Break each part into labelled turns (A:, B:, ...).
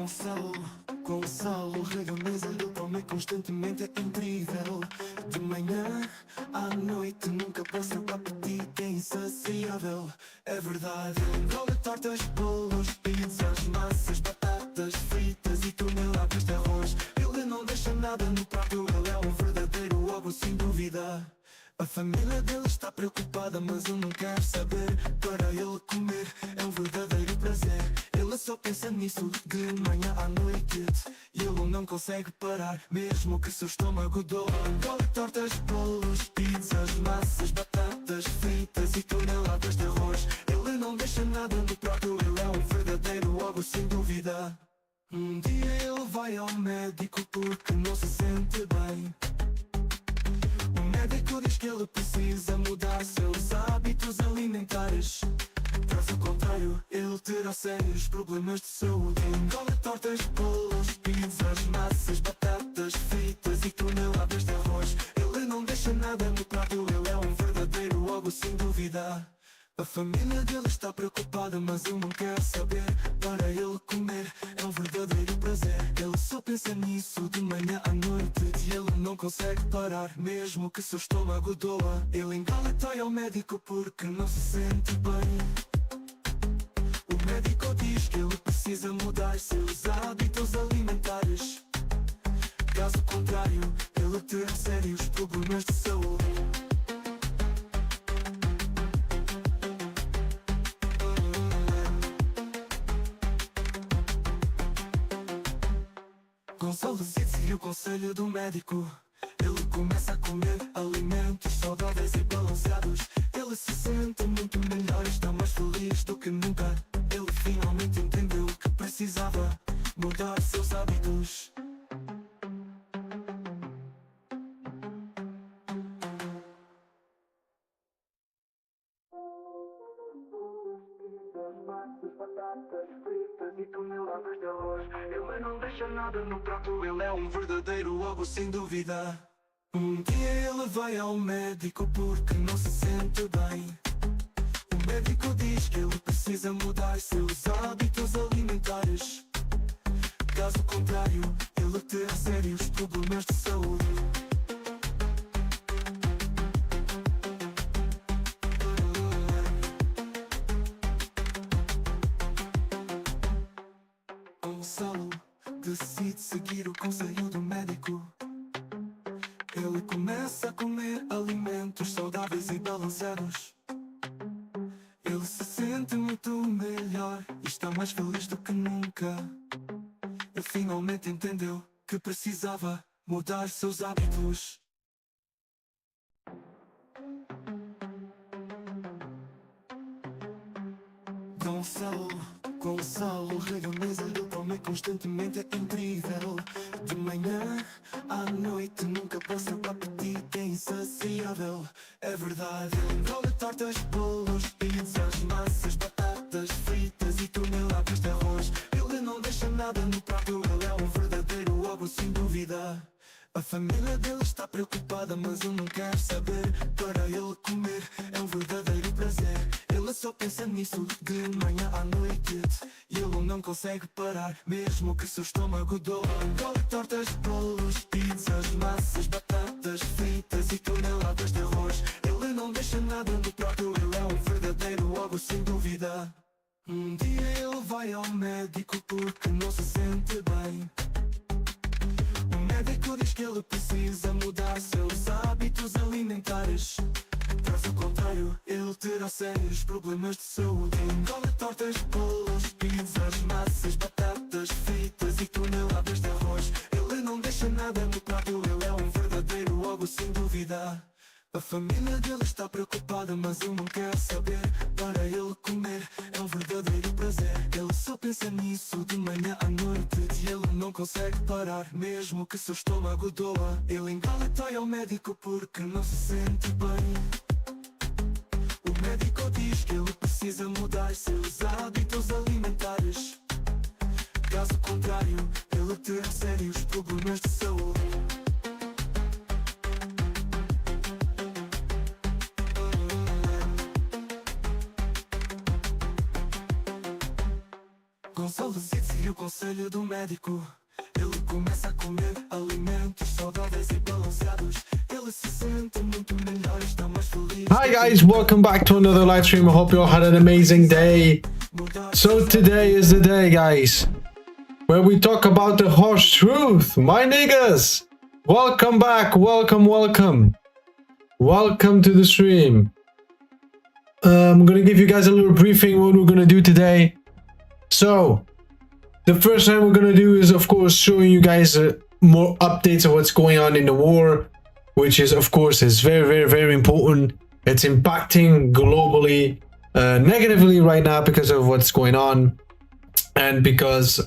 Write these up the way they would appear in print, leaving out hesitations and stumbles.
A: Gonçalo, Gonçalo, rega a mesa, ele come constantemente, é incrível. De manhã à noite, nunca passa o apetite, é insaciável. É verdade, ele engole tortas, bolos, pizzas, massas, batatas fritas e toneladas de arroz. Ele não deixa nada no prato, ele é um verdadeiro ovo, sem dúvida. A família dele está preocupada, mas ele não quer saber. Para ele comer é um verdadeiro prazer. Ele só pensa nisso de manhã à noite, e ele não consegue parar, mesmo que seu estômago doa. Engole tortas, bolos, pizzas, massas, batatas fritas e toneladas de arroz. Ele não deixa nada no prato, ele é um verdadeiro ovo, sem dúvida. Um dia ele vai ao médico porque não se sente bem. O médico diz que ele precisa mudar seus hábitos alimentares. Caso contrário, ele terá sérios problemas de saúde. Engole tortas, bolos, pizzas, massas, batatas fritas e toneladas de arroz. Ele não deixa nada no prato, ele é um verdadeiro ovo, sem dúvida. A família dele está preocupada, mas ele não quer saber. Para ele comer é um verdadeiro prazer. Ele só pensa nisso de manhã à noite, e ele não consegue parar, mesmo que seu estômago doa. Ele engole e vai ao médico porque não se sente bem. O médico diz que ele precisa mudar seus hábitos alimentares. Caso contrário, ele terá sérios problemas de saúde. Gonçalo seguiu o conselho do médico. Ele começa a comer alimentos saudáveis e balanceados. Ele se sente muito melhor, está mais feliz do que nunca. Ele finalmente entendeu que precisava mudar seus hábitos. Batatas fritas e toneladas de arroz. Ele não deixa nada no prato, ele é um verdadeiro ovo, sem dúvida. Um dia ele vai ao médico porque não se sente bem. O médico diz que ele precisa mudar seus hábitos alimentares. Caso contrário, ele terá sérios problemas de saúde. Gonçalo decide seguir o conselho do médico. Ele começa a comer alimentos saudáveis e balanceados. Ele se sente muito melhor e está mais feliz do que nunca. Ele finalmente entendeu que precisava mudar seus hábitos. Gonçalo, Gonçalo, rega a mesa, ele come constantemente, é incrível. De manhã à noite, nunca passa o apetite, é insaciável. É verdade, ele engole tortas, bolos, pizzas, massas, batatas fritas e toneladas de arroz. Ele não deixa nada no prato, ele é um verdadeiro ovo, sem dúvida. A família dele está preocupada, mas ele não quer saber. Para ele comer é um verdadeiro prazer. Ele só pensa nisso de manhã à noite, e ele não consegue parar, mesmo que seu estômago doa. Engole tortas, bolos, pizzas, massas, batatas fritas e toneladas de arroz. Ele não deixa nada no prato, ele é um verdadeiro ovo, sem dúvida. Um dia ele vai ao médico porque não se sente bem. O médico diz que ele precisa mudar seus hábitos alimentares. Caso contrário, ele terá sérios problemas de saúde. Engole tortas, bolos, pizzas, massas, batatas fritas e toneladas de arroz. Ele não deixa nada no prato, ele é um verdadeiro ovo, sem dúvida. A família dele está preocupada, mas ele não quer saber. Para ele comer é um verdadeiro prazer. Ele só pensa nisso de manhã à noite, e ele não consegue parar, mesmo que seu estômago doa. Ele engole e vai ao médico porque não se sente bem. O médico diz que ele precisa mudar seus hábitos alimentares. Caso contrário, ele terá sérios problemas de saúde. Gonçalo seguiu o conselho conselho do médico. Ele começa a comer alimentos saudáveis e balanceados. Ele se sente muito melhor, está mais feliz.
B: Hi guys, welcome back to another live stream. I hope you all had an amazing day. So today is the day, guys, where we talk about the harsh truth. My niggas, welcome back, welcome to the stream. I'm gonna give you guys a little briefing what we're gonna do today. So the first thing we're gonna do is, of course, showing you guys more updates of what's going on in the war, which is, of course, is very important. It's impacting globally negatively right now because of what's going on, and because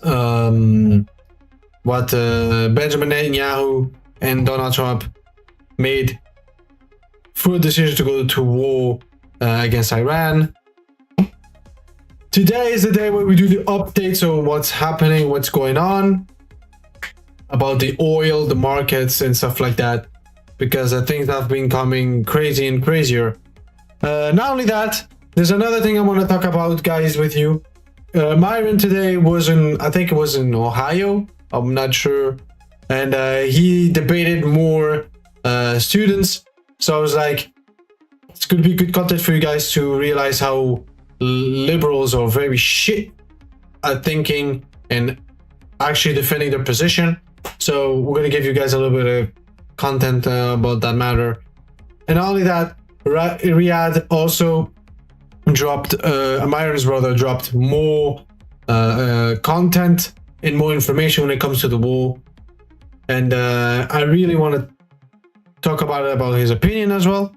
B: what Benjamin Netanyahu and Donald Trump made for a decision to go to war against Iran. Today is the day where we do the updates on what's happening, what's going on about the oil, the markets, and stuff like that, because things have been coming crazy and crazier. Not only that, there's another thing I want to talk about, guys, with you. Myron today was in, I think it was in Ohio, I'm not sure, and he debated more students. So I was like, it's going to be good content for you guys to realize how liberals are very shit at thinking and actually defending their position. So we're going to give you guys a little bit of content about that matter. And not only that, Riyadh also dropped, Myron's brother dropped more content and more information when it comes to the war. And I really want to talk about his opinion as well.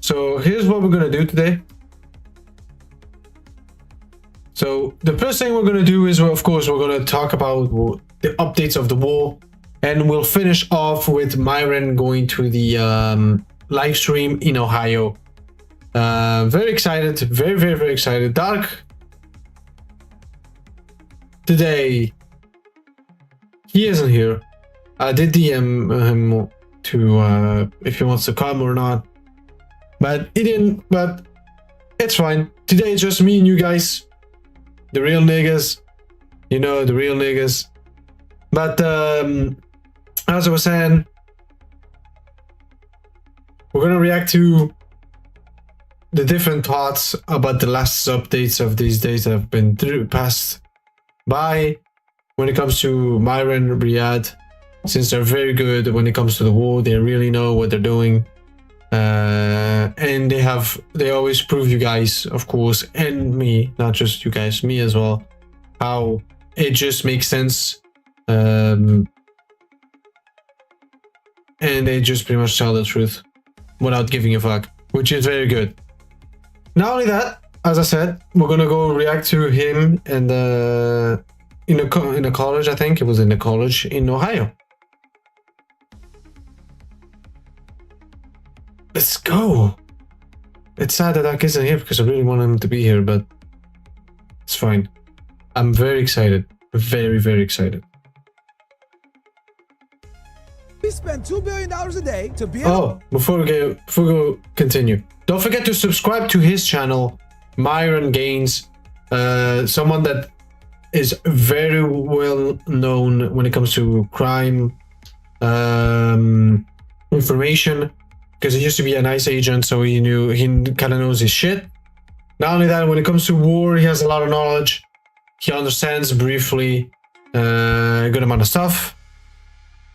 B: So here's what we're going to do today. So the first thing we're going to do is, of course, we're going to talk about the updates of the war, and we'll finish off with Myron going to the live stream in Ohio. Very excited, very excited. Dark today, he isn't here. I did DM him to if he wants to come or not, but he didn't. But it's fine. Today it's just me and you guys. The real niggas, you know, the real niggas. But as I was saying, we're gonna react to the different thoughts about the last updates of these days that have been passed by when it comes to Myron, Riyadh, since they're very good when it comes to the war. They really know what they're doing. And they always prove you guys, of course, and me, not just you guys, me as well, how it just makes sense, and they just pretty much tell the truth without giving a fuck, which is very good. Not only that, as I said, we're gonna go react to him and in a college. I think it was in a college in Ohio. Let's go. It's sad that Dak isn't here because I really want him to be here, but it's fine. I'm very excited. Very excited.
C: We spend $2 billion a day to be.
B: Oh, before we continue, don't forget to subscribe to his channel, Myron Gaines. Someone that is very well known when it comes to crime information. Because he used to be a nice agent, so he kind of knows his shit. Not only that, when it comes to war, he has a lot of knowledge. He understands briefly a good amount of stuff.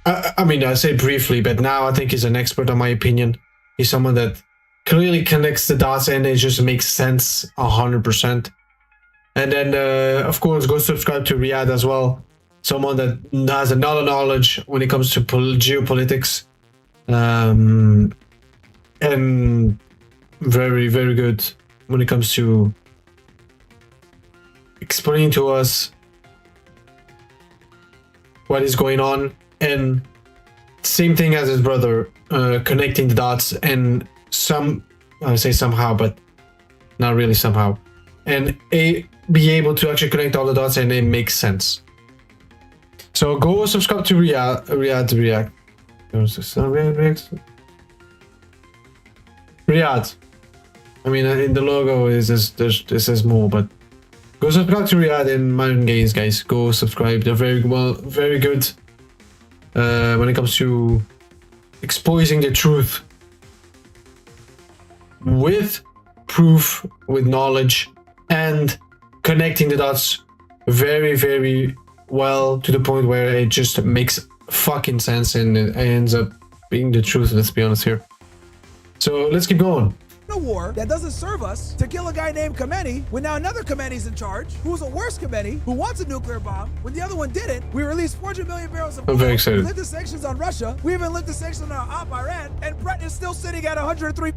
B: I mean, I say briefly, but now I think he's an expert, in my opinion. He's someone that clearly connects the dots and it just makes sense 100%. And then, of course, go subscribe to Riyadh as well. Someone that has a lot of knowledge when it comes to geopolitics. And very good when it comes to explaining to us what is going on, and same thing as his brother, connecting the dots, and I say somehow, but not really somehow, and be able to actually connect all the dots and it makes sense. So go subscribe to Riyadh React. Riyadh. I mean, in the logo it says more, but Go subscribe to Riyadh and Mountain Gains, guys. Go subscribe. They're very good when it comes to exposing the truth with proof, with knowledge, and connecting the dots very well to the point where it just makes fucking sense and it ends up being the truth. Let's be honest here. So let's keep going.
C: A war that doesn't serve us to kill a guy named Khamenei when now another Khamenei's in charge, who's a worse Khamenei, who wants a nuclear bomb when the other one didn't. We released 400 million barrels of oil.
B: I'm very excited.
C: We lifted sanctions on Russia. We even lifted sanctions on our op Iran, and Brett is still sitting at $103 million.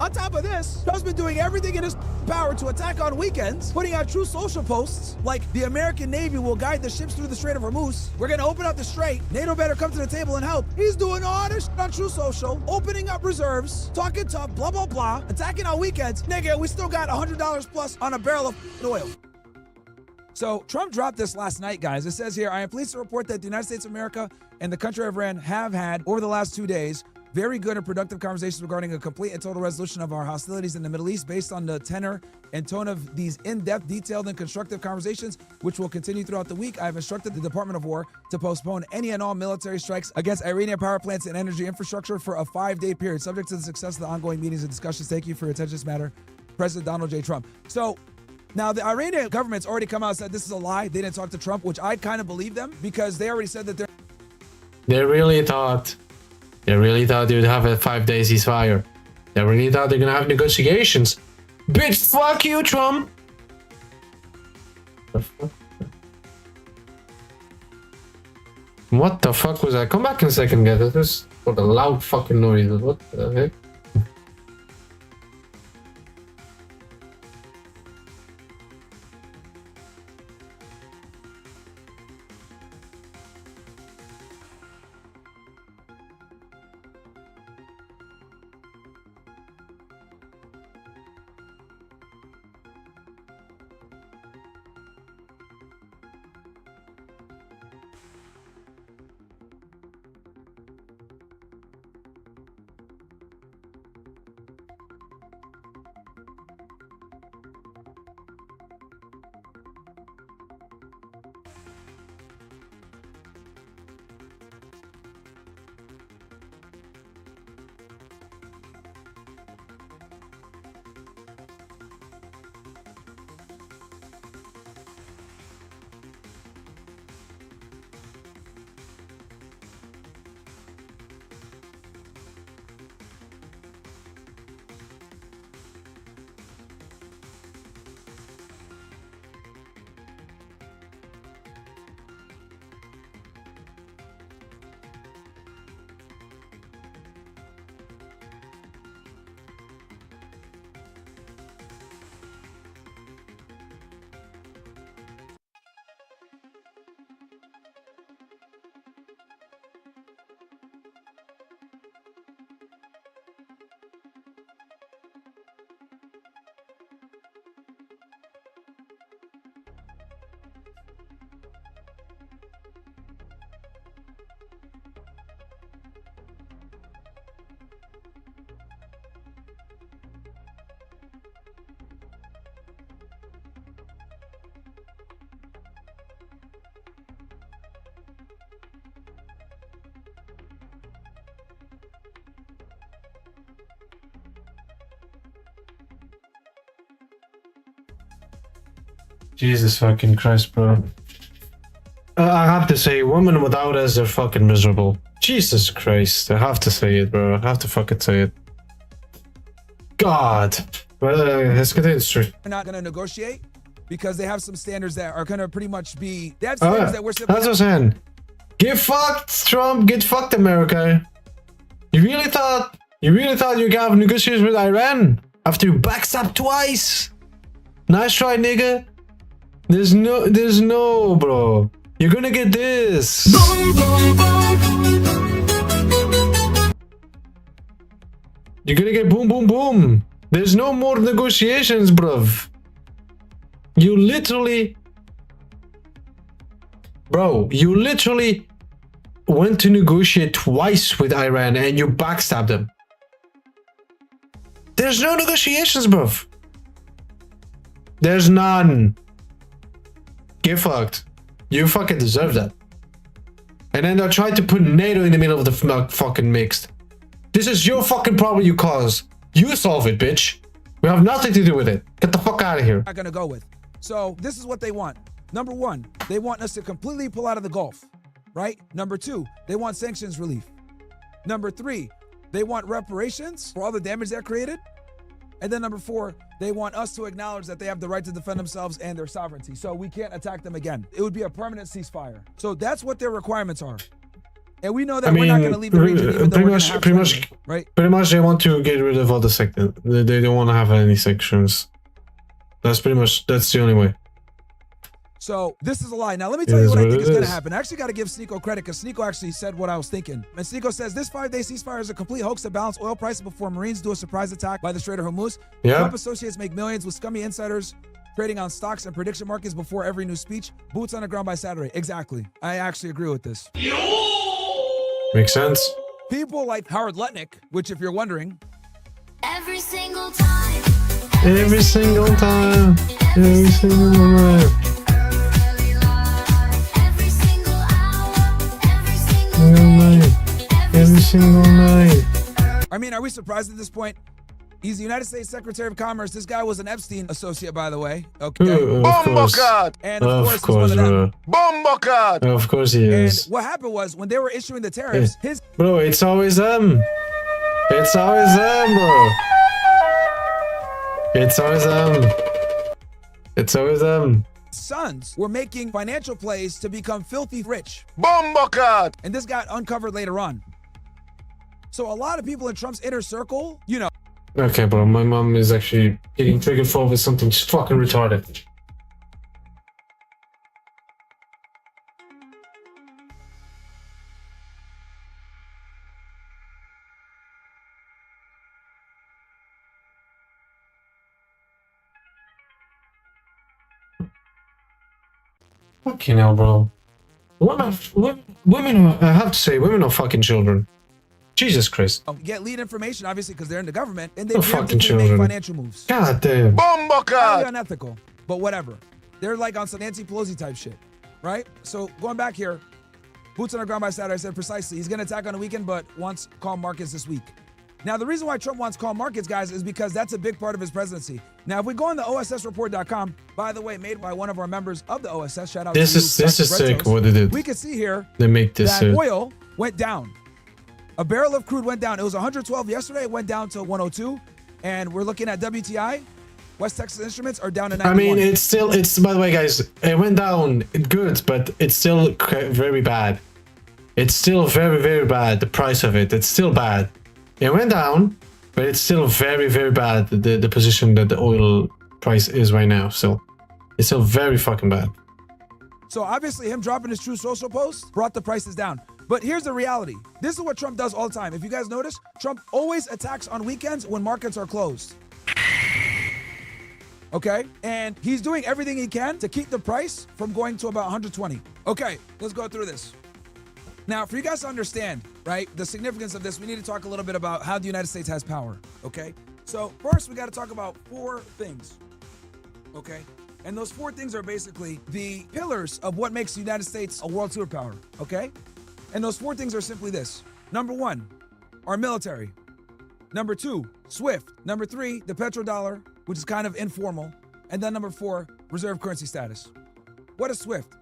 C: On top of this, Trump's been doing everything in his power to attack on weekends, putting out true social posts like the American Navy will guide the ships through the Strait of Hormuz. We're gonna open up the strait. NATO better come to the table and help. He's doing all this shit on True Social, opening up reserves, talking tough, blah blah blah, attacking on weekends. Nigga, we still got $100 plus on a barrel of oil. So Trump dropped this last night, guys. It says here, I am pleased to report that the United States of America and the country of Iran have had, over the last 2 days, very good and productive conversations regarding a complete and total resolution of our hostilities in the Middle East based on the tenor and tone of these in-depth, detailed, and constructive conversations, which will continue throughout the week. I have instructed the Department of War to postpone any and all military strikes against Iranian power plants and energy infrastructure for a 5-day period, subject to the success of the ongoing meetings and discussions. Thank you for your attention to this matter, President Donald J. Trump. So now the Iranian government's already come out and said this is a lie. They didn't talk to Trump, which I kind of believe them because they already said that
B: They really thought they would have a 5-day ceasefire. They really thought they're gonna have negotiations. Bitch, fuck you, Trump! What the fuck was that? Come back in a second, guys. That was what a loud fucking noise. What the heck? Jesus fucking Christ, bro. I have to say, women without us are fucking miserable. Jesus Christ, I have to say it, bro. I have to fucking say it. God. Well, let's get into it.
C: We're not going to negotiate because they have some standards that are going to pretty much be. They have standards that we're simply.
B: That's what I'm saying. Get fucked, Trump. Get fucked, America. You really thought you could have negotiations with Iran after you backstabbed twice? Nice try, nigga. There's no, bro. You're gonna get this.
A: Boom, boom, boom.
B: You're gonna get boom, boom, boom. There's no more negotiations, bruv. You literally... Bro, you literally went to negotiate twice with Iran and you backstabbed them. There's no negotiations, bruv. There's none. get fucked. You fucking deserve that. And then they'll try to put NATO in the middle of the fucking mix. This is your fucking problem you caused. You solve it, bitch. We have nothing to do with it. Get the fuck out of here.
C: Not gonna go with. So this is what they want. Number one, they want us to completely pull out of the Gulf, right? Number two, they want sanctions relief. Number three, they want reparations for all the damage that created. And then number four, they want us to acknowledge that they have the right to defend themselves and their sovereignty. So we can't attack them again. It would be a permanent ceasefire. So that's what their requirements are. And we know that we're not going to leave the region, even though we're going to have to, right?
B: Pretty much they want to get rid of all the sections. They don't want to have any sections. That's the only way.
C: So this is a lie. Now let me tell you what I think is going to happen. I actually got to give Sneeko credit because Sneeko actually said what I was thinking. And Sneeko says this 5-day ceasefire is a complete hoax to balance oil prices before Marines do a surprise attack by the Strait of Hormuz.
B: Yeah.
C: Trump associates make millions with scummy insiders trading on stocks and prediction markets before every new speech. Boots on the ground by Saturday. Exactly. I actually agree with this.
B: Makes sense.
C: People like Howard Lutnick, which if you're wondering,
D: every single time,
B: Every single time. Every single moment.
D: every single hour, every single
B: Every night. Every single night.
C: I mean, are we surprised at this point? He's the United States Secretary of Commerce. This guy was an Epstein associate, by the way. Okay.
B: Of course.
C: And of course, he's one of them.
B: Of course he
C: And
B: is.
C: what happened was when they were issuing the tariffs, his
B: Bro, it's always them. It's always them, bro. It's always them. It's always them.
C: sons were making financial plays to become filthy rich. And this got uncovered later on. So a lot of people in Trump's inner circle, you know,
B: Okay, bro, my mom is actually getting triggered for with something fucking retarded. Fucking hell, bro. Women, I have to say, women are fucking children. Jesus Christ.
C: get lead information, obviously, because they're in the government, and they
B: Oh, fucking
C: preemptively make
B: children.
C: financial moves.
B: God damn.
C: Highly unethical, but whatever. They're like on some Nancy Pelosi type shit, right? So going back here, boots on the ground by Saturday, I said precisely, he's going to attack on the weekend, but wants calm markets this week. Now, the reason why Trump wants calm markets, guys, is because that's a big part of his presidency. Now, if we go on the OSSreport.com, by the way, made by one of our members of the OSS, shout out
B: This
C: to
B: is
C: Dr.
B: sick
C: Brentos,
B: what they did.
C: we can see here
B: They make this
C: that oil went down. A barrel of crude went down. It was 112 yesterday. It went down to 102. And we're looking at WTI. West Texas Instruments are down to 91.
B: I mean, it's, by the way, guys, it went down good, but it's still very bad. It's still very, very bad. The price of it, it's still bad. It went down, but it's still very, very bad. The position that the oil price is right now. So it's still very fucking bad.
C: So obviously him dropping his True Social post brought the prices down. But here's the reality. This is what Trump does all the time. If you guys notice, Trump always attacks on weekends when markets are closed. Okay? And he's doing everything he can to keep the price from going to about 120. Okay, let's go through this. Now, for you guys to understand, right, the significance of this, we need to talk a little bit about how the United States has power. Okay? So first, we got to talk about 4 things. Okay? And those 4 things are basically the pillars of what makes the United States a world superpower. Okay? And those 4 things are simply this. Number 1, our military. Number 2, SWIFT. Number 3, the petrodollar, which is kind of informal. And then number 4, reserve currency status. What is SWIFT?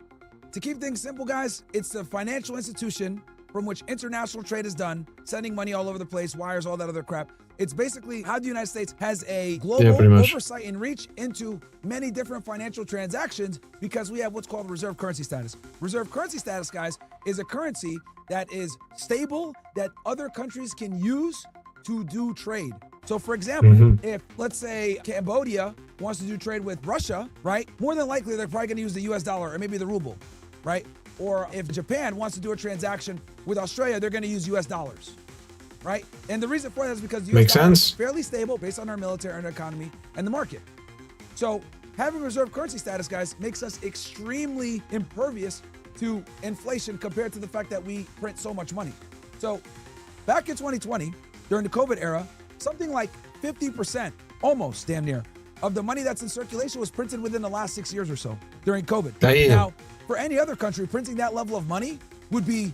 C: To keep things simple, guys, it's the financial institution from which international trade is done, sending money all over the place, wires, all that other crap. It's basically how the United States has a global oversight and reach into many different financial transactions because we have what's called reserve currency status. Reserve currency status, guys, is a currency that is stable that other countries can use to do trade. So for example, if let's say Cambodia wants to do trade with Russia, right? More than likely, they're probably gonna use the US dollar or maybe the ruble, right? Or if Japan wants to do a transaction with Australia, they're gonna use US dollars. Right? And the reason for that is because the US dollar is fairly stable based on our military and our economy and the market. So having reserve currency status, guys, makes us extremely impervious to inflation compared to the fact that we print so much money. So back in 2020, during the COVID era, something like 50%, almost damn near, of the money that's in circulation was printed within the last 6 years or so during COVID.
B: Damn.
C: Now, for any other country, printing that level of money would be,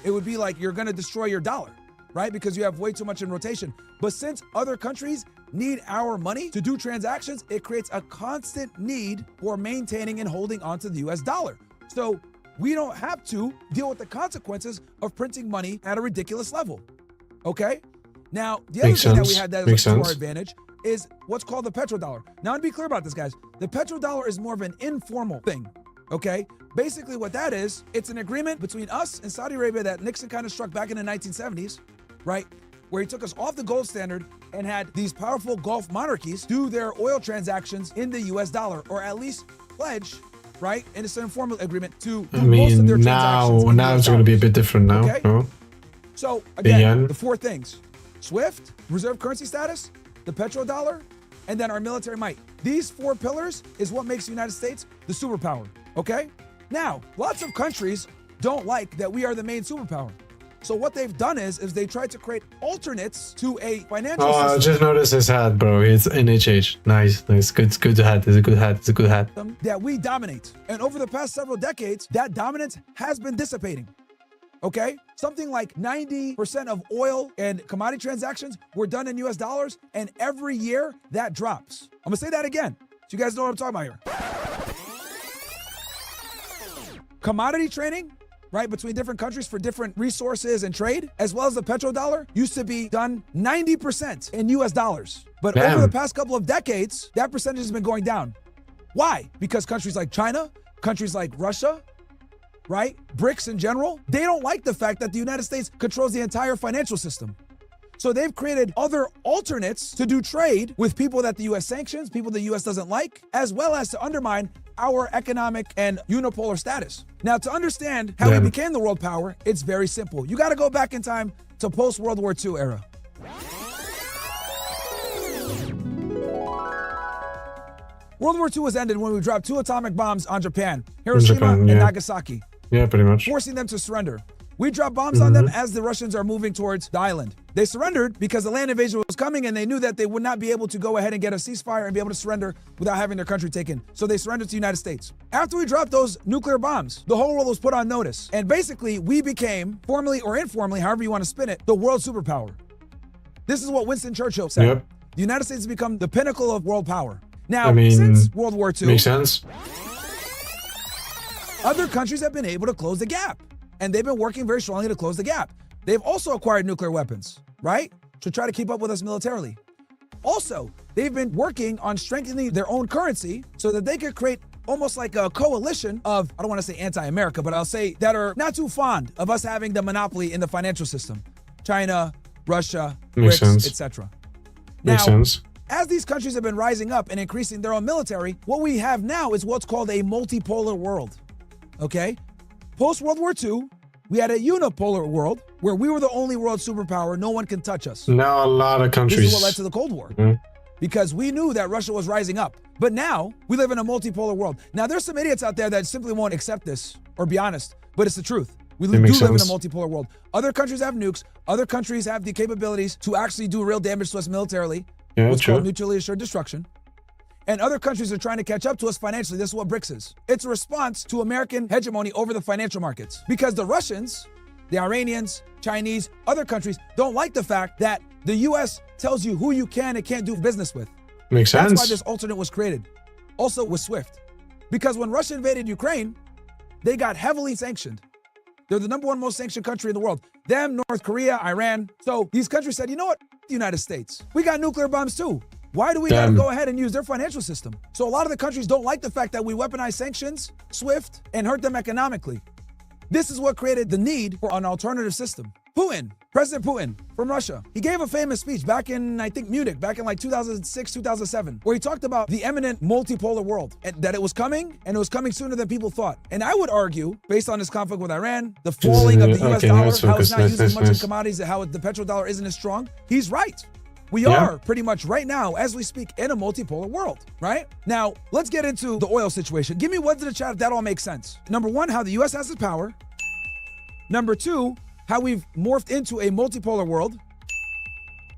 C: it would be like you're going to destroy your dollar, right? Because you have way too much in rotation. But since other countries need our money to do transactions, it creates a constant need for maintaining and holding onto the US dollar. So we don't have to deal with the consequences of printing money at a ridiculous level. Okay? Now, the other
B: Makes
C: thing that we
B: sense.
C: had that
B: Makes
C: is to our
B: sense.
C: advantage is what's called the petrodollar. Now, to be clear about this, guys, the petrodollar is more of an informal thing. Okay? Basically, what that is, it's an agreement between us and Saudi Arabia that Nixon kind of struck back in the 1970s, right? Where he took us off the gold standard and had these powerful Gulf monarchies do their oil transactions in the US dollar, or at least pledge, right? And it's an informal agreement to do
B: I
C: most of their
B: mean,
C: transactions.
B: now
C: in
B: now
C: US
B: it's going to be a
C: dollars.
B: bit different now.
C: Okay.
B: No?
C: So again,
B: yen.
C: the four things: SWIFT, reserve currency status, the petrodollar, and then our military might. These four pillars is what makes the United States the superpower. Okay? Now, lots of countries don't like that we are the main superpower. So what they've done is they tried to create alternates to a financial
B: Oh, I
C: system
B: just noticed his hat, bro. It's NHH. Nice. Good hat. It's a good hat. It's a good hat.
C: that we dominate. And over the past several decades, that dominance has been dissipating. Okay? Something like 90% of oil and commodity transactions were done in US dollars, and every year that drops. I'm gonna say that again, so you guys know what I'm talking about here. Commodity trading, right, between different countries for different resources and trade, as well as the petrodollar, used to be done 90% in US dollars. But
B: Damn.
C: over the past couple of decades, that percentage has been going down. Why? Because countries like China, countries like Russia, right, BRICS in general, they don't like the fact that the United States controls the entire financial system. So they've created other alternates to do trade with people that the US sanctions, people the US doesn't like, as well as to undermine our economic and unipolar status. Now, to understand how we
B: Damn.
C: became the world power, it's very simple. You got to go back in time to post-World War II era. World War II was ended when we dropped 2 atomic bombs on Japan, Hiroshima
B: Japan,
C: and
B: yeah.
C: Nagasaki,
B: Yeah, pretty much.
C: forcing them to surrender. We dropped bombs on them as the Russians are moving towards the island. They surrendered because the land invasion was coming, and they knew that they would not be able to go ahead and get a ceasefire and be able to surrender without having their country taken. So they surrendered to the United States. After we dropped those nuclear bombs, the whole world was put on notice. And basically, we became, formally or informally, however you want to spin it, the world superpower. This is what Winston Churchill said.
B: Yep.
C: The United States has become the pinnacle of world power. Now,
B: I mean,
C: since World War II,
B: Makes sense.
C: other countries have been able to close the gap, and they've been working very strongly to close the gap. They've also acquired nuclear weapons, right, to try to keep up with us militarily. Also, they've been working on strengthening their own currency so that they could create almost like a coalition of, I don't want to say anti-America, but I'll say that are not too fond of us having the monopoly in the financial system. China, Russia,
B: Makes
C: BRICS,
B: sense.
C: etc.
B: Makes sense.
C: As these countries have been rising up and increasing their own military, what we have now is what's called a multipolar world. Okay? Post World War II, we had a unipolar world where we were the only world superpower. No one can touch us.
B: Now a lot of countries.
C: This is what led to the Cold War.
B: Mhm.
C: Because we knew that Russia was rising up. But now we live in a multipolar world. Now there's some idiots out there that simply won't accept this or be honest, but it's the truth. We do
B: makes
C: live in a
B: sense.
C: multipolar world. Other countries have nukes. Other countries have the capabilities to actually do real damage to us militarily.
B: Yeah,
C: what's
B: true.
C: called mutually assured destruction. And other countries are trying to catch up to us financially. This is what BRICS is. It's a response to American hegemony over the financial markets. Because the Russians, the Iranians, Chinese, other countries don't like the fact that the US tells you who you can and can't do business with.
B: Makes
C: That's
B: sense.
C: why this alternate was created. Also with SWIFT. Because when Russia invaded Ukraine, they got heavily sanctioned. They're the #1 most sanctioned country in the world. Them, North Korea, Iran. So these countries said, you know what? The United States. We got nuclear bombs too. Why do we gotta
B: Damn.
C: go ahead and use their financial system? So a lot of the countries don't like the fact that we weaponize sanctions, SWIFT, and hurt them economically. This is what created the need for an alternative system. Putin, President Putin from Russia, he gave a famous speech back in, I think, Munich, back in like 2006, 2007, where he talked about the imminent multipolar world and that it was coming and it was coming sooner than people thought. And I would argue, based on this conflict with Iran, the falling of the US
B: Okay,
C: dollar,
B: let's
C: how
B: focus.
C: it's not
B: Nice,
C: using
B: nice,
C: much in
B: nice.
C: commodities, how the petrodollar isn't as strong, he's right. We
B: Yeah.
C: are pretty much right now, as we speak, in a multipolar world, right? Now, let's get into the oil situation. Give me words in the chat if that all makes sense. Number one, how the US has its power. Number two, how we've morphed into a multipolar world.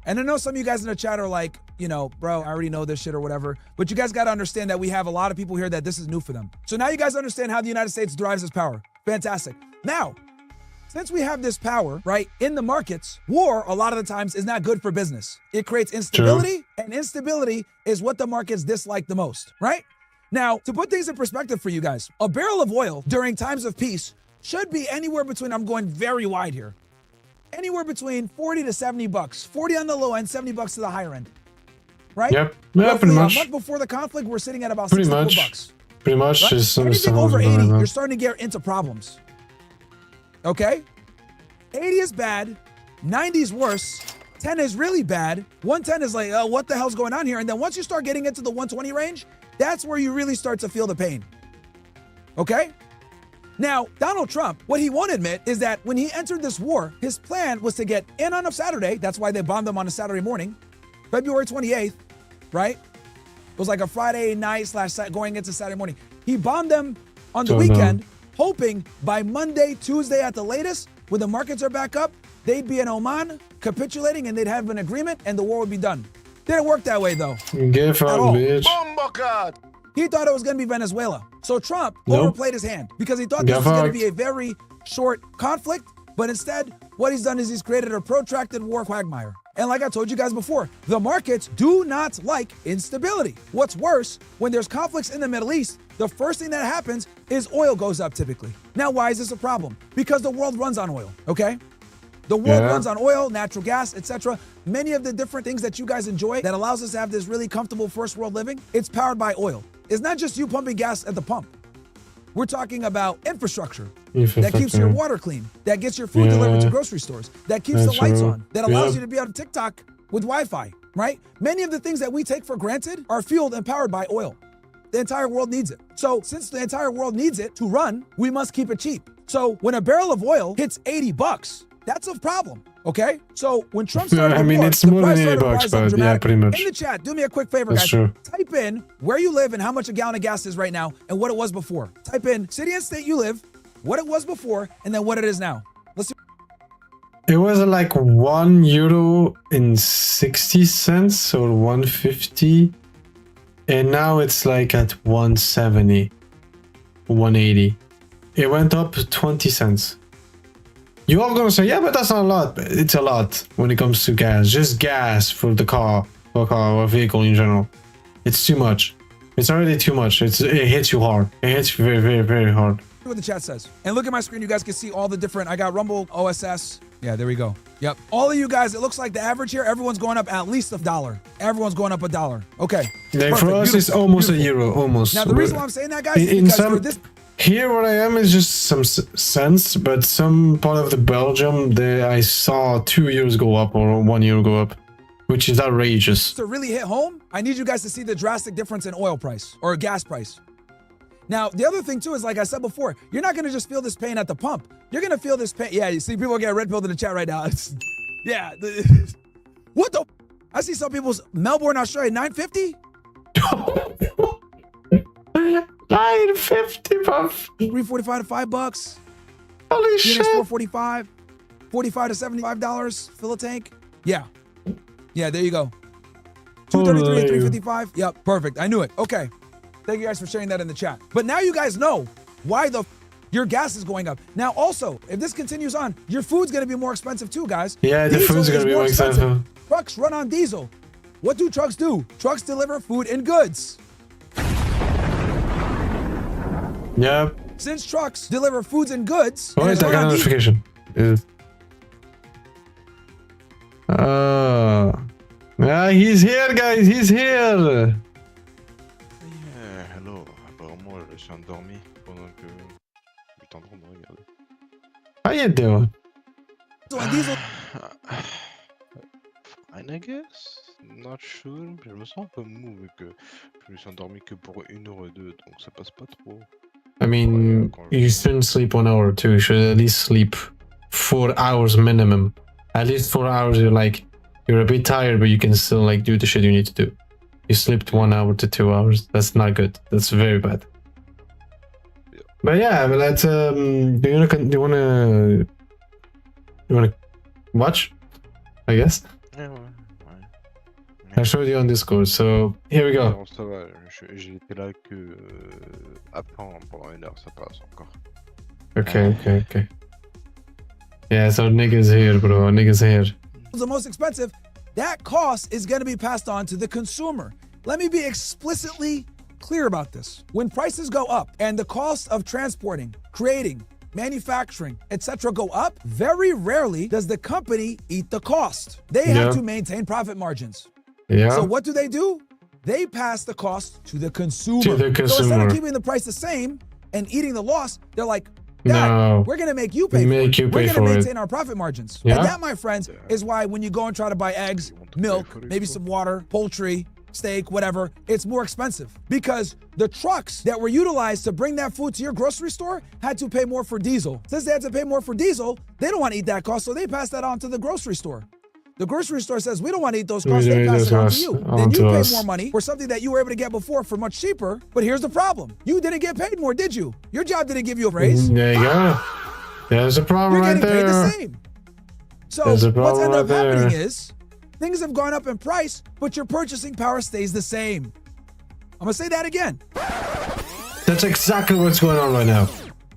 C: And I know some of you guys in the chat are like, you know, bro, I already know this shit or whatever. But you guys got to understand that we have a lot of people here that this is new for them. So now you guys understand how the United States derives its power. Fantastic. Now, since we have this power, right, in the markets, war a lot of the times is not good for business. It creates instability, and instability is what the markets dislike the most, right? Now, to put things in perspective for you guys, a barrel of oil during times of peace should be anywhere between, I'm going very wide here, anywhere between 40 to 70 bucks, 40 on the low end, 70 bucks to the higher end, right?
B: Yep. Yeah,
C: Roughly
B: pretty
C: a
B: much.
C: month before the conflict, we're sitting at about
B: Pretty
C: 64
B: much.
C: bucks.
B: Pretty much.
C: Right?
B: Is
C: Anything over 80, you're starting to get into problems. Okay? 80 is bad, 90 is worse, 10 is really bad, 110 is like, oh, what the hell's going on here? And then once you start getting into the 120 range, that's where you really start to feel the pain. Okay? Now, Donald Trump, what he won't admit is that when he entered this war, his plan was to get in on a Saturday. That's why they bombed him on a Saturday morning, February 28th, right? It was like a Friday night / going into Saturday morning. He bombed them on the weekend, hoping by Monday, Tuesday at the latest, when the markets are back up, they'd be in Oman, capitulating, and they'd have an agreement, and the war would be done. Didn't work that way, though.
B: Give up,
C: all.
B: bitch.
C: He thought it was going to be Venezuela. So Trump overplayed his hand because he thought this was going to be a very short conflict. But instead, what he's done is he's created a protracted war quagmire. And like I told you guys before, the markets do not like instability. What's worse, when there's conflicts in the Middle East, the first thing that happens is oil goes up typically. Now, why is this a problem? Because the world runs on oil, okay? The world runs on oil, natural gas, etc. Many of the different things that you guys enjoy that allows us to have this really comfortable first world living, it's powered by oil. It's not just you pumping gas at the pump. We're talking about infrastructure that keeps your water clean, that gets your food delivered to grocery stores, that keeps the lights on, that allows you to be on TikTok with Wi-Fi, right? Many of the things that we take for granted are fueled and powered by oil. The entire world needs it. So since the entire world needs it to run, we must keep it cheap. So when a barrel of oil hits 80 bucks, that's a problem, okay? So when Trump started the war,
B: it's
C: the
B: more
C: price
B: than 80
C: started
B: bucks,
C: rising
B: but yeah,
C: dramatically.
B: pretty much.
C: In the chat, do me a quick favor,
B: That's
C: guys.
B: true.
C: Type in where you live and how much a gallon of gas is right now and what it was before. Type in city and state you live, what it was before, and then what it is now. Let's see.
B: It was like €1 and 60 cents or 150, and now it's like at 170, 180. It went up 20 cents. You all gonna say, yeah, but that's not a lot. But it's a lot when it comes to gas. Just gas for the car or vehicle in general. It's too much. It's already too much. It hits you hard. It hits you very, very, very hard.
C: What the chat says. And look at my screen. You guys can see all the different. I got Rumble, OSS. Yeah, there we go. Yep. All of you guys, it looks like the average here, everyone's going up at least $1. Everyone's going up $1. Okay.
B: Like for us,
C: Beautiful.
B: it's almost
C: Beautiful.
B: €1. Almost.
C: Now, the reason why I'm saying that, guys, is
B: In
C: because
B: some,
C: for this.
B: here where I am is just some cents, but some part of the Belgium, I saw €2 go up or €1 go up, which is outrageous.
C: To really hit home, I need you guys to see the drastic difference in oil price or gas price. Now, the other thing too is, like I said before, you're not going to just feel this pain at the pump. You're going to feel this pain. Yeah, you see people get red pilled in the chat right now. Yeah. What the? I see some people's Melbourne, Australia, $9.50.
B: $9.50, buff.
C: $3.45 to $5.
B: Holy shit.
C: $4.45, $45 to $75. Fill a tank. Yeah. Yeah, there you go. $2.33 to $3.55. Yep, perfect. I knew it. Okay. Thank you guys for sharing that in the chat. But now you guys know why your gas is going up. Now also, if this continues on, your food's going to be more expensive too, guys.
B: Yeah, the
C: Diesel
B: food's going
C: is
B: to be more expensive.
C: Trucks run on diesel. What do trucks do? Trucks deliver food and goods.
B: Yep.
C: Since trucks deliver foods and goods,
B: Oh,
C: and
B: wait,
C: it's
B: I
C: run
B: got a
C: on diesel,
B: notification. He's here, guys. He's here.
E: Hello, apparemment je suis endormi pendant que j'ai le temps de me regarder.
B: How you doing?
C: and diesel.
E: Fine, I guess. Not sure. Je me sens un peu mou vu que je me suis endormi que pour 1h02, donc ça passe pas trop.
B: I mean, you shouldn't sleep 1 hour or two. You should at least sleep 4 hours minimum. At least 4 hours. You're a bit tired, but you can still like do the shit you need to do. You slept 1 hour to 2 hours. That's not good. That's very bad.
E: Yeah.
B: But yeah, but let's do you wanna watch? I guess.
E: Ouais.
B: I showed you on Discord, so here we go.
E: Non, ça va, j'ai été là que après pendant une heure, ça passe encore.
B: Okay. Yeah, so niggas here, bro. Niggas here.
C: the most expensive, that cost is going to be passed on to the consumer. Let me be explicitly clear about this. When prices go up and the cost of transporting, creating, manufacturing, etc. go up, very rarely does the company eat the cost. They have to maintain profit margins.
B: Yeah.
C: So what do? They pass the cost to the consumer.
B: To the
C: So instead
B: consumer.
C: of keeping the price the same and eating the loss, they're like, God,
B: No.
C: we're gonna make you pay
B: Make
C: for
B: you
C: it.
B: pay
C: We're gonna
B: for it.
C: maintain our profit margins.
B: Yeah.
C: And that, my friends, is why when you go and try to buy eggs,
E: You want to pay
C: milk,
E: for it,
C: maybe
E: so?
C: some water, poultry, steak, whatever, it's more expensive because the trucks that were utilized to bring that food to your grocery store had to pay more for diesel. Since they had to pay more for diesel, they don't want to eat that cost, so they pass that on to the grocery store. The grocery store says, we don't want to eat those costs, they pass it on to you. Then you pay more money for something that you were able to get before for much cheaper, but here's the problem. You didn't get paid more, did you? Your job didn't give you a raise.
B: There you go. There's a problem
C: You're
B: right
C: getting paid the
B: there.
C: same. So
B: There's a
C: what's
B: problem
C: ended up
B: right there.
C: happening is things have gone up in price, but your purchasing power stays the same. I'm gonna say that again.
B: That's exactly what's going on right now.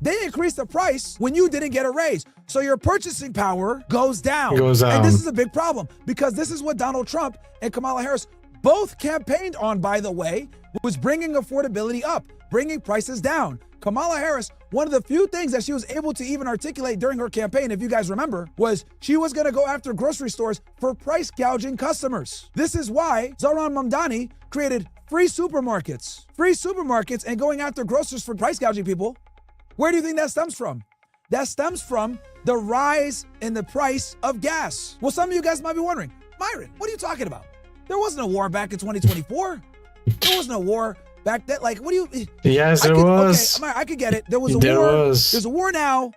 C: They increased the price when you didn't get a raise. So your purchasing power goes down.
B: Goes
C: And this
B: down.
C: is a big problem because this is what Donald Trump and Kamala Harris both campaigned on, by the way, was bringing affordability up, bringing prices down. Kamala Harris, one of the few things that she was able to even articulate during her campaign, if you guys remember, was she was going to go after grocery stores for price gouging customers. This is why Zohran Mamdani created free supermarkets and going after grocers for price gouging people. Where do you think that stems from? That stems from the rise in the price of gas. Well, some of you guys might be wondering, Myron, what are you talking about? There wasn't a war back in 2024. There wasn't a war back then. Like, what do you?
B: Yes, there was.
C: Okay, I could get it. There was a
B: There
C: war.
B: was.
C: There's a war now.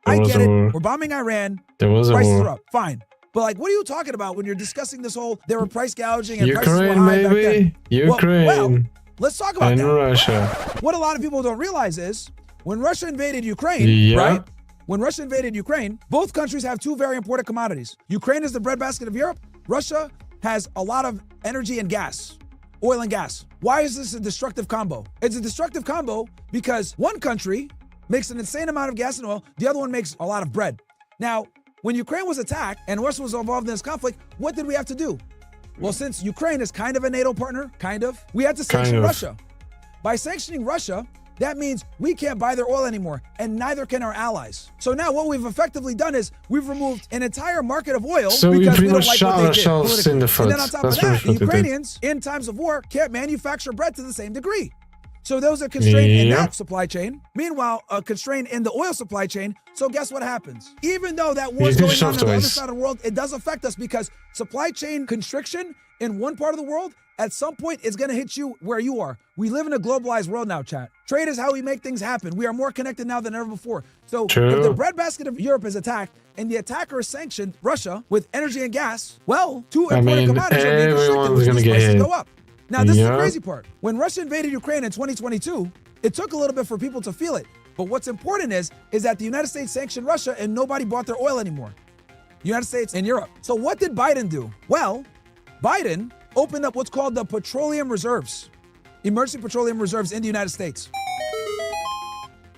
B: There
C: I
B: was
C: get
B: a
C: it.
B: war.
C: We're bombing Iran.
B: There was a
C: Prices
B: war.
C: are up. Fine. But like, what are you talking about when you're discussing this whole, there were price gouging and prices were
B: Ukraine,
C: high back then?
B: maybe? Ukraine.
C: Well, let's talk about
B: and
C: that.
B: Russia.
C: What a lot of people don't realize is when Russia invaded Ukraine,
B: Yeah.
C: right? When Russia invaded Ukraine, both countries have two very important commodities. Ukraine is the breadbasket of Europe. Russia has a lot of energy and gas, oil and gas. Why is this a destructive combo? It's a destructive combo because one country makes an insane amount of gas and oil, the other one makes a lot of bread. Now, when Ukraine was attacked and Russia was involved in this conflict, what did we have to do? Well, since Ukraine is kind of a NATO partner, we had to sanction
B: Kind of.
C: Russia. By sanctioning Russia, that means we can't buy their oil anymore, and neither can our allies. So now what we've effectively done is we've removed an entire market of oil
B: So we
C: because
B: pretty
C: we don't
B: much
C: like
B: shot
C: what they did
B: ourselves
C: politically.
B: in the
C: And then
B: foot.
C: on top
B: That's
C: of that,
B: pretty
C: the
B: much what they did.
C: Ukrainians, in times of war, can't manufacture bread to the same degree. So there was a constraint in
B: Yeah.
C: that supply chain. Meanwhile, a constraint in the oil supply chain. So guess what happens? Even though that war is
B: You do
C: going on on the other
B: softwares.
C: side of the world, it does affect us because supply chain constriction in one part of the world, at some point, it's going to hit you where you are. We live in a globalized world now, chat. Trade is how we make things happen. We are more connected now than ever before. So if
B: True.
C: the breadbasket of Europe is attacked and the attacker sanctioned Russia with energy and gas, well, two important
B: mean,
C: commodities are being restricted,
B: everyone's
C: which
B: gonna
C: means
B: get
C: prices
B: hit.
C: go up. Now, this is the
B: Yeah.
C: crazy part. When Russia invaded Ukraine in 2022, it took a little bit for people to feel it. But what's important is that the United States sanctioned Russia and nobody bought their oil anymore. United States and Europe. So what did Biden do? Well, Biden opened up what's called the petroleum reserves, emergency petroleum reserves in the United States.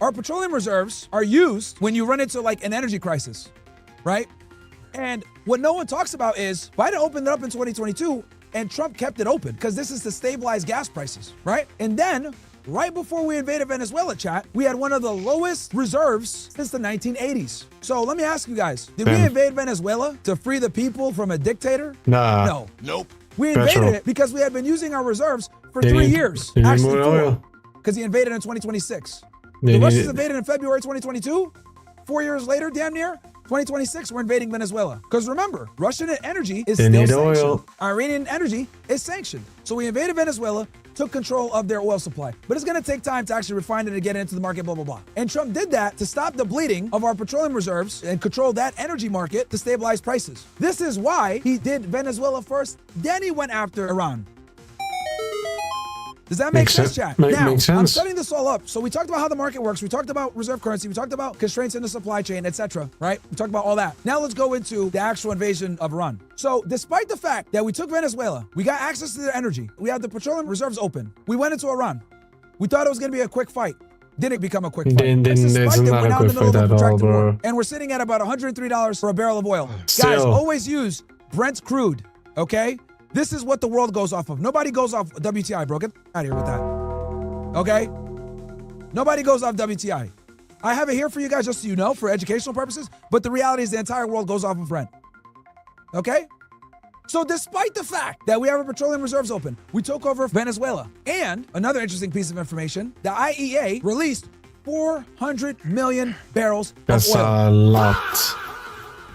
C: Our petroleum reserves are used when you run into like an energy crisis, right? And what no one talks about is Biden opened it up in 2022 and Trump kept it open because this is to stabilize gas prices, right? And then right before we invaded Venezuela, chat, we had one of the lowest reserves since the 1980s. So let me ask you guys, did we
B: Damn.
C: invade Venezuela to free the people from a dictator?
B: Nah.
C: No.
E: Nope.
C: We invaded
B: Petrol.
C: it because we had been using our reserves for
B: They
C: 3
B: need-
C: years.
B: they need
C: Actually,
B: more
C: 4.
B: oil.
C: Because he invaded in 2026.
B: They
C: The
B: need
C: Russians
B: it.
C: invaded in February 2022. 4 years later, damn near, 2026, we're invading Venezuela. Because remember, Russian energy is
B: They
C: still
B: need
C: sanctioned.
B: oil.
C: Iranian energy is sanctioned. So we invaded Venezuela, took control of their oil supply. But it's going to take time to actually refine it and get it into the market, blah, blah, blah. And Trump did that to stop the bleeding of our petroleum reserves and control that energy market to stabilize prices. This is why he did Venezuela first, then he went after Iran. Does that make
B: Makes
C: sense,
B: sense.
C: chat? Now,
B: Makes
C: I'm
B: sense.
C: setting this all up. So we talked about how the market works. We talked about reserve currency. We talked about constraints in the supply chain, etc. Right? We talked about all that. Now let's go into the actual invasion of Iran. So despite the fact that we took Venezuela, we got access to their energy. We had the petroleum reserves open. We went into Iran. We thought it was going to be a quick fight. Didn't become a quick fight.
B: Didn't-
C: That's
B: it's
C: despite that
B: not
C: we're
B: a
C: now in the
B: quick
C: middle of a
B: fight at all,
C: protracted war.
B: bro.
C: And we're sitting at about $103 for a barrel of oil. Guys,
B: Still.
C: always use Brent's crude, okay? This is what the world goes off of. Nobody goes off WTI, bro. Get out of here with that. Okay? Nobody goes off WTI. I have it here for you guys just so you know, for educational purposes, but the reality is the entire world goes off of Brent. Okay? So despite the fact that we have our petroleum reserves open, we took over Venezuela. And another interesting piece of information, the IEA released 400 million barrels
B: That's
C: of oil.
B: a lot.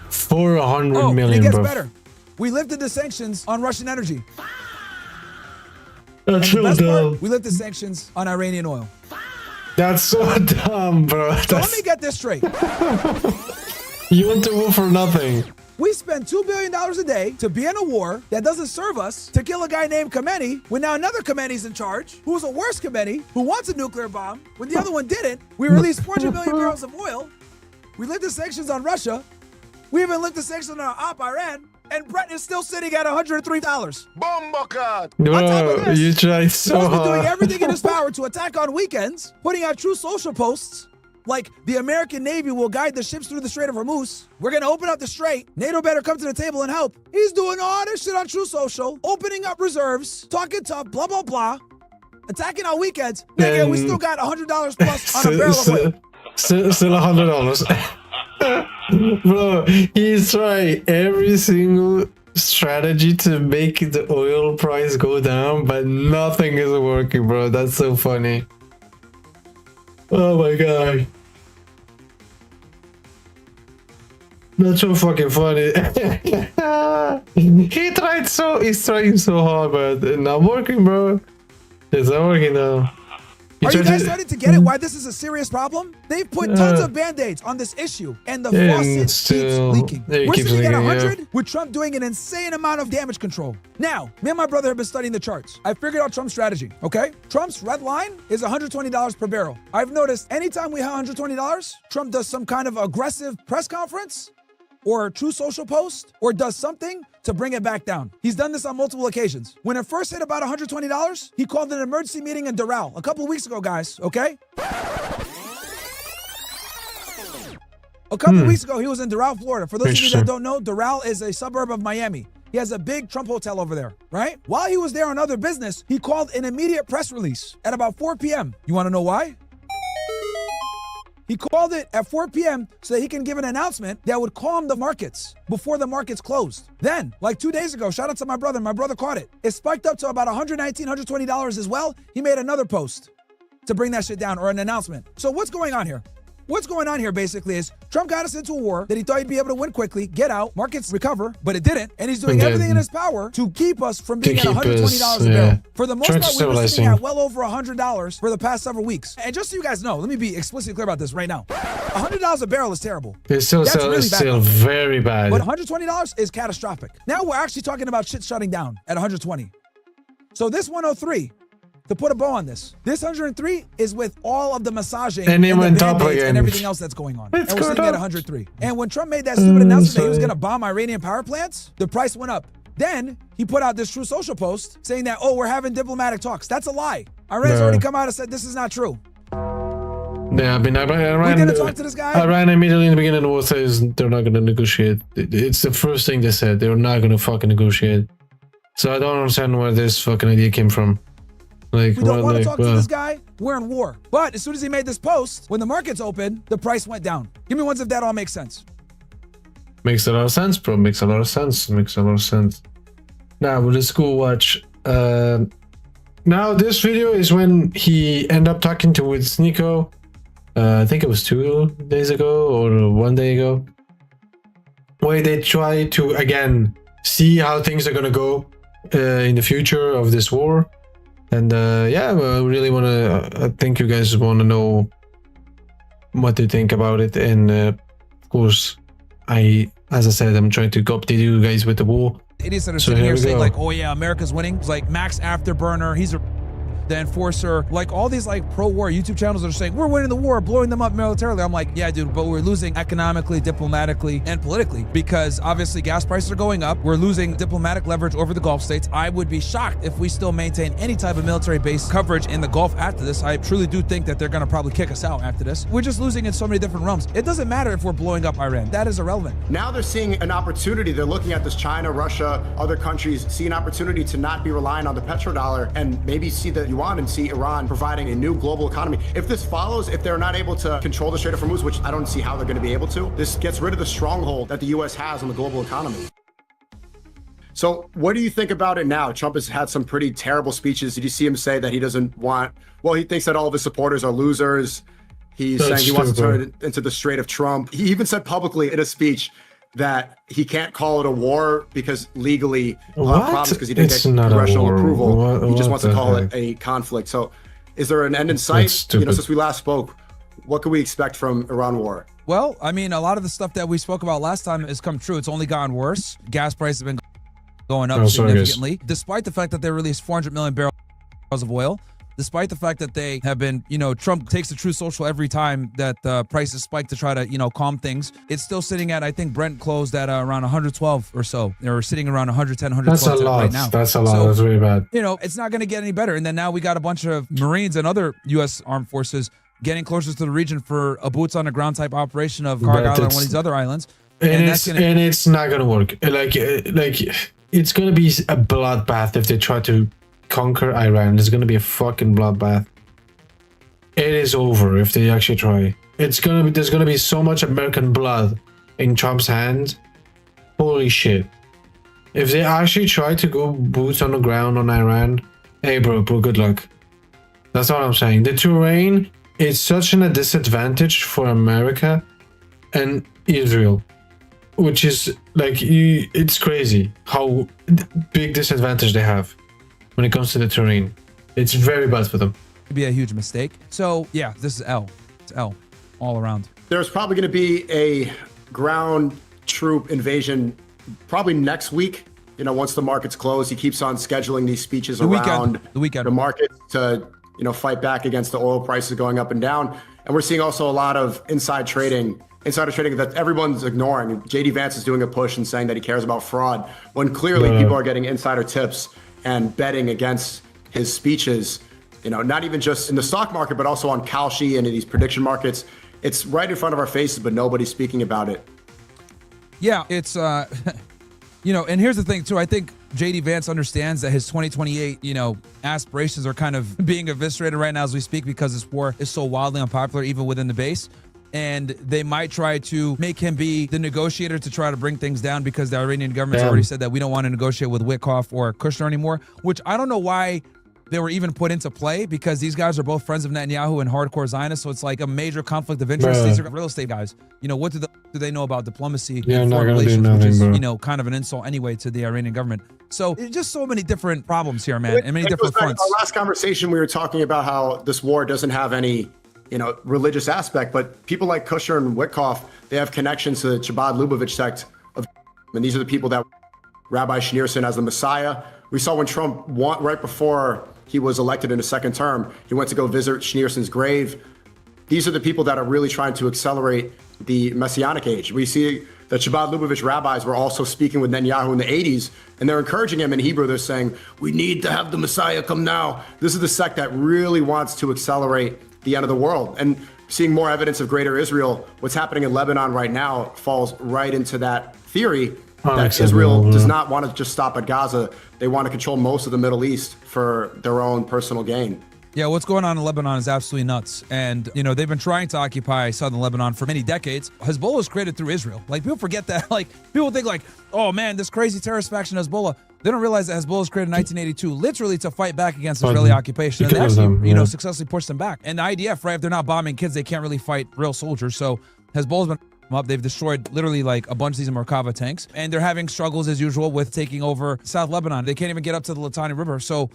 B: 400
C: Oh,
B: million,
C: and it gets
B: bro.
C: better. We lifted the sanctions on Russian energy.
B: That's
C: The
B: so
C: best part,
B: dumb.
C: we lifted sanctions on Iranian oil.
B: That's so dumb, bro.
C: So let
B: That's,
C: me get this straight.
B: you went to war for nothing.
C: We spend $2 billion a day to be in a war that doesn't serve us, to kill a guy named Khamenei, when now another Khamenei's in charge, who's a worse Khamenei, who wants a nuclear bomb, when the other one didn't. We released 400 million barrels of oil. We lifted sanctions on Russia. We even lifted sanctions on our op Iran, and Brent is still sitting at $103.
B: Bro,
C: this,
B: you tried so
C: Trump's been doing
B: hard.
C: everything in his power to attack on weekends, putting out true social posts like the American Navy will guide the ships through the Strait of Hormuz. We're gonna open up the strait. NATO better come to the table and help. He's doing all this shit on True Social, opening up reserves, talking tough, blah, blah, blah, attacking on weekends. Nigga, we still got $100 plus on a barrel of oil.
B: Still $100. Bro, he's trying every single strategy to make the oil price go down, but nothing is working, bro. That's so funny. Oh my god. That's so fucking funny. He's trying so hard, but it's not working, bro. It's not working now.
C: Are you guys starting to get it? Why this is a serious problem? They've put tons of band-aids on this issue, and the
B: And
C: faucet
B: still-
C: keeps leaking.
B: it
C: We're
B: keeps
C: sitting at
B: leaking, yeah.
C: 100, with Trump doing an insane amount of damage control. Now, me and my brother have been studying the charts. I figured out Trump's strategy, okay? Trump's red line is $120 per barrel. I've noticed anytime we hit $120, Trump does some kind of aggressive press conference or True Social post or does something to bring it back down. He's done this on multiple occasions. When it first hit about $120, he called an emergency meeting in Doral a couple of weeks ago, guys, okay? A couple of weeks ago, he was in Doral, Florida. For those of you that
B: Interesting.
C: don't know, Doral is a suburb of Miami. He has a big Trump hotel over there, right? While he was there on other business, he called an immediate press release at about 4 p.m. You want to know why? He called it at 4 p.m. so that he can give an announcement that would calm the markets before the markets closed. Then, like 2 days ago, shout out to my brother caught it. It spiked up to about $119, $120 as well. He made another post to bring that shit down, or an announcement. So what's going on here? What's going on here basically is Trump got us into a war that he thought he'd be able to win quickly, get out, markets recover, but it didn't. And he's doing
B: And
C: everything in
B: then-
C: his power to keep us from being at
B: keep
C: $120
B: us,
C: a
B: yeah.
C: barrel. For the most
B: Trying to
C: part, we were
B: stabilize
C: sitting
B: him.
C: at well over $100 for the past several weeks. And just so you guys know, let me be explicitly clear about this right now. $100 a barrel is terrible.
B: It's still,
C: That's really bad.
B: still very bad.
C: But $120 is catastrophic. Now we're actually talking about shit shutting down at 120. So this 103, to put a bow on this 103 is with all of the massaging
B: And it
C: the
B: went up
C: Band-Aids
B: again.
C: and everything else that's going on.
B: It's
C: And we're
B: going
C: sitting at
B: up.
C: 103. And when Trump made that stupid announcement that he was
B: sorry.
C: going to bomb Iranian power plants, the price went up. Then he put out this True Social post saying that, oh, we're having diplomatic talks. That's a lie. Iran's
B: No.
C: already come out and said this is not true.
B: Yeah, I mean, Iran,
C: didn't talk to this guy?
B: Iran immediately in the beginning of the war says they're not going to negotiate. It's the first thing they said. They're not going to fucking negotiate. So I don't understand where this fucking idea came from. Like,
C: We don't
B: what,
C: want to
B: like,
C: talk to this guy. We're in war. But as soon as he made this post, when the markets opened, the price went down. Give me ones if that all makes sense.
B: Makes a lot of sense, bro. Makes a lot of sense. Makes a lot of sense. Now, with the school watch. Now, this video is when he ended up talking to with Nico. I think it was 2 days ago or 1 day ago. Where they try to, again, see how things are going to go in the future of this war. And yeah, I really want to, I think you guys want to know what they think about it. And of course, as I said, I'm trying to update you guys with the war.
C: Idiots that are
B: So
C: sitting
B: here
C: here
B: we
C: saying
B: go.
C: like, oh yeah, America's winning. It's like Max Afterburner. He's a the enforcer, like all these like pro-war YouTube channels that are saying, we're winning the war, blowing them up militarily. I'm like, yeah, dude, but we're losing economically, diplomatically, and politically because obviously gas prices are going up. We're losing diplomatic leverage over the Gulf states. I would be shocked if we still maintain any type of military base coverage in the Gulf after this. I truly do think that they're going to probably kick us out after this. We're just losing in so many different realms. It doesn't matter if we're blowing up Iran. That is irrelevant.
F: Now they're seeing an opportunity. They're looking at this China, Russia, other countries, see an opportunity to not be relying on the petrodollar and maybe see the yuan and see Iran providing a new global economy. If this follows, if they're not able to control the Strait of Hormuz, which I don't see how they're going to be able to, this gets rid of the stronghold that the U.S. has on the global economy. So what do you think about it now? Trump has had some pretty terrible speeches. Did you see him say that he doesn't want, well, he thinks that all of his supporters are losers. He's saying he wants to turn it into the Strait of Trump. He even said publicly in a speech that he can't call it a war because legally promised because he didn't get congressional approval. He just wants to call it a conflict. So is there an end in sight? You know, since we last spoke, what can we expect from Iran war?
C: Well, I mean, a lot of the stuff that we spoke about last time has come true. It's only gotten worse. Gas prices have been going up significantly, despite the fact that they released 400 million barrels of oil, despite the fact that they have been, you know, Trump takes the Truth Social every time that prices spike to try to, you know, calm things. It's still sitting at, I think Brent closed at around 112 or so. They're sitting around 110, 112
B: That's a lot.
C: Right now.
B: That's a lot. That's really bad.
C: You know, it's not going to get any better. And then now we got a bunch of Marines and other U.S. armed forces getting closer to the region for a boots on the ground type operation of Karg Island and one of these other islands.
B: And it's not going to work. Like it's going to be a bloodbath if they try to conquer Iran. There's going to be a fucking bloodbath. It is over if they actually try. There's going to be so much American blood in Trump's hands. Holy shit. If they actually try to go boots on the ground on Iran, hey bro, good luck. That's all I'm saying. The terrain is such a disadvantage for America and Israel, which is like, it's crazy how big disadvantage they have when it comes to the terrain. It's very bad for them.
C: It'd be a huge mistake. So yeah, this is L. It's L all around.
F: There's probably going to be a ground troop invasion probably next week. You know, once the markets close, he keeps on scheduling these speeches around the market to, you know, fight back against the oil prices going up and down. And we're seeing also a lot of insider trading that everyone's ignoring. JD Vance is doing a push and saying that he cares about fraud when clearly people are getting insider tips and betting against his speeches, you know, not even just in the stock market, but also on Kalshi and in these prediction markets. It's right in front of our faces, but nobody's speaking about it.
C: Yeah, it's, you know, and here's the thing too. I think JD Vance understands that his 2028, you know, aspirations are kind of being eviscerated right now as we speak because this war is so wildly unpopular, even within the base. And they might try to make him be the negotiator to try to bring things down because the Iranian government's already said that we don't want to negotiate with Witkoff or Kushner anymore, which I don't know why they were even put into play because these guys are both friends of Netanyahu and hardcore Zionists. So it's like a major conflict of interest. These are real estate guys. You know, what do they know about diplomacy and foreign relations, which is, you know, kind of an insult anyway to the Iranian government. So it's just so many different problems here, man, and many different fronts.
F: Our last conversation, we were talking about how this war doesn't have any, you know, religious aspect, but people like Kushner and Witkoff, they have connections to the Chabad Lubavitch sect of, and these are the people that Rabbi Schneerson as the Messiah. We saw when Trump right before he was elected in his second term, he went to go visit Schneerson's grave. These are the people that are really trying to accelerate the Messianic age. We see that Chabad Lubavitch rabbis were also speaking with Netanyahu in the 80s, and they're encouraging him in Hebrew. They're saying, we need to have the Messiah come now. This is the sect that really wants to accelerate the end of the world. And seeing more evidence of greater Israel, what's happening in Lebanon right now falls right into that theory that Israel does not want to just stop at Gaza. They want to control most of the Middle East for their own personal gain.
C: Yeah, what's going on in Lebanon is absolutely nuts. And, you know, they've been trying to occupy southern Lebanon for many decades. Hezbollah was created through Israel. Like, people forget that. Like, people think like, oh, man, this crazy terrorist faction Hezbollah. They don't realize that Hezbollah was created in 1982, literally to fight back against Israeli occupation. And they actually, you know, successfully pushed them back. And the IDF, right, if they're not bombing kids, they can't really fight real soldiers. So Hezbollah's been up. They've destroyed literally like a bunch of these Merkava tanks. And they're having struggles as usual with taking over South Lebanon. They can't even get up to the Litani River. So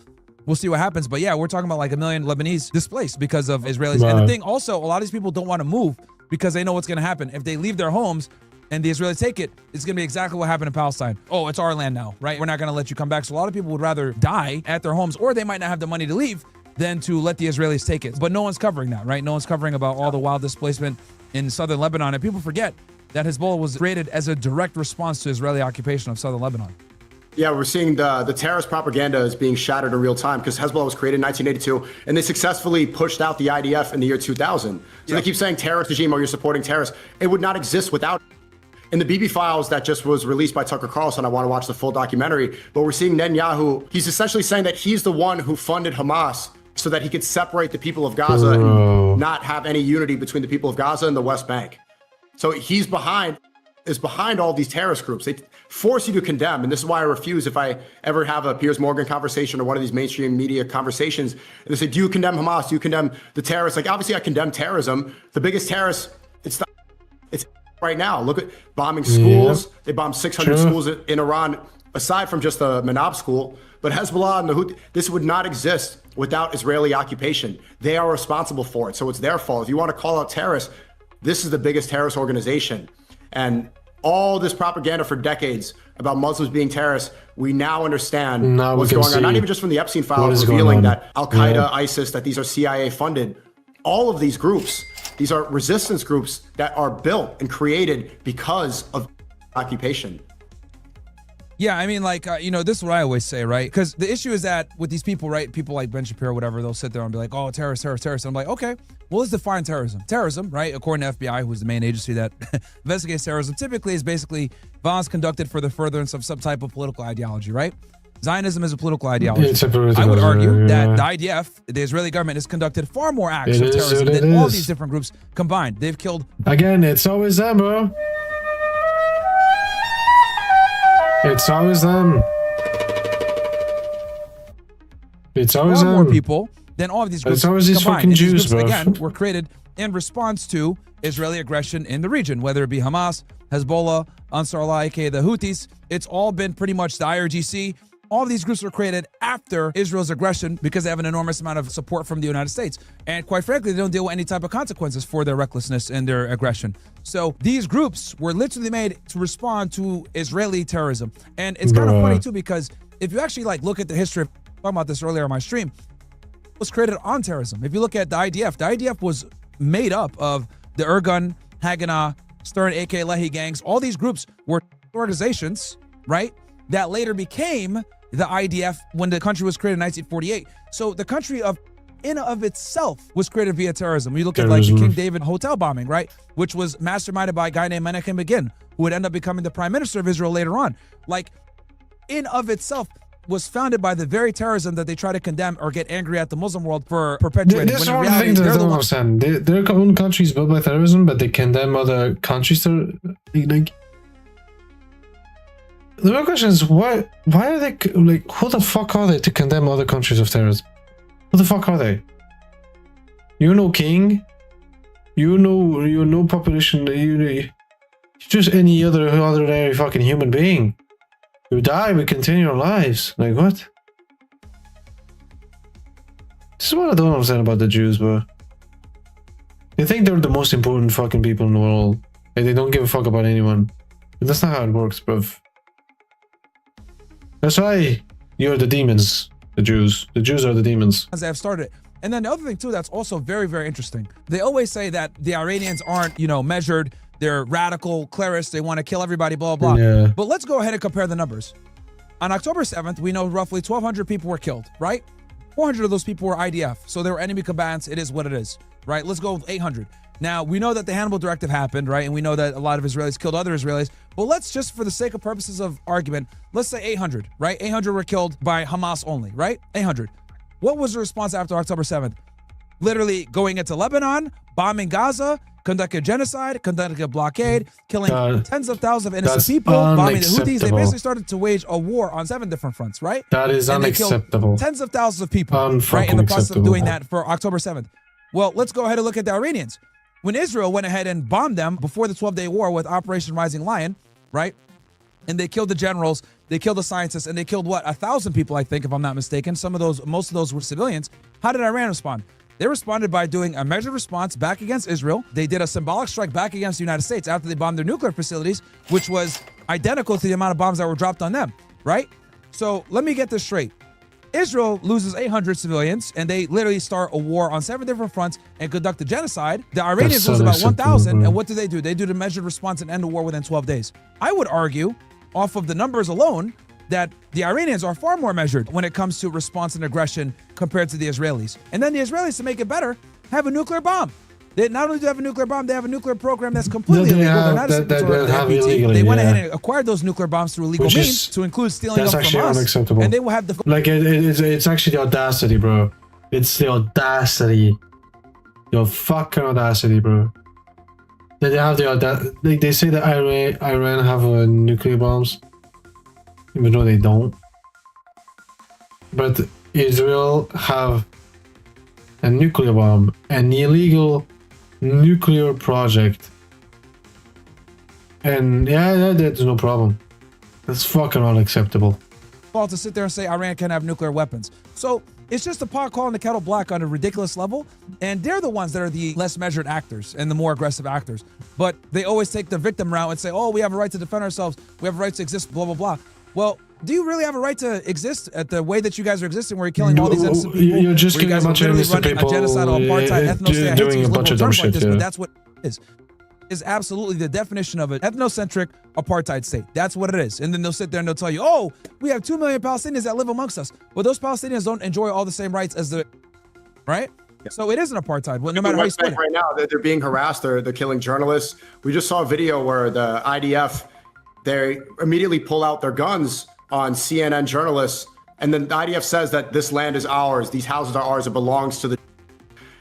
C: we'll see what happens. But yeah, we're talking about like 1 million Lebanese displaced because of Israelis. And the thing also, a lot of these people don't want to move because they know what's going to happen. If they leave their homes and the Israelis take it, it's going to be exactly what happened in Palestine. Oh, it's our land now, right? We're not going to let you come back. So a lot of people would rather die at their homes, or they might not have the money to leave than to let the Israelis take it. But no one's covering that, right? No one's covering about all the wild displacement in southern Lebanon. And people forget that Hezbollah was created as a direct response to Israeli occupation of southern Lebanon.
F: Yeah, we're seeing the terrorist propaganda is being shattered in real time because Hezbollah was created in 1982 and they successfully pushed out the IDF in the year 2000. So they keep saying terrorist regime or you're supporting terrorists. It would not exist without. In the BB files that just was released by Tucker Carlson, I want to watch the full documentary, but we're seeing Netanyahu, he's essentially saying that he's the one who funded Hamas so that he could separate the people of Gaza and not have any unity between the people of Gaza and the West Bank. So he's behind all these terrorist groups. They force you to condemn. And this is why I refuse if I ever have a Piers Morgan conversation or one of these mainstream media conversations. And they say, do you condemn Hamas? Do you condemn the terrorists? Like, obviously I condemn terrorism. The biggest terrorist, it's right now. Look at bombing schools. Yeah. They bombed 600 schools in Iran, aside from just the Manab school. But Hezbollah and the Houthi, this would not exist without Israeli occupation. They are responsible for it. So it's their fault. If you want to call out terrorists, this is the biggest terrorist organization. And all this propaganda for decades about Muslims being terrorists, we now understand what's going on. Not even just from the Epstein files revealing that Al-Qaeda, ISIS, that these are CIA funded. All of these groups, these are resistance groups that are built and created because of occupation.
C: Yeah, I mean, like, this is what I always say, right? Because the issue is that with these people, right, people like Ben Shapiro, whatever, they'll sit there and be like, oh, terrorist. And I'm like, okay, well, let's define terrorism. Terrorism, right, according to FBI, who's the main agency that investigates terrorism, typically is basically violence conducted for the furtherance of some type of political ideology, right? Zionism is a political ideology. I would argue that the IDF, the Israeli government, has conducted far more acts of terrorism than all these different groups combined. They've killed...
B: Again, it's always them, bro. It's always them. It's always
C: far
B: them.
C: more people than all of these groups
B: It's always these
C: combined.
B: fucking Jews, bro.
C: Again, were created in response to Israeli aggression in the region, whether it be Hamas, Hezbollah, Ansar Allah, aka the Houthis. It's all been pretty much the IRGC. All of these groups were created after Israel's aggression because they have an enormous amount of support from the United States. And quite frankly, they don't deal with any type of consequences for their recklessness and their aggression. So these groups were literally made to respond to Israeli terrorism. And it's kind of funny too, because if you actually look at the history, talking about this earlier on my stream, it was created on terrorism. If you look at the IDF was made up of the Irgun, Haganah, Stern, AK, Lehi gangs. All these groups were organizations, right, that later became the IDF when the country was created in 1948. So the country in of itself was created via terrorism. You look at the King David hotel bombing, right, which was masterminded by a guy named Menachem Begin, who would end up becoming the prime minister of Israel later on. In of itself was founded by the very terrorism that they try to condemn or get angry at the Muslim world for perpetuating.
B: This is one of the things that I don't understand. Their own country is built by terrorism, but they condemn other countries to the real question is why are they who the fuck are they to condemn other countries of terrorism? Who the fuck are they? You're no king. You're no population. You're just any other ordinary fucking human being. You die, we continue our lives. Like what? This is what I don't understand about the Jews, bro. They think they're the most important fucking people in the world. And they don't give a fuck about anyone. But that's not how it works, bruv. That's why you're the demons, the Jews. The Jews are the demons.
C: As they have started. And then the other thing too that's also very, very interesting. They always say that the Iranians aren't, measured. They're radical clerics. They want to kill everybody, blah, blah, blah.
B: Yeah.
C: But let's go ahead and compare the numbers. On October 7th, we know roughly 1,200 people were killed, right? 400 of those people were IDF. So they were enemy combatants. It is what it is, right? Let's go with 800. Now, we know that the Hannibal Directive happened, right? And we know that a lot of Israelis killed other Israelis. But let's just, for the sake of purposes of argument, let's say 800, right? 800 were killed by Hamas only, right? 800. What was the response after October 7th? Literally going into Lebanon, bombing Gaza, conducting genocide, conducting a blockade, killing tens of thousands of innocent people, bombing the Houthis. They basically started to wage a war on 7 different fronts, right?
B: That is unacceptable.
C: Tens of thousands of people, right, in the process of doing that for October 7th. Well, let's go ahead and look at the Iranians. When Israel went ahead and bombed them before the 12-day war with Operation Rising Lion, right? And they killed the generals, they killed the scientists, and they killed, 1,000 people, I think, if I'm not mistaken. Most of those were civilians. How did Iran respond? They responded by doing a measured response back against Israel. They did a symbolic strike back against the United States after they bombed their nuclear facilities, which was identical to the amount of bombs that were dropped on them, right? So let me get this straight. Israel loses 800 civilians, and they literally start a war on 7 different fronts and conduct a genocide. The Iranians lose about 1,000, and what do? They do the measured response and end the war within 12 days. I would argue, off of the numbers alone, that the Iranians are far more measured when it comes to response and aggression compared to the Israelis. And then the Israelis, to make it better, have a nuclear bomb. They not only do have a nuclear bomb, they have a nuclear program that's completely illegal. They're not a signatory of the NPT. They went ahead and acquired those nuclear bombs through illegal means, to include stealing them from us.
B: Unacceptable.
C: And they will have the
B: Like it's actually the audacity, bro. It's the audacity. Your fucking audacity, bro. They have the audacity. They say that Iran have nuclear bombs, even though they don't. But Israel have a nuclear bomb, an illegal nuclear project, and yeah, there's no problem. That's fucking unacceptable.
C: to sit there and say Iran can't have nuclear weapons. So it's just a pot calling the kettle black on a ridiculous level, and they're the ones that are the less measured actors and the more aggressive actors. But they always take the victim route and say, oh, we have a right to defend ourselves, we have a right to exist, blah, blah, blah. Well, do you really have a right to exist at the way that you guys are existing, where you're killing all these innocent people?
B: You're just
C: killing a bunch of innocent people, a genocidal apartheid ethnostate. I hate to use liberal terms like this, but that's what it is absolutely the definition of an ethnocentric apartheid state. That's what it is. And then they'll sit there and they'll tell you, oh, we have 2 million Palestinians that live amongst us. Well, those Palestinians don't enjoy all the same rights as the, right? Yeah. So it is an apartheid, no matter how you split it.
F: Right now, they're being harassed. They're killing journalists. We just saw a video where the IDF, they immediately pull out their guns on CNN journalists. And then the IDF says that this land is ours. These houses are ours. It belongs to the.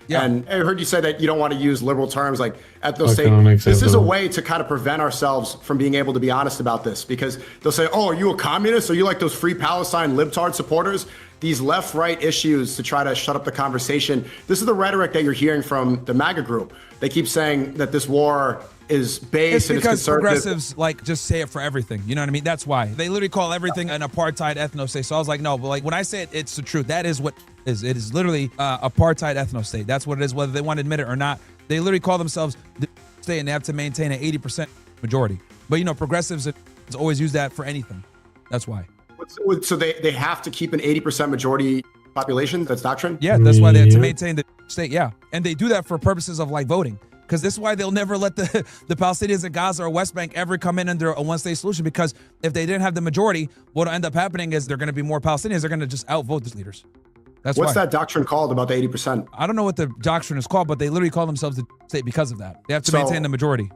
F: Yeah. And I heard you say that you don't want to use liberal terms like ethnostate. This is a way to kind of prevent ourselves from being able to be honest about this, because they'll say, oh, are you a communist? Are you like those Free Palestine libtard supporters? These left-right issues to try to shut up the conversation. This is the rhetoric that you're hearing from the MAGA group. They keep saying that this war is based and it's conservative.
C: Progressives like just say it for everything. You know what I mean? That's why they literally call everything an apartheid ethnostate. So I was like, no, but like when I say it, it's the truth. That is what it is. It is literally apartheid ethnostate. That's what it is, whether they want to admit it or not. They literally call themselves the state, and they have to maintain an 80% majority. But you know, progressives always use that for anything. That's why.
F: So they have to keep an 80% majority population? That's doctrine?
C: Yeah, that's why they have to maintain the state. Yeah, and they do that for purposes of like voting. Because this is why they'll never let the Palestinians in Gaza or West Bank ever come in under a one-state solution, because if they didn't have the majority, what'll end up happening is they're going to be more Palestinians. They're going to just outvote the leaders. That's
F: What's that doctrine called about the 80%?
C: I don't know what the doctrine is called, but they literally call themselves the state because of that. They have to maintain the majority.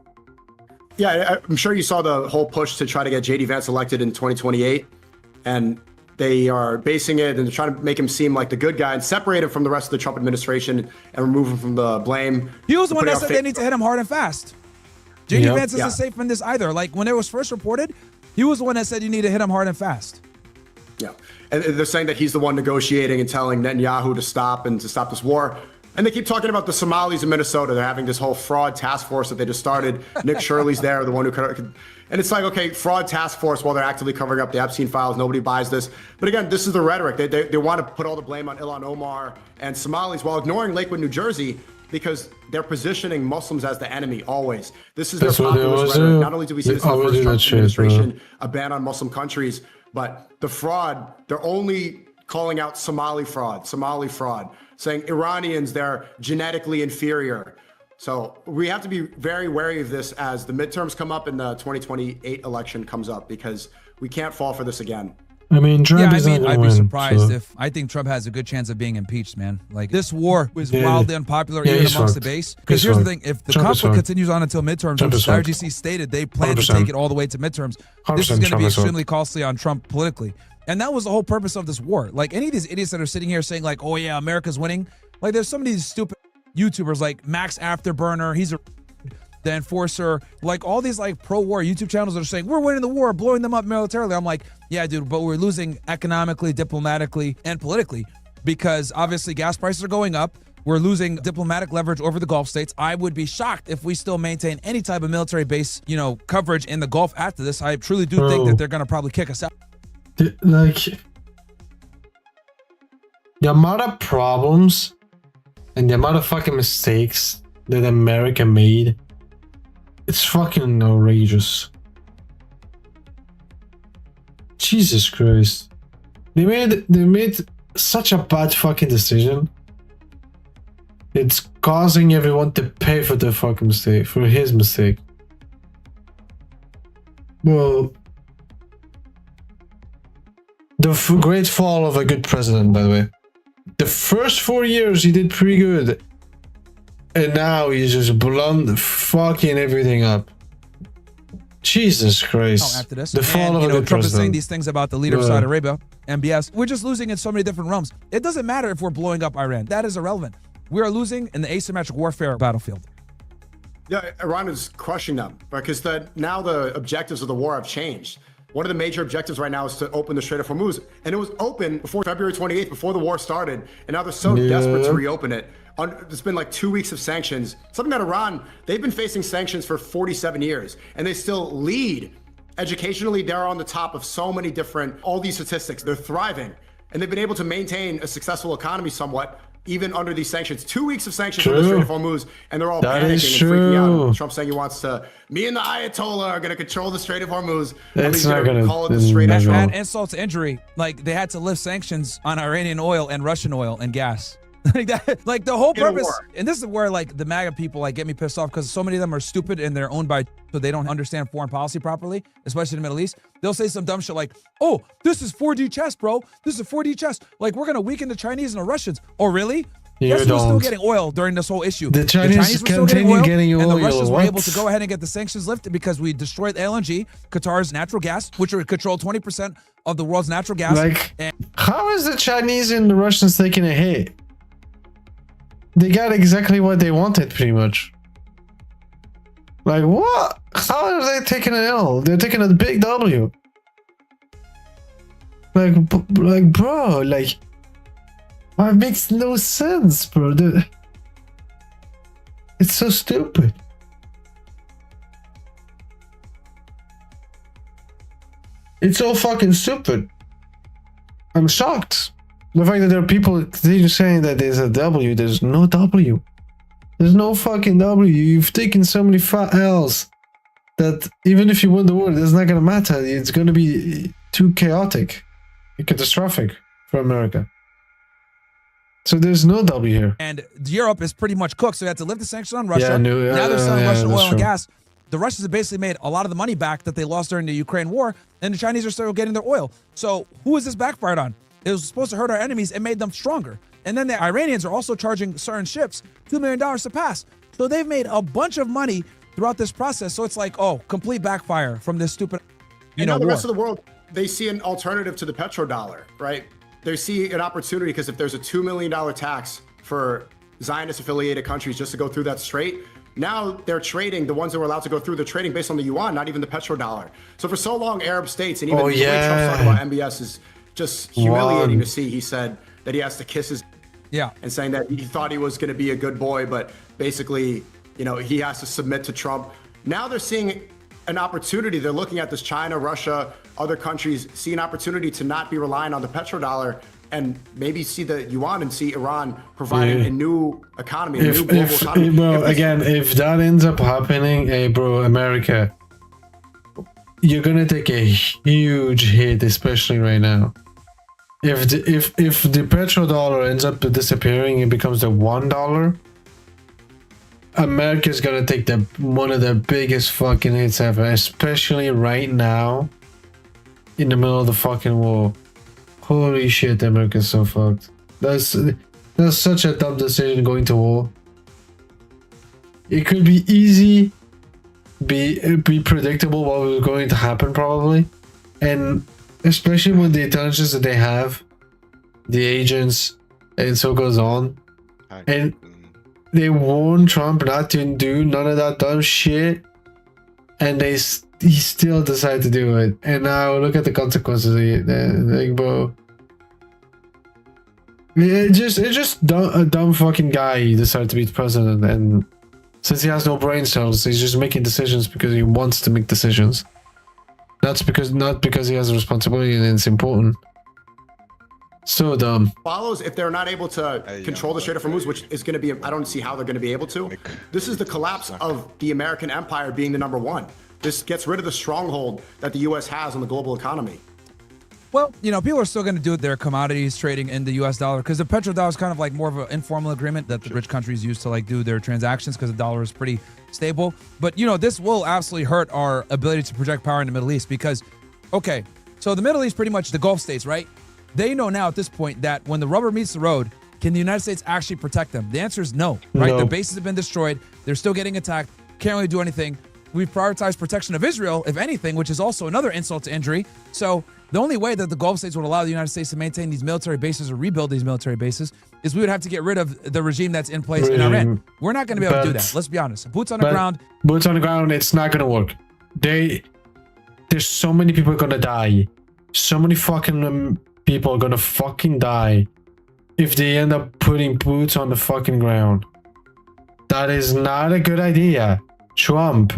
F: Yeah, I'm sure you saw the whole push to try to get J.D. Vance elected in 2028. And they are basing it and they're trying to make him seem like the good guy and separate him from the rest of the Trump administration and remove him from the blame.
C: He was the one that said they need to hit him hard and fast. J.D. Vance isn't safe in this either. Like when it was first reported, he was the one that said you need to hit him hard and fast.
F: Yeah. And they're saying that he's the one negotiating and telling Netanyahu to stop this war. And they keep talking about the Somalis in Minnesota. They're having this whole fraud task force that they just started. Nick Shirley's there, the one who could. And it's like, okay, fraud task force while they're actively covering up the Epstein files. Nobody buys this. But again, this is the rhetoric. They want to put all the blame on Ilhan Omar and Somalis while ignoring Lakewood, New Jersey, because they're positioning Muslims as the enemy always. This is their populist rhetoric. Not only do we see this in the first Trump administration, a ban on Muslim countries, but the fraud, they're only calling out Somali fraud, saying Iranians, they're genetically inferior. So we have to be very wary of this as the midterms come up and the 2028 election comes up, because we can't fall for this again.
B: I mean, Trump is not
C: I'd be surprised if I think Trump has a good chance of being impeached, man. Like this war was wildly unpopular even amongst the base. Because here's the thing: if the conflict continues on until midterms, which the IRGC stated they plan to take it all the way to midterms, this is going to be extremely costly on Trump politically. And that was the whole purpose of this war. Like any of these idiots that are sitting here saying like, "Oh yeah, America's winning," like there's some of these stupid YouTubers like Max Afterburner, he's the Enforcer, like all these like pro-war YouTube channels that are saying we're winning the war, blowing them up militarily. I'm like, yeah, dude, but we're losing economically, diplomatically, and politically, because obviously gas prices are going up. We're losing diplomatic leverage over the Gulf states. I would be shocked if we still maintain any type of military base, coverage in the Gulf after this. I truly do think that they're going to probably kick us out.
B: Like, the amount of problems and the amount of fucking mistakes that America made, it's fucking outrageous. Jesus Christ. They made such a bad fucking decision. It's causing everyone to pay for the fucking mistake, for his mistake. Well, the great fall of a good president, by the way. The first 4 years he did pretty good, and now he's just fucking everything up. Jesus Christ!
C: After this,
B: The fall
C: and,
B: of a good
C: Trump is saying
B: president.
C: these things about the leader of Saudi Arabia, MBS. We're just losing in so many different realms. It doesn't matter if we're blowing up Iran. That is irrelevant. We are losing in the asymmetric warfare battlefield.
F: Yeah, Iran is crushing them because now the objectives of the war have changed. One of the major objectives right now is to open the Strait of Hormuz, and it was open before February 28th, before the war started, and now they're so desperate to reopen it. It's been like 2 weeks of sanctions. Something that Iran, they've been facing sanctions for 47 years, and they still lead. Educationally, they're on the top of so many different, all these statistics. They're thriving, and they've been able to maintain a successful economy somewhat, even under these sanctions. 2 weeks of sanctions on the Strait of Hormuz, and they're all
B: That
F: panicking and
B: is
F: freaking out.
B: true.
F: Trump saying he wants to, me and the Ayatollah are going to control the Strait of Hormuz. And
B: It's
F: he's
B: not
F: going to
B: gonna-
F: call it the Strait of
B: no.
C: Add insult to injury. Like, they had to lift sanctions on Iranian oil and Russian oil and gas. Like that, like the whole
F: In a
C: purpose,
F: war.
C: and this is where like the MAGA people like get me pissed off because so many of them are stupid and they're owned by, so they don't understand foreign policy properly, especially in the Middle East. They'll say some dumb shit like, "Oh, this is 4D chess, bro. This is 4D chess. Like we're gonna weaken the Chinese and the Russians." Oh, really?
B: You
C: Guess who was still
B: don't.
C: getting oil during this whole issue?
B: The Chinese
C: were still
B: continue getting
C: and the
B: oil,
C: Russians were
B: what?
C: able to go ahead and get the sanctions lifted because we destroyed LNG, Qatar's natural gas, which would control 20% of the world's natural gas.
B: Like,
C: and
B: how is the Chinese and the Russians taking a hit? They got exactly what they wanted, pretty much. Like, what? How are they taking an L? They're taking a big W. Like, bro, like, it makes no sense, bro. It's so stupid. It's so fucking stupid. I'm shocked. The fact that there are people continue saying that there's a W, there's no W. There's no fucking W. You've taken so many fat L's that even if you win the war, it's not gonna matter. It's gonna be too chaotic, catastrophic for America. So there's no W here.
C: And Europe is pretty much cooked, so they had to lift the sanctions on Russia.
B: Yeah,
C: now they're selling Russian
B: that's
C: oil and
B: true.
C: gas. The Russians have basically made a lot of the money back that they lost during the Ukraine war, and the Chinese are still getting their oil. So who is this backfired on? It was supposed to hurt our enemies. It made them stronger. And then the Iranians are also charging certain ships $2 million to pass. So they've made a bunch of money throughout this process. So it's like, oh, complete backfire from this stupid,
F: And now the
C: war.
F: rest of the world, they see an alternative to the petrodollar, right? They see an opportunity because if there's a $2 million tax for Zionist-affiliated countries just to go through that strait, now they're trading, the ones that were allowed to go through, they're trading based on the yuan, not even the petrodollar. So for so long, Arab states, and even
B: Oh,
F: the way Trump's
B: yeah.
F: talking about MBS is just humiliating
B: One.
F: to see. He said that he has to kiss his
C: Yeah.
F: and saying that he thought he was going to be a good boy, but basically, you know, he has to submit to Trump. Now they're seeing an opportunity. They're looking at this China, Russia, other countries, see an opportunity to not be relying on the petrodollar and maybe see the yuan and see Iran providing
B: Yeah.
F: a new economy, a new
B: If,
F: global
B: if,
F: economy.
B: bro,
F: If this-
B: again, if that ends up happening, hey, bro, America, you're gonna take a huge hit, especially right now. If the petrodollar ends up disappearing, it becomes the $1. America's gonna take one of the biggest fucking hits ever, especially right now, in the middle of the fucking war. Holy shit, America's so fucked. That's such a dumb decision going to war. It could be easy, be predictable what was going to happen probably, and especially with the intelligence that they have, the agents, and so goes on. And they warned Trump not to do none of that dumb shit, and he still decided to do it. And now look at the consequences of it. Like, bro, it's just a dumb fucking guy. He decided to be the president, and since he has no brain cells, he's just making decisions because he wants to make decisions. Not because he has a responsibility and it's important. So dumb.
F: follows if they're not able to control the Strait of Hormuz, which is going to be, I don't see how they're going to be able to. This is the collapse of the American empire being the #1. This gets rid of the stronghold that the U.S. has on the global economy.
C: Well, you know, people are still going to do their commodities trading in the US dollar because the petrodollar is kind of like more of an informal agreement that the rich countries use to like do their transactions because the dollar is pretty stable. But, you know, this will absolutely hurt our ability to project power in the Middle East because, okay, so the Middle East, pretty much the Gulf states, right? They know now at this point that when the rubber meets the road, can the United States actually protect them? The answer is no, right?
B: No.
C: Their bases have been destroyed. They're still getting attacked. Can't really do anything. We've prioritized protection of Israel, if anything, which is also another insult to injury. So the only way that the Gulf states would allow the United States to maintain these military bases or rebuild these military bases is we would have to get rid of the regime that's in place in Iran. We're not going to be able to do that. Let's be honest. Boots on the ground.
B: Boots on the ground, it's not gonna work. There's so many people gonna die. So many fucking people are gonna fucking die if they end up putting boots on the fucking ground. That is not a good idea. Trump,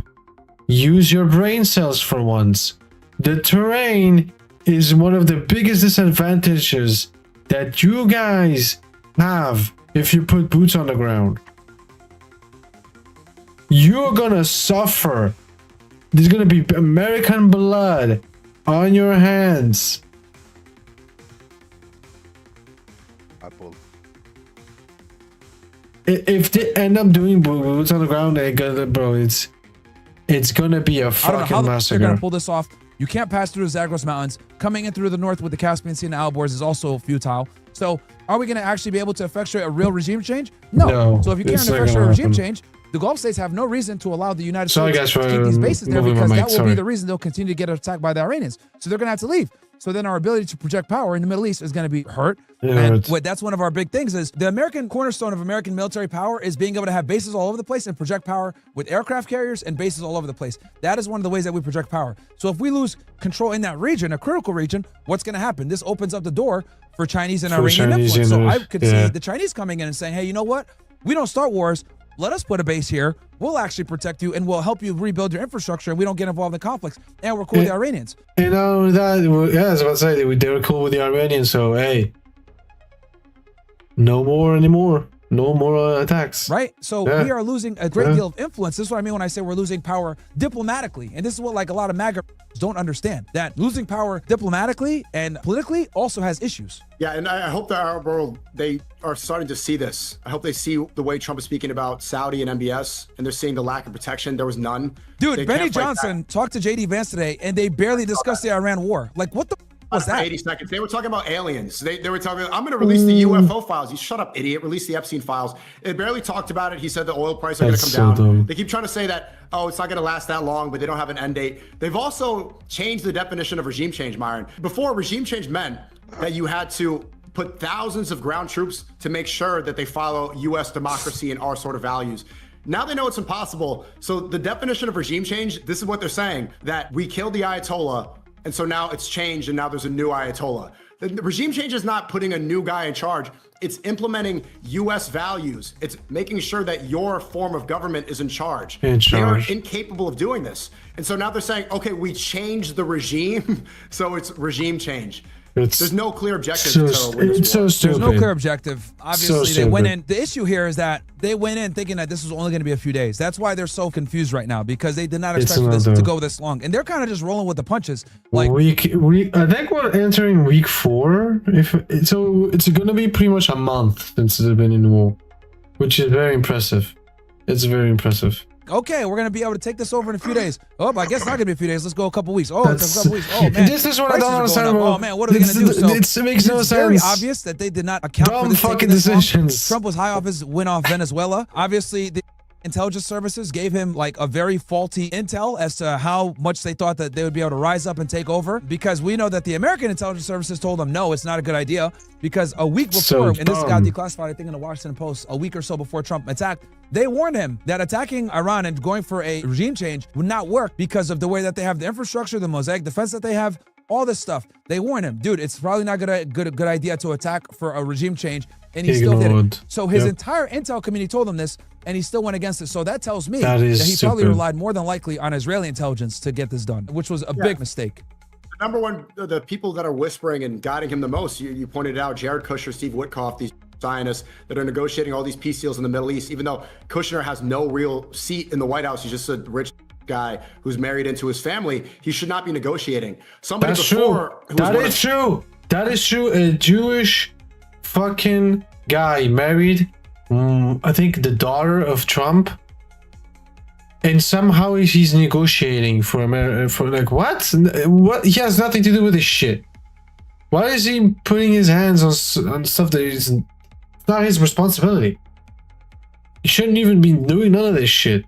B: use your brain cells for once. The terrain is one of the biggest disadvantages that you guys have if you put boots on the ground. You're gonna suffer. There's gonna be American blood on your hands.
E: Apple.
B: If they end up doing boots on the ground, they gonna, bro, it's gonna be a
C: I don't know
B: fucking
C: how they're
B: massacre.
C: going to pull this off. You can't pass through the Zagros Mountains. Coming in through the north with the Caspian Sea and the Alborz is also futile. So are we going to actually be able to effectuate a real regime change? No. So if you can't
B: it's not
C: effectuate
B: gonna
C: a regime
B: happen.
C: change, the Gulf states have no reason to allow the United
B: Sorry,
C: States
B: guys,
C: to
B: for
C: keep these bases there
B: moving my
C: because
B: mic,
C: that will
B: sorry.
C: be the reason they'll continue to get attacked by the Iranians. So they're going to have to leave. So then our ability to project power in the Middle East is going to be hurt. And that's one of our big things is the American cornerstone of American military power is being able to have bases all over the place and project power with aircraft carriers and bases all over the place. That is one of the ways that we project power. So if we lose control in that region, a critical region, what's going to happen? This opens up the door for Chinese and Iranian influence. So I could see the Chinese coming in and saying, hey, you know what? We don't start wars. Let us put a base here. We'll actually protect you and we'll help you rebuild your infrastructure and we don't get involved in conflicts. And we're cool with the Iranians.
B: You know that, yeah, I was about to say they were cool with the Iranians, so hey, no more anymore. No more attacks.
C: Right? So we are losing a great deal of influence. This is what I mean when I say we're losing power diplomatically. And this is what like a lot of MAGA don't understand. That losing power diplomatically and politically also has issues.
F: Yeah, and I hope the Arab world, they are starting to see this. I hope they see the way Trump is speaking about Saudi and MBS, and they're seeing the lack of protection. There was none.
C: Dude,
F: They
C: Benny
F: can't fight
C: Johnson talked to JD Vance today, and they barely discussed the Iran war. Like, what the was
F: for
C: that?
F: 80 seconds. They were talking about aliens. They were talking, I'm going to release the UFO files. You shut up, idiot. Release the Epstein files. It barely talked about it. He said the oil prices are going to come
B: That's so
F: down.
B: dumb.
F: They keep trying to say that, oh, it's not going to last that long, but they don't have an end date. They've also changed the definition of regime change, Myron. Before, regime change meant that you had to put thousands of ground troops to make sure that they follow U.S. democracy and our sort of values. Now they know it's impossible. So the definition of regime change, this is what they're saying, that we killed the Ayatollah, and so now it's changed and now there's a new Ayatollah. The regime change is not putting a new guy in charge. It's implementing U.S. values. It's making sure that your form of government is in charge. They are incapable of doing this. And so now they're saying, okay, we changed the regime, so it's regime change. There's no clear objective to win this war.
C: There's no clear objective. Obviously, they went in. The issue here is that they went in thinking that this was only going to be a few days. That's why they're so confused right now, because they did not expect this to go this long. And they're kind of just rolling with the punches. Like
B: I think we're entering week 4. So it's going to be pretty much a month since they've been in the war, which is very impressive. It's very impressive.
C: Okay, we're gonna be able to take this over in a few days. Oh, I guess it's not gonna be a few days. Let's go a couple weeks. Oh, it's a couple weeks. Oh man,
B: this is what I don't understand.
C: Oh man, what are we gonna do? So
B: it makes no sense.
C: It's very obvious that they did not account for this
B: fucking
C: this
B: decisions.
C: Trump was high off his win off Venezuela. Obviously, the intelligence services gave him like a very faulty intel as to how much they thought that they would be able to rise up and take over, because we know that the American intelligence services told them no, it's not a good idea, because a week before, and this got declassified I think in the Washington Post, a week or so before Trump attacked, they warned him that attacking Iran and going for a regime change would not work because of the way that they have the infrastructure, the Mosaic defense that they have, all this stuff. They warned him, dude, it's probably not a good idea to attack for a regime change, and he still did it. So his entire intel community told him this, and he still went against it. So that tells me that he probably relied more than likely on Israeli intelligence to get this done, which was a big mistake.
F: Number one, the people that are whispering and guiding him the most, you pointed out, Jared Kushner, Steve Witkoff, these Zionists that are negotiating all these peace deals in the Middle East, even though Kushner has no real seat in the White House. He's just a rich guy who's married into his family, he should not be negotiating. Somebody
B: That's true.
F: before who was
B: That
F: one
B: is
F: of-
B: true. That is true. A Jewish fucking guy married, I think, the daughter of Trump. And somehow he's negotiating for America. For like, what? What? He has nothing to do with this shit. Why is he putting his hands on stuff that is not his responsibility? He shouldn't even be doing none of this shit.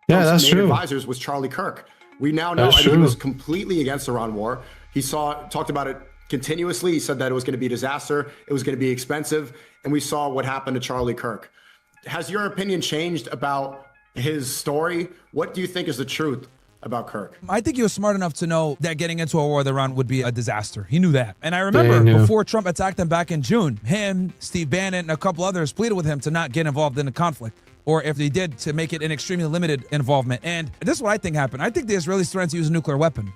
B: Yeah,
F: Trump's
B: that's
F: main
B: true.
F: advisors was Charlie Kirk. We now know,
B: That's
F: I mean, he
B: true.
F: was completely against the Iran war. He talked about it continuously. He said that it was going to be a disaster. It was going to be expensive. And we saw what happened to Charlie Kirk. Has your opinion changed about his story? What do you think is the truth about Kirk?
C: I think he was smart enough to know that getting into a war with Iran would be a disaster. He knew that. And I remember
B: Yeah, he knew.
C: before Trump attacked them back in June, him, Steve Bannon, and a couple others pleaded with him to not get involved in the conflict. Or if they did, to make it an extremely limited involvement. And this is what I think happened. I think the Israelis threatened to use a nuclear weapon.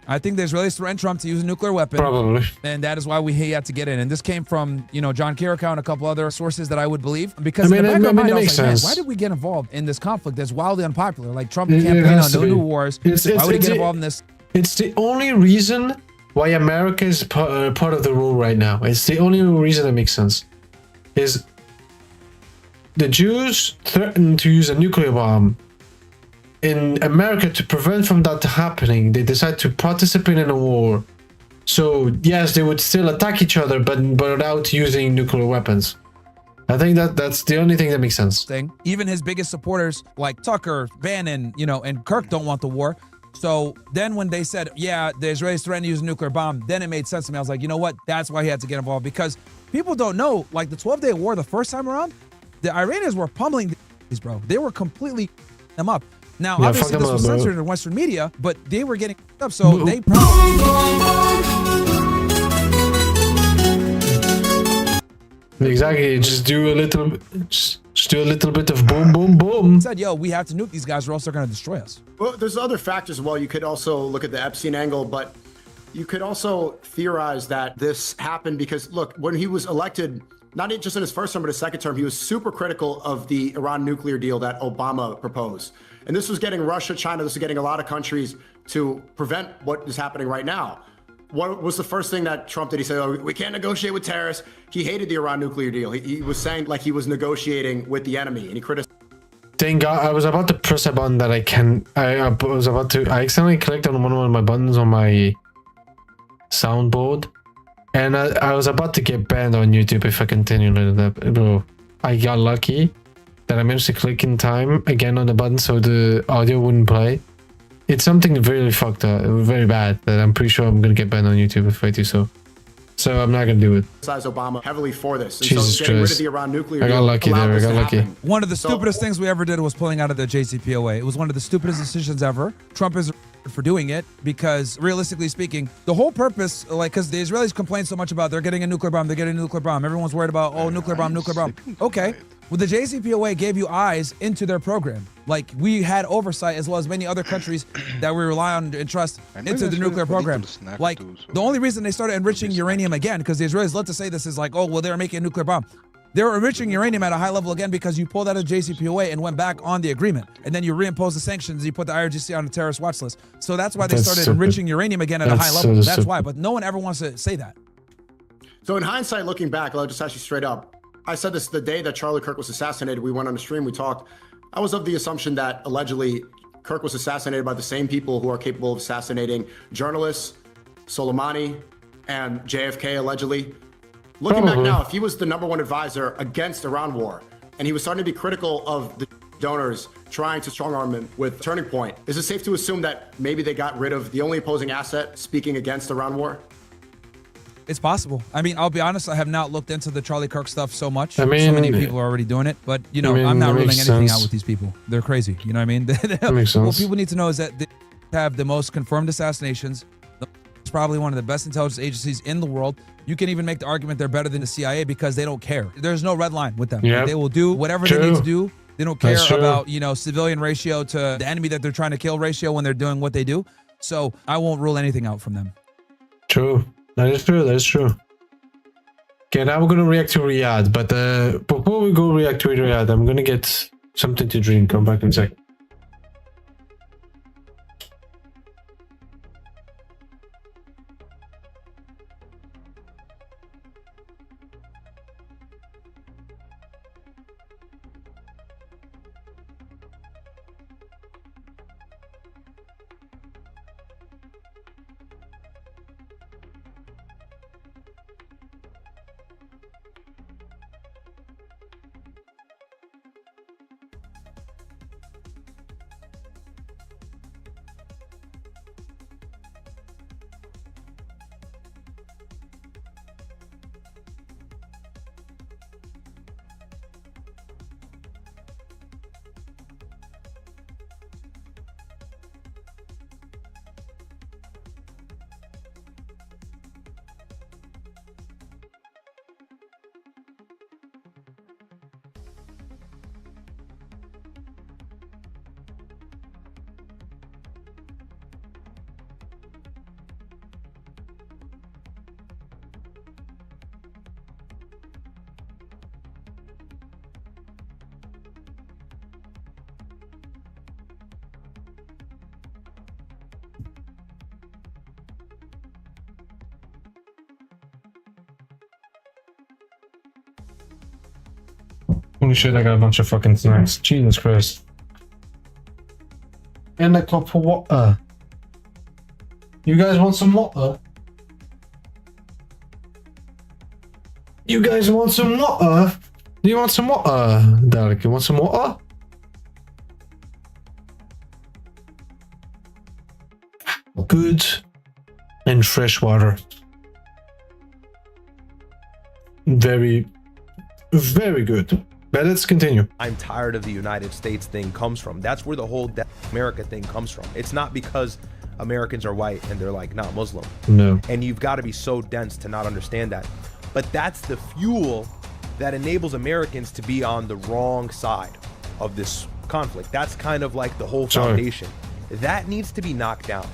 C: I think the Israelis threatened Trump to use a nuclear weapon.
B: Probably.
C: And that is why he had to get in. And this came from, John Kirikow and a couple other sources that I would believe. Because
B: I
C: in the
B: mean,
C: back of my
B: it
C: mind, I was
B: makes
C: like, man,
B: sense.
C: why did we get involved in this conflict that's wildly unpopular? Like Trump
B: It
C: campaign on
B: has
C: no
B: to be.
C: new wars.
B: It's-
C: Why would he
B: it's-
C: get involved in this?
B: It's the only reason why America is part of the rule right now. It's the only reason that makes sense. Is the Jews threatened to use a nuclear bomb in America to prevent from that happening. They decide to participate in a war. So yes, they would still attack each other, but without using nuclear weapons. I think that's the only thing that makes sense.
C: Thing. Even his biggest supporters like Tucker, Bannon, and Kirk don't want the war. So then when they said, yeah, the Israelis threatened to use a nuclear bomb, then it made sense to me. I was like, you know what? That's why he had to get involved, because people don't know, like the 12-day war the first time around, the Iranians were pummeling these, bro. They were completely them up. Now,
B: Yeah,
C: obviously
B: fuck them
C: this
B: up,
C: was
B: bro.
C: censored in Western media, but they were getting up, so they probably
B: Exactly. Just do a little bit of boom, boom, boom.
C: said, yo, we have to nuke these guys or else they're going to destroy us.
F: Well, there's other factors as well. You could also look at the Epstein angle, but you could also theorize that this happened because, look, when he was elected, not just in his first term, but his second term, he was super critical of the Iran nuclear deal that Obama proposed. And this was getting Russia, China, this was getting a lot of countries to prevent what is happening right now. What was the first thing that Trump did? He said, oh, we can't negotiate with terrorists. He hated the Iran nuclear deal. He was saying like he was negotiating with the enemy, and he criticized.
B: Thank God, I was about to press a button that I accidentally clicked on one of my buttons on my soundboard, and I was about to get banned on YouTube if I continued like that. Bro, I got lucky that I managed to click in time again on the button so the audio wouldn't play. It's something very fucked up, very bad, that I'm pretty sure I'm gonna get banned on YouTube if I do so. So I'm not gonna do it.
F: Obama heavily for this. And
B: Jesus
F: so getting rid
B: Christ.
F: of the Iran nuclear
B: I got
F: deal
B: lucky
F: allowed
B: there, I
F: this
B: got
F: to
B: lucky.
F: happen.
C: One of the
F: So-
C: stupidest things we ever did was pulling out of the JCPOA. It was one of the stupidest decisions ever. Trump is for doing it because, realistically speaking, the whole purpose, like, because the Israelis complain so much about they're getting a nuclear bomb, they're getting a nuclear bomb. Everyone's worried about, oh, nuclear bomb, nuclear bomb. Okay. Well, the JCPOA gave you eyes into their program. Like, we had oversight as well as many other countries that we rely on and trust
E: I know
C: into the
E: there's
C: nuclear
E: political
C: program.
E: snack
C: Like,
E: too, so
C: the only reason they started enriching
E: snack.
C: uranium again, because the Israelis love to say this is like, oh, well, they're making a nuclear bomb. They were enriching uranium at a high level again because you pulled out of JCPOA and went back on the agreement. And then you reimposed the sanctions, you put the IRGC on the terrorist watch list. So that's why they
B: That's
C: started
B: stupid.
C: enriching uranium again at a
B: That's
C: high
B: so
C: level. That's
B: stupid.
C: why. But no one ever wants to say that.
F: So in hindsight, looking back, I'll just ask you straight up. I said this the day that Charlie Kirk was assassinated. We went on a stream, we talked. I was of the assumption that allegedly Kirk was assassinated by the same people who are capable of assassinating journalists, Soleimani, and JFK allegedly. Looking back
B: Probably.
F: now, if he was the #1 advisor against Iran war, and he was starting to be critical of the donors trying to strong arm him with Turning Point, is it safe to assume that maybe they got rid of the only opposing asset speaking against Iran war?
C: It's possible. I mean, I'll be honest, I have not looked into the Charlie Kirk stuff so much.
B: I
C: So
B: mean,
C: many people are already doing it. But, you know,
B: mean,
C: I'm not
B: that
C: ruling
B: makes
C: anything
B: sense.
C: out with these people. They're crazy. You know what I mean?
B: makes
C: What
B: sense.
C: people need to know is that they have the most confirmed assassinations. It's probably one of the best intelligence agencies in the world. You can even make the argument they're better than the CIA because they don't care. There's no red line with them.
B: Yep.
C: They will do whatever they
B: True.
C: need to do. They don't care
B: That's true.
C: about, you know, civilian ratio to the enemy that they're trying to kill ratio when they're doing what they do. So I won't rule anything out from them.
B: True. That is true. That is true. Okay, now we're gonna react to Riyadh, but before we go react to Riyadh, I'm gonna get something to drink. Come back in a sec. Holy shit, I got a bunch of fucking snacks. Jesus Christ. And a cup of water. You guys want some water? You guys want some water? Do you want some water? Derek, you want some water? Good and fresh water. Very, very good. But let's continue.
G: I'm tired of the United States thing comes from. That's where the whole America thing comes from. It's not because Americans are white and they're like not Muslim.
B: No.
G: And you've got to be so dense to not understand that. But that's the fuel that enables Americans to be on the wrong side of this conflict. That's kind of like the whole foundation. That needs to be knocked down.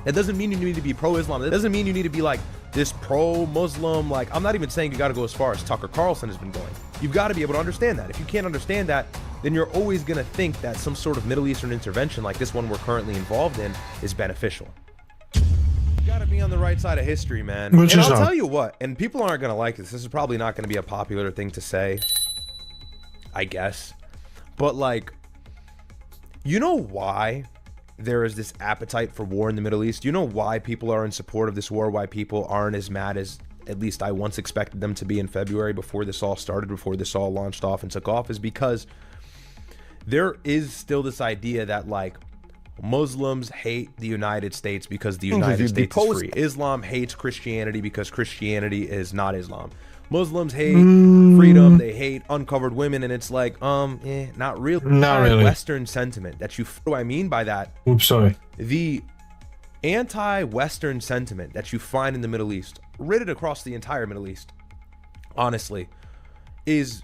G: That doesn't mean you need to be pro-Islam. That doesn't mean you need to be like this pro-Muslim. Like, I'm not even saying you got to go as far as Tucker Carlson has been going. You've got to be able to understand that. If you can't understand that, then you're always going to think that some sort of Middle Eastern intervention like this one we're currently involved in is beneficial. You got to be on the right side of history, man.
B: Which
G: and
B: is
G: I'll
B: not.
G: tell you what, and people aren't going to like this. This is probably not going to be a popular thing to say, I guess. But like, you know why there is this appetite for war in the Middle East? You know why people are in support of this war? Why people aren't as mad as at least I once expected them to be in February before this all started, before this all launched off and took off, is because there is still this idea that like Muslims hate the United States because the United States is free. Islam hates Christianity because Christianity is not Islam. Muslims hate freedom, they hate uncovered women, and it's like, not really.
B: Not really.
G: Western sentiment that you, what do I mean by that?
B: Oops, sorry.
G: The anti-Western sentiment that you find in the Middle East, written across the entire Middle East, honestly, is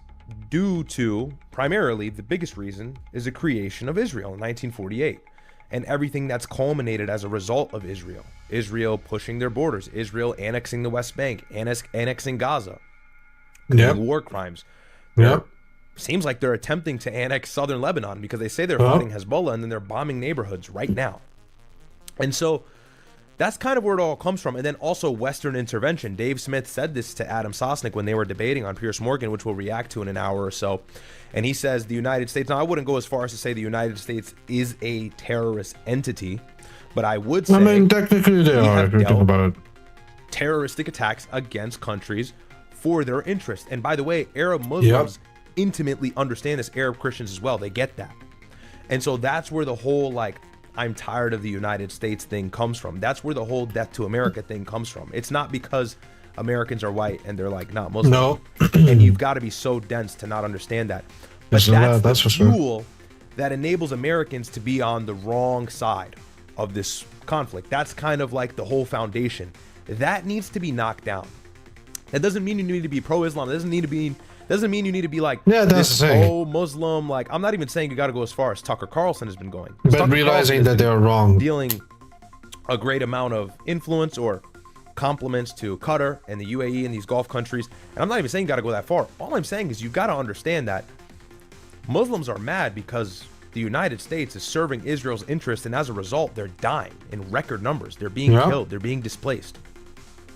G: due to, primarily, the biggest reason is the creation of Israel in 1948 and everything that's culminated as a result of Israel. Israel pushing their borders, Israel annexing the West Bank, annexing Gaza, committing war crimes.
B: Yep.
G: Seems like they're attempting to annex southern Lebanon because they say they're fighting Hezbollah and then they're bombing neighborhoods right now. And so that's kind of where it all comes from. And then also Western intervention. Dave Smith said this to Adam Sosnick when they were debating on Piers Morgan, which we'll react to in an hour or so. And he says the United States, now I wouldn't go as far as to say the United States is a terrorist entity, but I would say,
B: I mean, technically they are, if you think about it.
G: Terroristic attacks against countries for their interest. And by the way, Arab Muslims intimately understand this, Arab Christians as well. They get that. And so that's where the whole like, I'm tired of the United States thing comes from. That's where the whole death to America thing comes from. It's not because Americans are white and they're like not Muslim.
B: No.
G: And you've got to be so dense to not understand that. But that's the fuel that enables Americans to be on the wrong side of this conflict. That's kind of like the whole foundation. That needs to be knocked down. That doesn't mean you need to be pro-Islam. It doesn't mean you need to be like this pro-Muslim. Like, I'm not even saying you got to go as far as Tucker Carlson has been going.
B: But realizing that they're wrong.
G: Dealing a great amount of influence or compliments to Qatar and the UAE and these Gulf countries. And I'm not even saying you got to go that far. All I'm saying is you've got to understand that Muslims are mad because the United States is serving Israel's interest, and as a result, they're dying in record numbers. They're being killed. They're being displaced.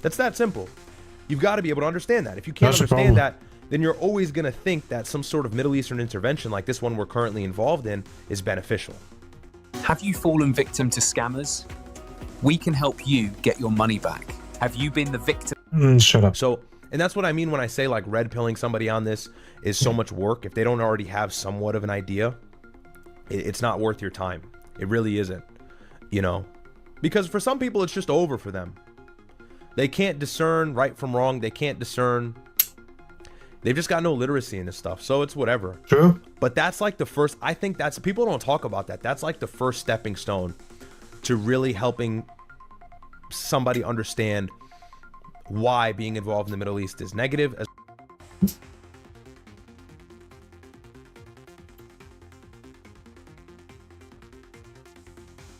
G: That's that simple. You've got to be able to understand that. If you can't understand that, then you're always going to think that some sort of Middle Eastern intervention like this one we're currently involved in is beneficial.
H: Have you fallen victim to scammers? We can help you get your money back. Have you been the victim?
B: Shut up.
G: So, and that's what I mean when I say like red pilling somebody on this is so much work. If they don't already have somewhat of an idea, it's not worth your time. It really isn't, you know, because for some people, it's just over for them. They can't discern right from wrong. They can't discern. They've just got no literacy in this stuff. So it's whatever.
B: True.
G: But that's like the first, I think that's, people don't talk about that. That's like the first stepping stone to really helping somebody understand why being involved in the Middle East is negative.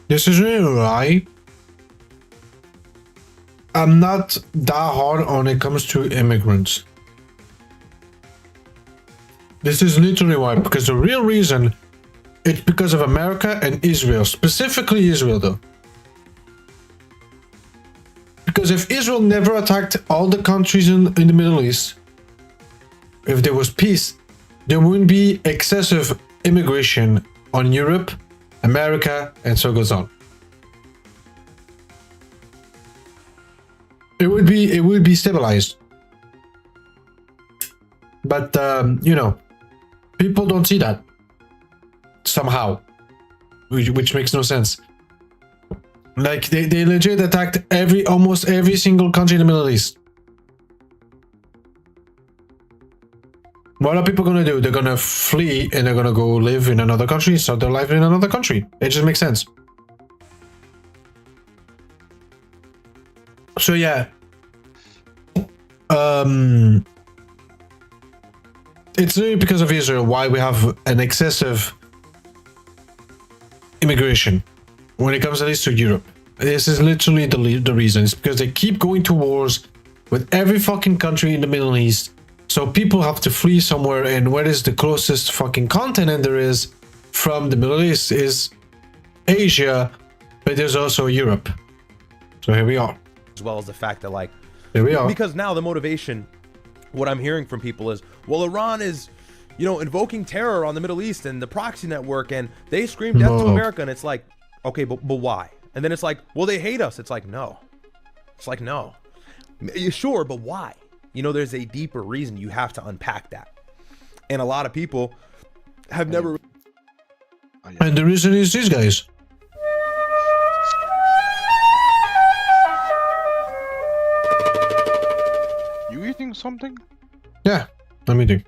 B: This is really why I'm not that hard when it comes to immigrants. This is literally why, because the real reason, it's because of America and Israel, specifically Israel though. Because if Israel never attacked all the countries in the Middle East, if there was peace, there wouldn't be excessive immigration on Europe, America, and so goes on. It would be stabilized. But you know, people don't see that somehow, which makes no sense. Like they legit attacked almost every single country in the Middle East. What are people gonna do? They're gonna flee and they're gonna go live in another country, start their life in another country. It just makes sense. So yeah, it's really because of Israel why we have an excessive immigration when it comes at least to Europe. This is literally the reason. It's because they keep going to wars with every fucking country in the Middle East. So people have to flee somewhere, and where is the closest fucking continent there is from the Middle East is Asia, but there's also Europe. So here we are.
G: As well as the fact that, like,
B: Here we are.
G: because now the motivation, what I'm hearing from people is, well, Iran is, you know, invoking terror on the Middle East and the proxy network, and they scream death to
B: No.
G: America, and it's like, okay, but why? And then it's like, well, they hate us. It's like, no. It's like, no. Sure, but why? You know, there's a deeper reason. You have to unpack that. And a lot of people have never...
B: And the reason is these guys.
E: You eating something?
B: Yeah, let me do.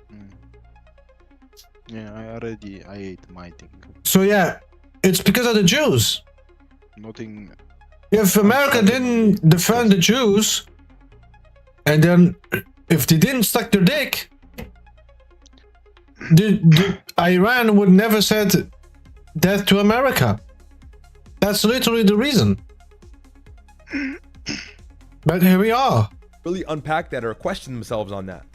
E: Yeah, I ate my thing.
B: So yeah, it's because of the Jews.
E: Nothing.
B: If America didn't defend the Jews, and then if they didn't suck their dick, the Iran would never said death to America. That's literally the reason. But here we are.
G: really unpack that or question themselves on that.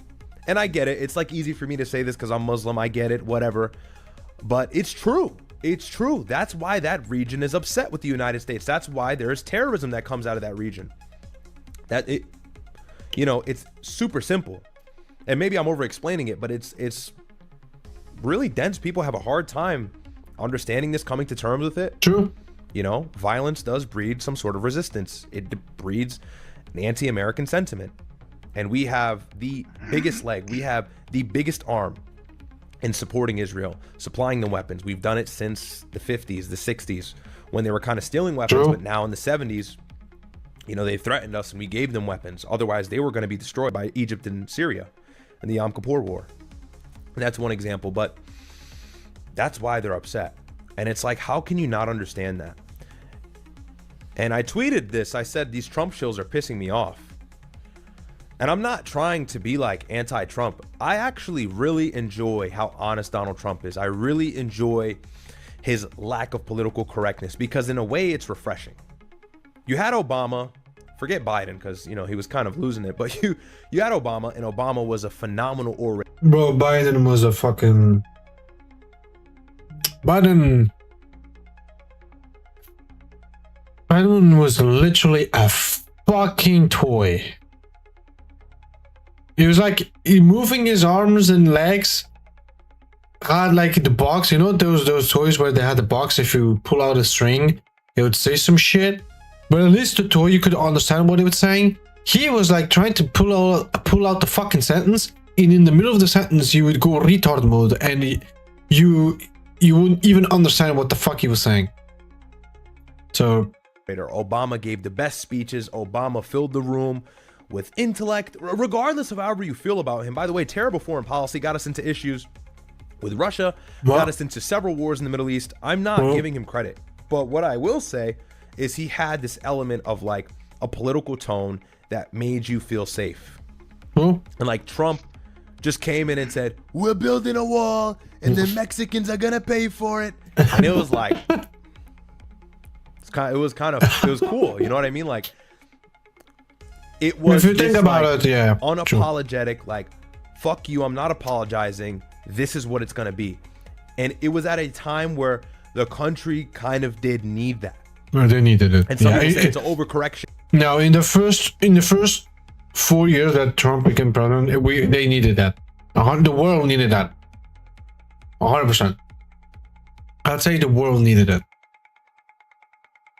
G: And I get it. It's like easy for me to say this because I'm Muslim. I get it, whatever. But it's true. It's true. That's why that region is upset with the United States. That's why there is terrorism that comes out of that region. That it, you know, it's super simple. And maybe I'm over explaining it, but it's really dense. People have a hard time understanding this, coming to terms with it.
B: True.
G: You know, violence does breed some sort of resistance. It breeds an anti-American sentiment. And we have the biggest leg. We have the biggest arm in supporting Israel, supplying them weapons. We've done it since the 50s, the 60s, when they were kind of stealing weapons.
B: True.
G: But now in the 70s, you know, they threatened us and we gave them weapons. Otherwise, they were going to be destroyed by Egypt and Syria in the Yom Kippur War. And that's one example, but that's why they're upset. And it's like, how can you not understand that? And I tweeted this. I said, these Trump shills are pissing me off. And I'm not trying to be like anti-Trump. I actually really enjoy how honest Donald Trump is. I really enjoy his lack of political correctness because in a way it's refreshing. You had Obama, forget Biden because, you know, he was kind of losing it, but you had Obama, and Obama was a phenomenal orator.
B: Bro, Biden was a fucking... Biden was literally a fucking toy. He was like, he moving his arms and legs, had like the box, you know, those toys where they had the box, if you pull out a string, it would say some shit. But at least the toy, you could understand what it was saying. He was like trying to pull out the fucking sentence, and in the middle of the sentence, you would go retard mode, and you wouldn't even understand what the fuck he was saying. So...
G: Obama gave the best speeches. Obama filled the room with intellect, regardless of however you feel about him. By the way, terrible foreign policy got us into issues with Russia, got us into several wars in the Middle East. I'm not giving him credit. But what I will say is he had this element of like a political tone that made you feel safe. And like Trump just came in and said, we're building a wall and the Mexicans are gonna pay for it. And it was like, it was cool. You know what I mean? Like, it was,
B: if you think about
G: like,
B: it, yeah,
G: unapologetic, true. Like, fuck you, I'm not apologizing. This is what it's gonna be. And it was at a time where the country kind of did need that.
B: Well, they needed it.
G: And somebody said it's an overcorrection.
B: Now, in the first 4 years that Trump became president, they needed that. The world needed that. 100%. I'd say the world needed it.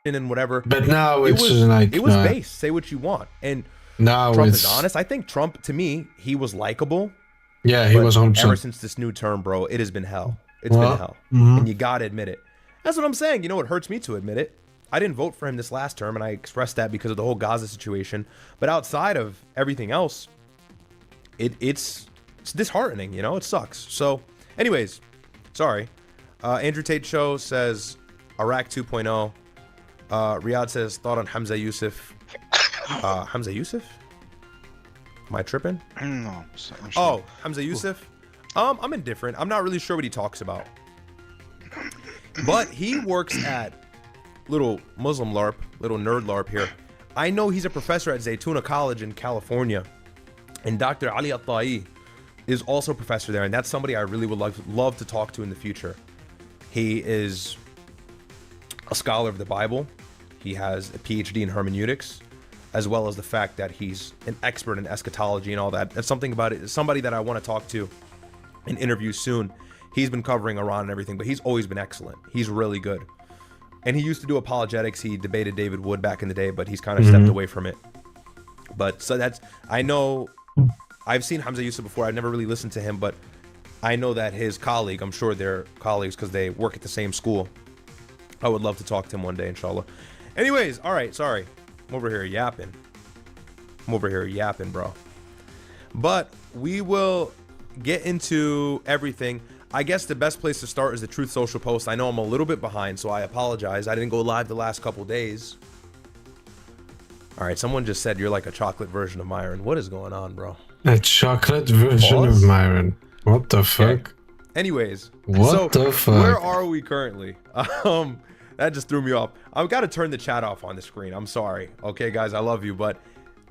G: And whatever.
B: But now it's
G: was
B: like... nah.
G: base. Say what you want. And
B: Now
G: Trump
B: it's...
G: is honest. I think Trump, to me, he was likable.
B: Yeah, he
G: but
B: was 100%.
G: Ever since this new term, bro, it has been hell. It's
B: Well,
G: been hell.
B: mhm.
G: And you gotta admit it. That's what I'm saying. You know, it hurts me to admit it. I didn't vote for him this last term, and I expressed that because of the whole Gaza situation. But outside of everything else, it's disheartening, you know? It sucks. So, anyways, sorry. Andrew Tate Show says Iraq 2.0. Riyadh says thought on Hamza Yusuf. Hamza Yusuf? Am I tripping?
E: No.
G: Oh, Hamza Yusuf? I'm indifferent. I'm not really sure what he talks about. But he works at little Muslim LARP, little nerd LARP here. I know he's a professor at Zaytuna College in California. And Dr. Ali At-Tai is also a professor there. And that's somebody I really would love to talk to in the future. He is a scholar of the Bible. He has a PhD in hermeneutics, as well as the fact that he's an expert in eschatology and all that. That's something about it. Somebody that I want to talk to and interview soon. He's been covering Iran and everything, but he's always been excellent. He's really good. And he used to do apologetics. He debated David Wood back in the day, but he's kind of stepped away from it. But so that's, I know, I've seen Hamza Yusuf before. I've never really listened to him, but I know that his colleague, I'm sure they're colleagues because they work at the same school. I would love to talk to him one day, inshallah. Anyways, all right, sorry. I'm over here yapping. Bro. But we will get into everything. I guess the best place to start is the Truth Social post. I know I'm a little bit behind, so I apologize. I didn't go live the last couple days. All right, someone just said you're like a chocolate version of Myron. What is going on, bro?
B: A chocolate version
G: Pause.
B: of Myron. What the fuck?
G: Okay. Anyways,
B: What the fuck?
G: Where are we currently? That just threw me off. I've got to turn the chat off on the screen. I'm sorry. Okay, guys, I love you, but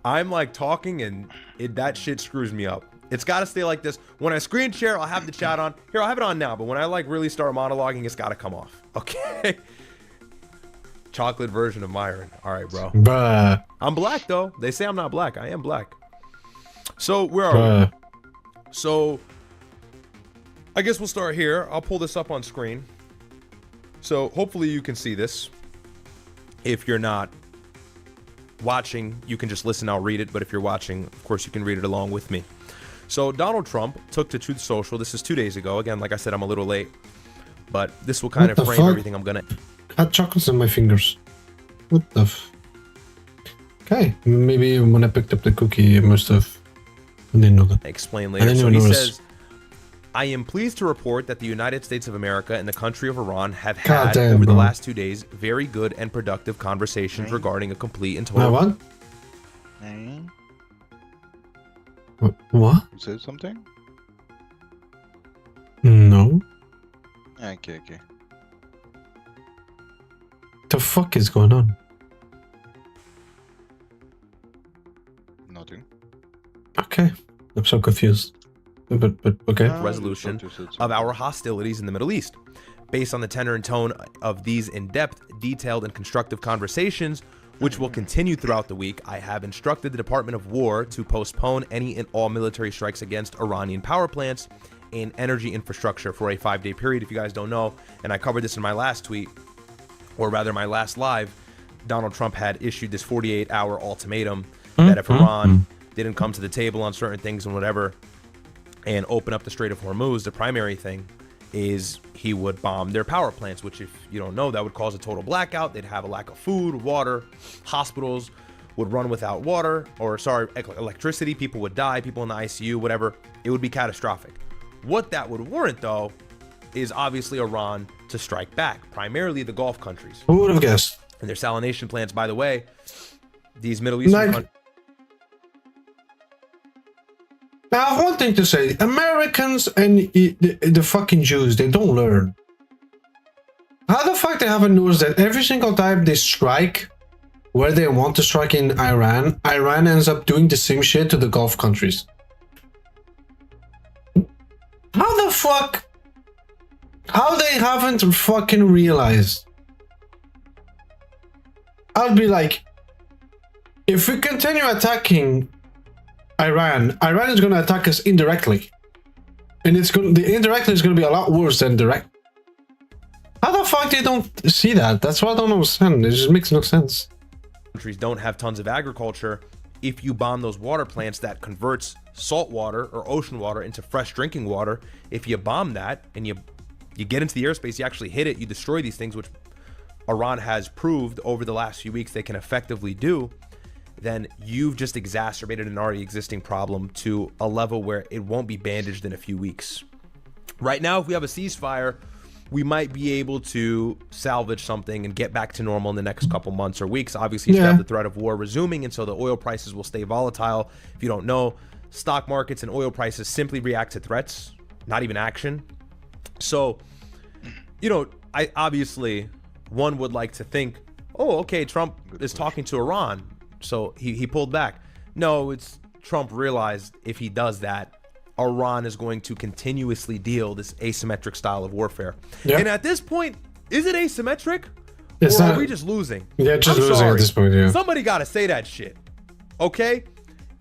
G: I'm like talking and that shit screws me up. It's got to stay like this. When I screen share, I'll have the chat on. Here, I'll have it on now, but when I like really start monologuing, it's got to come off. Okay? Chocolate version of Myron. All right, bro.
B: Bruh.
G: I'm black, though. They say I'm not black. I am black. So, where are we?
B: Bruh.
G: So, I guess we'll start here. I'll pull this up on screen. So, hopefully you can see this. If you're not watching, you can just listen. I'll read it. But if you're watching, of course, you can read it along with me. So, Donald Trump took to Truth Social. This is 2 days ago. Again, like I said, I'm a little late. But this will kind
B: What
G: of
B: the
G: frame
B: fuck?
G: everything I'm going to...
B: Had chocolates in my fingers. What the f... Okay, maybe when I picked up the cookie, I must have... I didn't know that.
G: explain
B: I
G: later.
B: didn't
G: So
B: even
G: he
B: notice.
G: says, I am pleased to report that the United States of America and the country of Iran have
B: God
G: had,
B: damn,
G: over the
B: bro.
G: last 2 days, very good and productive conversations regarding a complete and total...
B: What?
E: Hmm?
B: What?
E: You said something?
B: No.
E: Okay.
B: The fuck is going on?
E: Nothing.
B: Okay. I'm so confused. But okay.
G: resolution of our hostilities in the Middle East. Based on the tenor and tone of these in-depth, detailed, and constructive conversations, which will continue throughout the week, I have instructed the Department of War to postpone any and all military strikes against Iranian power plants and energy infrastructure for a 5-day period. If you guys don't know, and I covered this in my last tweet, or rather my last live, Donald Trump had issued this 48-hour ultimatum that if Iran didn't come to the table on certain things and whatever, and open up the Strait of Hormuz, the primary thing is he would bomb their power plants, which, if you don't know, that would cause a total blackout. They'd have a lack of food, water, hospitals would run without water, or sorry, electricity, people would die, people in the ICU, whatever. It would be catastrophic. What that would warrant, though, is obviously Iran to strike back, primarily the Gulf countries.
B: Who would have guessed?
G: And their salination plants, by the way, these Middle Eastern
B: Like-
G: countries.
B: Now, I have one thing to say. Americans and the fucking Jews, they don't learn. How the fuck they haven't noticed that every single time they strike where they want to strike in Iran, Iran ends up doing the same shit to the Gulf countries? How the fuck? How they haven't fucking realized? I'd be like, if we continue attacking Iran is going to attack us indirectly. And the indirect is going to be a lot worse than direct. How the fuck they don't see that? That's what I don't understand. It just makes no sense.
G: Countries don't have tons of agriculture. If you bomb those water plants that converts salt water or ocean water into fresh drinking water, if you bomb that and you get into the airspace, you actually hit it, you destroy these things, which Iran has proved over the last few weeks they can effectively do, then you've just exacerbated an already existing problem to a level where it won't be bandaged in a few weeks. Right now, if we have a ceasefire, we might be able to salvage something and get back to normal in the next couple months or weeks. Obviously, you still have the threat of war resuming, and so the oil prices will stay volatile. If you don't know, stock markets and oil prices simply react to threats, not even action. So, you know, one would like to think, oh, okay, Trump is talking to Iran, so he pulled back. No, it's Trump realized if he does that, Iran is going to continuously deal this asymmetric style of warfare. Yep. And at this point, is it asymmetric? Or are we just losing?
B: Yeah, just losing at this point, yeah.
G: Somebody got to say that shit, okay?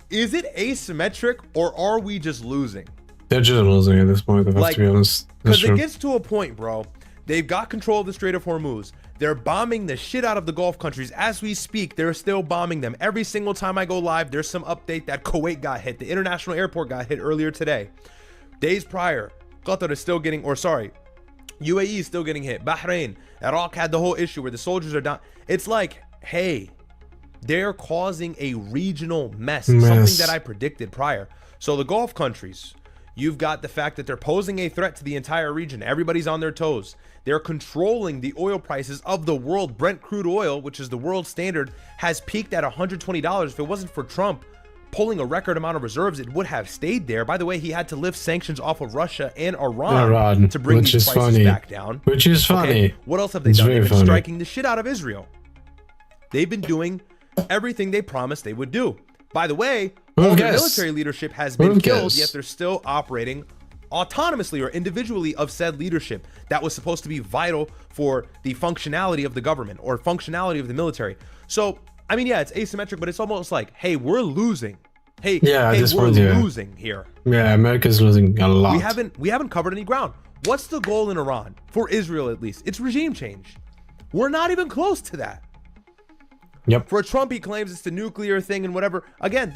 G: Is it asymmetric or are we just losing?
B: They're just losing at this point, I have to be honest.
G: Because it gets to a point, bro. They've got control of the Strait of Hormuz. They're bombing the shit out of the Gulf countries. As we speak, they're still bombing them. Every single time I go live, there's some update that Kuwait got hit. The international airport got hit earlier today. Days prior, Qatar is still getting, UAE is still getting hit. Bahrain, Iraq had the whole issue where the soldiers are down. It's like, hey, they're causing a regional mess. Something that I predicted prior. So the Gulf countries, you've got the fact that they're posing a threat to the entire region. Everybody's on their toes. They're controlling the oil prices of the world. Brent crude oil, which is the world standard, has peaked at $120. If it wasn't for Trump pulling a record amount of reserves, it would have stayed there. By the way, he had to lift sanctions off of Russia and Iran to bring these prices back down.
B: Which is funny.
G: Okay, what else have they done? They've been striking the shit out of Israel. They've been doing everything they promised they would do. By the way, all the military leadership has been killed, yet they're still operating autonomously or individually of said leadership that was supposed to be vital for the functionality of the government or functionality of the military. So, I mean, yeah, it's asymmetric, but it's almost like, hey, we're losing. Hey, we're losing here.
B: Yeah, America's losing a lot.
G: We haven't covered any ground. What's the goal in Iran? For Israel, at least. It's regime change. We're not even close to that.
B: Yep.
G: For Trump, he claims it's the nuclear thing and whatever. Again,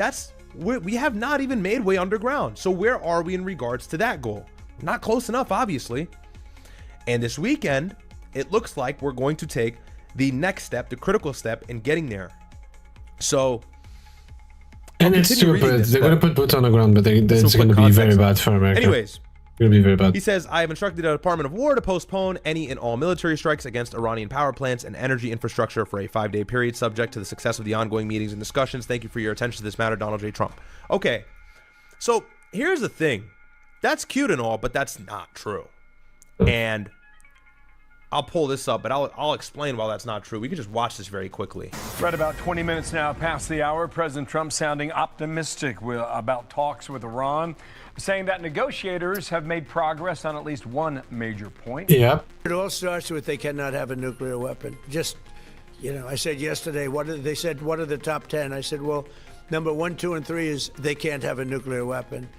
G: we have not even made way underground. So where are we in regards to that goal? Not close enough, obviously. And this weekend, it looks like we're going to take the next step, the critical step in getting there. So,
B: and it's stupid. They're going to put boots on the ground, but it's going to be very bad for America.
G: Anyways,
B: going to be very bad.
G: He says, I have instructed the Department of War to postpone any and all military strikes against Iranian power plants and energy infrastructure for a 5-day period, subject to the success of the ongoing meetings and discussions. Thank you for your attention to this matter, Donald J. Trump. Okay, so here's the thing. That's cute and all, but that's not true. And I'll pull this up, but I'll explain why that's not true. We can just watch this very quickly.
I: Right about 20 minutes now past the hour, President Trump sounding optimistic about talks with Iran, saying that negotiators have made progress on at least one major point.
B: Yeah.
J: It all starts with they cannot have a nuclear weapon. Just, I said yesterday, they said, what are the top 10? I said, well, number 1, 2, and 3 is they can't have a nuclear weapon.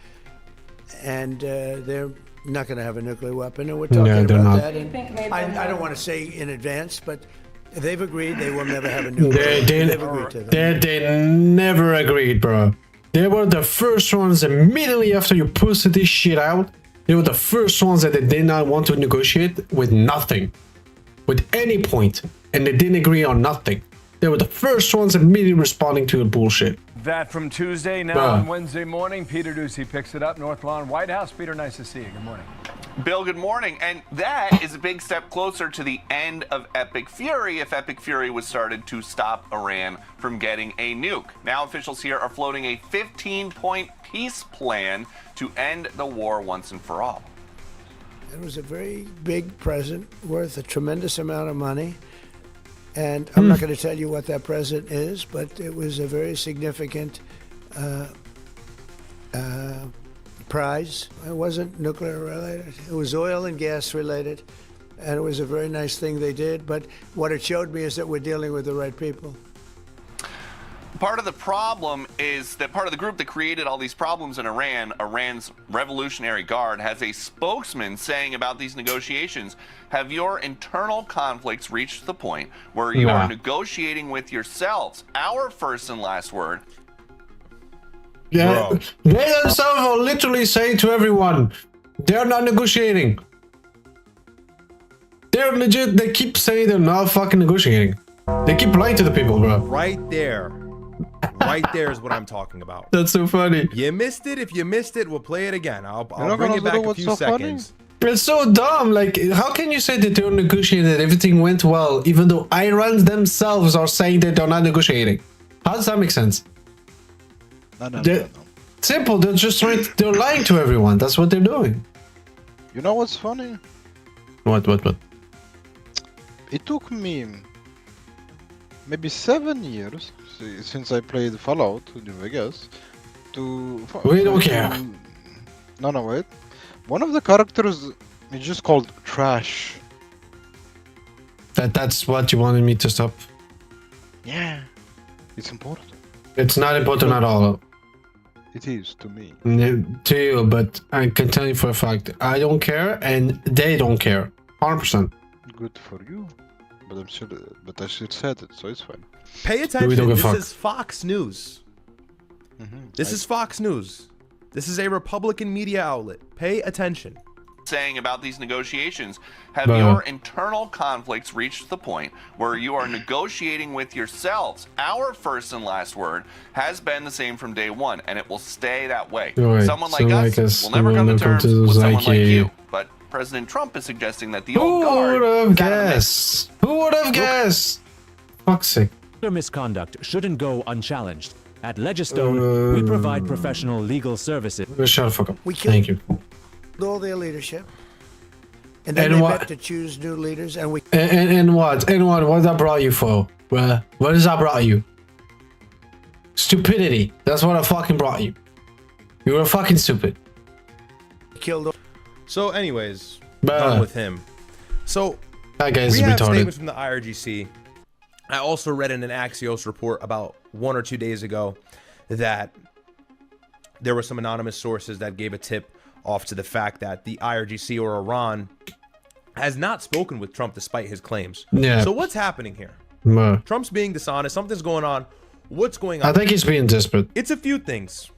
J: And they're not going to have a nuclear weppen, and we're talking about that. And I don't want to say in advance, but they've agreed they will never have a nuclear weapon. They've agreed to that.
B: They never agreed, bro. They were the first ones immediately after you posted this shit out. They were the first ones that they did not want to negotiate with nothing, with any point, and they didn't agree on nothing. They were the first ones immediately responding to the bullshit.
I: That from Tuesday, now on Wednesday morning. Peter Doocy picks it up. North Lawn, White House. Peter, nice to see you. Good morning.
K: Bill, good morning. And that is a big step closer to the end of Epic Fury if Epic Fury was started to stop Iran from getting a nuke. Now officials here are floating a 15-point peace plan to end the war once and for all.
J: It was a very big present worth a tremendous amount of money. And I'm not going to tell you what that present is, but it was a very significant prize. It wasn't nuclear related. It was oil and gas related. And it was a very nice thing they did. But what it showed me is that we're dealing with the right people.
K: Part of the problem is that part of the group that created all these problems in Iran, Iran's Revolutionary Guard, has a spokesman saying about these negotiations, have your internal conflicts reached the point where you are negotiating with yourselves? Our first and last word.
B: Yeah, they themselves will literally say to everyone, they're not negotiating. They're legit, they keep saying they're not fucking negotiating. They keep lying to the people, bro.
G: Right there. Right there is what I'm talking about.
B: That's so funny.
G: You missed it. If you missed it, we'll play it again. I'll bring it back a few seconds.
B: It's so dumb. Like, how can you say that they're negotiating, that everything went well, even though Irans themselves are saying that they're not negotiating? How does that make sense?
E: No.
B: Simple. They're just trying. They're lying to everyone. That's what they're doing.
E: You know what's funny?
B: What?
E: It took me maybe 7 years since I played Fallout New Vegas to...
B: We don't care.
E: No, wait. One of the characters is just called Trash.
B: That's what you wanted me to stop?
E: Yeah. It's important.
B: It's not important at all.
E: It is to me.
B: To you, but I can tell you for a fact, I don't care and they don't care. 100%.
E: Good for you. But I still said it, so it's fine.
G: Pay attention. This is Fox News. This is Fox News. This is a Republican media outlet. Pay attention.
K: Saying about these negotiations, have your internal conflicts reached the point where you are negotiating with yourselves? Our first and last word has been the same from day one, and it will stay that way. Someone like us will never come to terms with someone like you. But President Trump is suggesting that the old guard...
B: Who would have guessed? Who would have guessed? Fuck's sake.
L: Misconduct shouldn't go unchallenged. At Legistone, we provide professional legal services.
B: Shut the fuck up. Thank you.
J: All their leadership. And then they met to choose new leaders, and we...
B: And what? And what that brought you for? What does that brought you? Stupidity. That's what I fucking brought you. You were fucking stupid.
J: Killed.
G: So anyways, done with him. So
B: that guy's
G: we have
B: retarded.
G: Statements from the IRGC. I also read in an Axios report about 1 or 2 days ago that there were some anonymous sources that gave a tip off to the fact that the IRGC or Iran has not spoken with Trump despite his claims.
B: Yeah.
G: So what's happening here? Trump's being dishonest. Something's going on. What's going on?
B: I think he's being desperate.
G: It's a few things.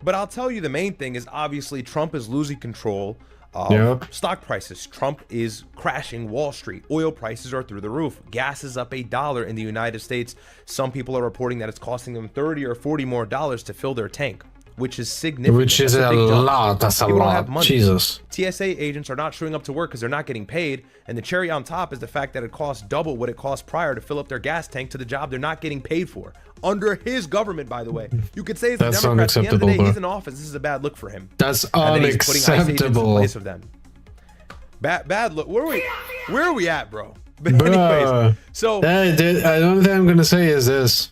G: But I'll tell you the main thing is obviously Trump is losing control of stock prices. Trump is crashing Wall Street. Oil prices are through the roof. Gas is up $1 in the United States. Some people are reporting that it's costing them $30 or $40 more to fill their tank, which is significant.
B: Which is a lot. That's a lot. Jesus.
G: TSA agents are not showing up to work because they're not getting paid. And the cherry on top is the fact that it costs double what it cost prior to fill up their gas tank to the job they're not getting paid for. Under his government, by the way. You could say it's the Democrats. At the end of the day, he's in office. This is a bad look for him.
B: That's
G: and then he's putting ICE agents in
B: unacceptable.
G: place of them. Bad look. Where are we at, bro? But anyways, so
B: the only thing I'm gonna say is this.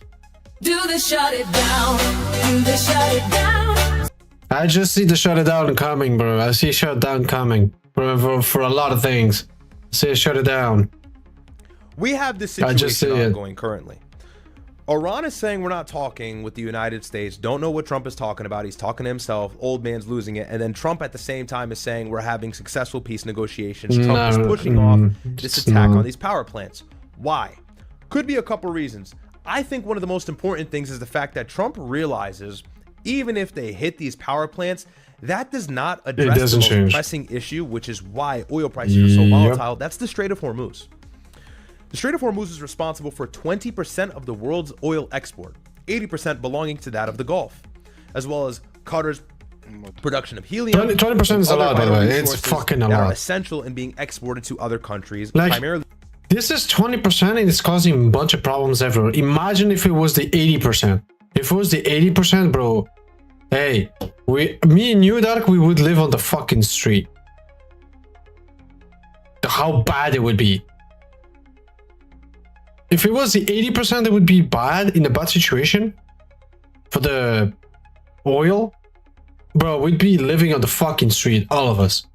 D: Do the shut it down. Do the shut it down.
B: I just see the shut it down coming, bro. I see shut down coming for a lot of things. I see shut it down.
G: We have this situation ongoing currently. Iran is saying we're not talking with the United States. Don't know what Trump is talking about. He's talking to himself. Old man's losing it. And then Trump at the same time is saying we're having successful peace negotiations. Trump is pushing off this attack on these power plants. Why? Could be a couple reasons. I think one of the most important things is the fact that Trump realizes even if they hit these power plants, that does not address the most pressing issue, which is why oil prices are so volatile. That's the Strait of Hormuz. The Strait of Hormuz is responsible for 20% of the world's oil export, 80% belonging to that of the Gulf, as well as Qatar's production of helium.
B: 20% is a lot, by the way. It's fucking a lot.
G: Are essential in being exported to other countries, primarily.
B: This is 20% and it's causing a bunch of problems everywhere. Imagine if it was the 80%. If it was the 80%, bro, hey, me and you, Dark, we would live on the fucking street. How bad it would be. If it was the 80%, it would be bad in a bad situation for the oil. Bro, we'd be living on the fucking street, all of us.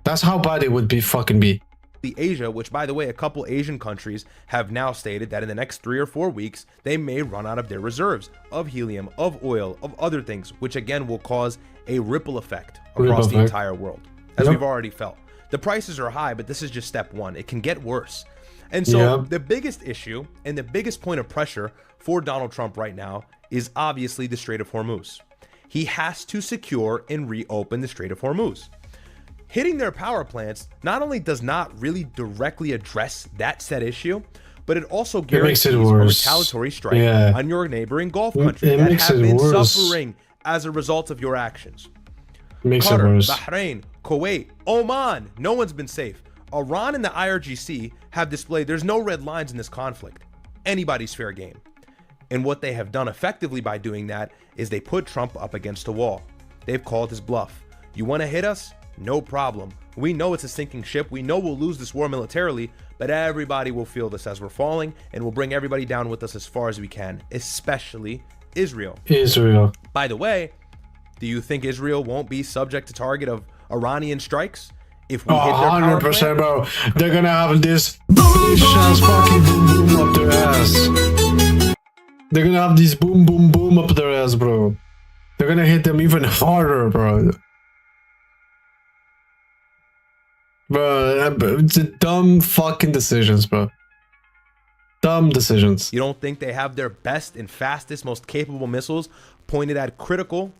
B: That's how bad it would be fucking be.
G: lastly, Asia, which, by the way, a couple Asian countries have now stated that in the next 3 or 4 weeks, they may run out of their reserves of helium, of oil, of other things, which again will cause a ripple effect across the entire world, as we've already felt. The prices are high, but this is just step one. It can get worse. And so the biggest issue and the biggest point of pressure for Donald Trump right now is obviously the Strait of Hormuz. He has to secure and reopen the Strait of Hormuz. Hitting their power plants not only does not really directly address that said issue, but it also guarantees a retaliatory strike on your neighboring Gulf countries that have been suffering as a result of your actions. Qatar, Bahrain, Kuwait, Oman, no one's been safe. Iran and the IRGC have displayed there's no red lines in this conflict. Anybody's fair game. And what they have done effectively by doing that is they put Trump up against a wall. They've called his bluff. You want to hit us? No problem. We know it's a sinking ship. We know we'll lose this war militarily, but everybody will feel this as we're falling, and we'll bring everybody down with us as far as we can, especially Israel. By the way, do you think Israel won't be subject to target of Iranian strikes if we hit their power
B: 100%,
G: plant?
B: bro. They're gonna have this ass fucking boom boom up their ass. They're gonna have this boom boom boom up their ass, bro. They're gonna hit them even harder, bro. Bro, it's a dumb fucking decisions, bro. Dumb decisions.
G: You don't think they have their best and fastest, most capable missiles pointed at critical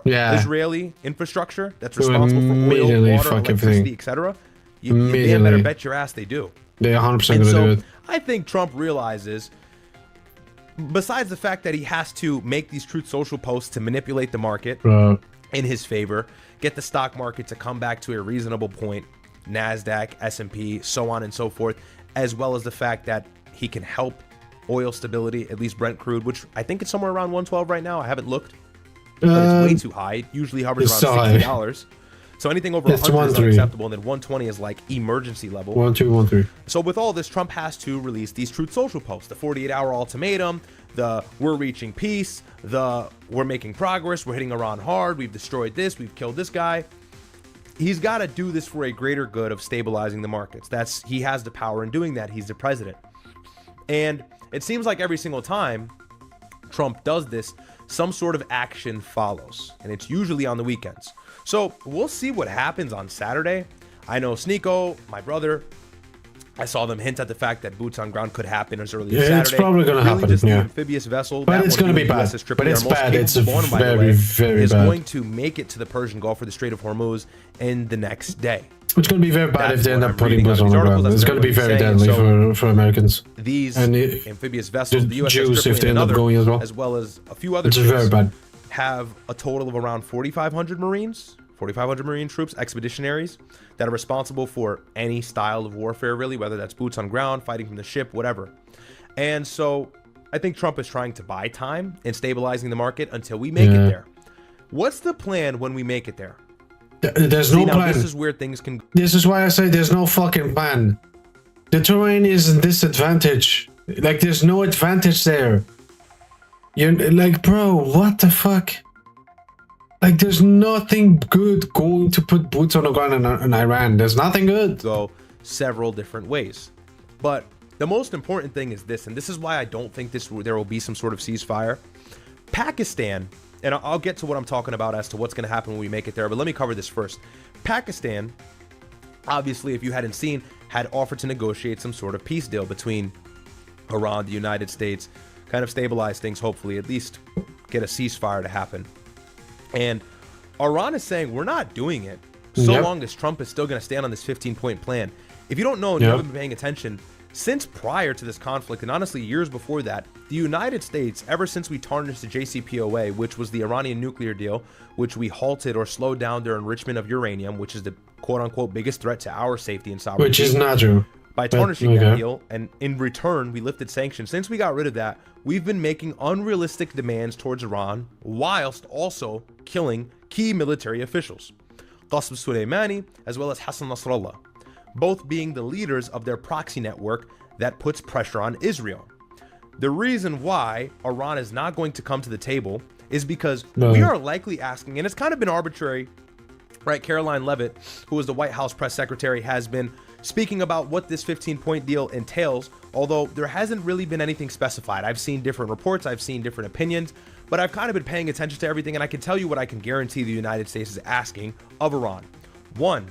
G: Israeli infrastructure that's responsible for oil, water, electricity, etc.? You damn better bet your ass they do.
B: They're 100% gonna do it.
G: I think Trump realizes, besides the fact that he has to make these Truth Social posts to manipulate the market in his favor, get the stock market to come back to a reasonable point, NASDAQ, S&P, so on and so forth, as well as the fact that he can help oil stability, at least Brent crude, which I think it's somewhere around 112 right now. I haven't looked, but it's way too high. It usually hovers around $60. So anything over 100 is unacceptable, and then 120 is like emergency level.
B: 1213.
G: So with all this, Trump has to release these Truth Social posts, the 48-hour ultimatum, the we're reaching peace, the we're making progress, we're hitting Iran hard, we've destroyed this, we've killed this guy. He's got to do this for a greater good of stabilizing the markets. He has the power in doing that. He's the president. And it seems like every single time Trump does this, some sort of action follows, and it's usually on the weekends. So we'll see what happens on Saturday. I know Sneeko, my brother, I saw them hint at the fact that boots on ground could happen as early as Saturday.
B: It's probably going to happen.
G: Just the amphibious vessel,
B: but it's going to be bad. But it's bad. It's very, very
G: is
B: bad.
G: going to make it to the Persian Gulf or the Strait of Hormuz in the next day.
B: It's going to be very bad if they end up putting boots on the ground. It's going to be very deadly for Americans.
G: These
B: and
G: amphibious vessels, the USS
B: Jews, if they end up going
G: as well as a few other
B: it's very bad.
G: Have a total of around 4,500 Marines, 4,500 Marine troops, expeditionaries, that are responsible for any style of warfare, really, whether that's boots on ground, fighting from the ship, whatever. And so I think Trump is trying to buy time in stabilizing the market until we make it there. What's the plan when we make it there?
B: There's no plan.
G: This is where things can...
B: This is why I say there's no fucking plan. The terrain is a disadvantage. Like, there's no advantage there. You're like, bro, what the fuck? Like, there's nothing good going to put boots on the ground in Iran. There's nothing good.
G: Go several different ways. But the most important thing is this, and this is why I don't think there will be some sort of ceasefire. Pakistan, and I'll get to what I'm talking about as to what's going to happen when we make it there, but let me cover this first. Pakistan, obviously, if you hadn't seen, had offered to negotiate some sort of peace deal between Iran, the United States, kind of stabilize things, hopefully, at least get a ceasefire to happen. And Iran is saying, we're not doing it so long as Trump is still going to stand on this 15-point plan. If you don't know and you haven't been paying attention, since prior to this conflict, and honestly years before that, the United States, ever since we tarnished the JCPOA, which was the Iranian nuclear deal, which we halted or slowed down their enrichment of uranium, which is the quote-unquote biggest threat to our safety and sovereignty.
B: Which is not true.
G: By tarnishing that deal, and in return, we lifted sanctions. Since we got rid of that, we've been making unrealistic demands towards Iran, whilst also killing key military officials. Qasem Soleimani, as well as Hassan Nasrallah, both being the leaders of their proxy network that puts pressure on Israel. The reason why Iran is not going to come to the table is because we are likely asking, and it's kind of been arbitrary, right? Caroline Leavitt, who was the White House press secretary, has been speaking about what this 15-point deal entails, although there hasn't really been anything specified. I've seen different reports, I've seen different opinions, but I've kind of been paying attention to everything, and I can tell you what I can guarantee the United States is asking of Iran. One,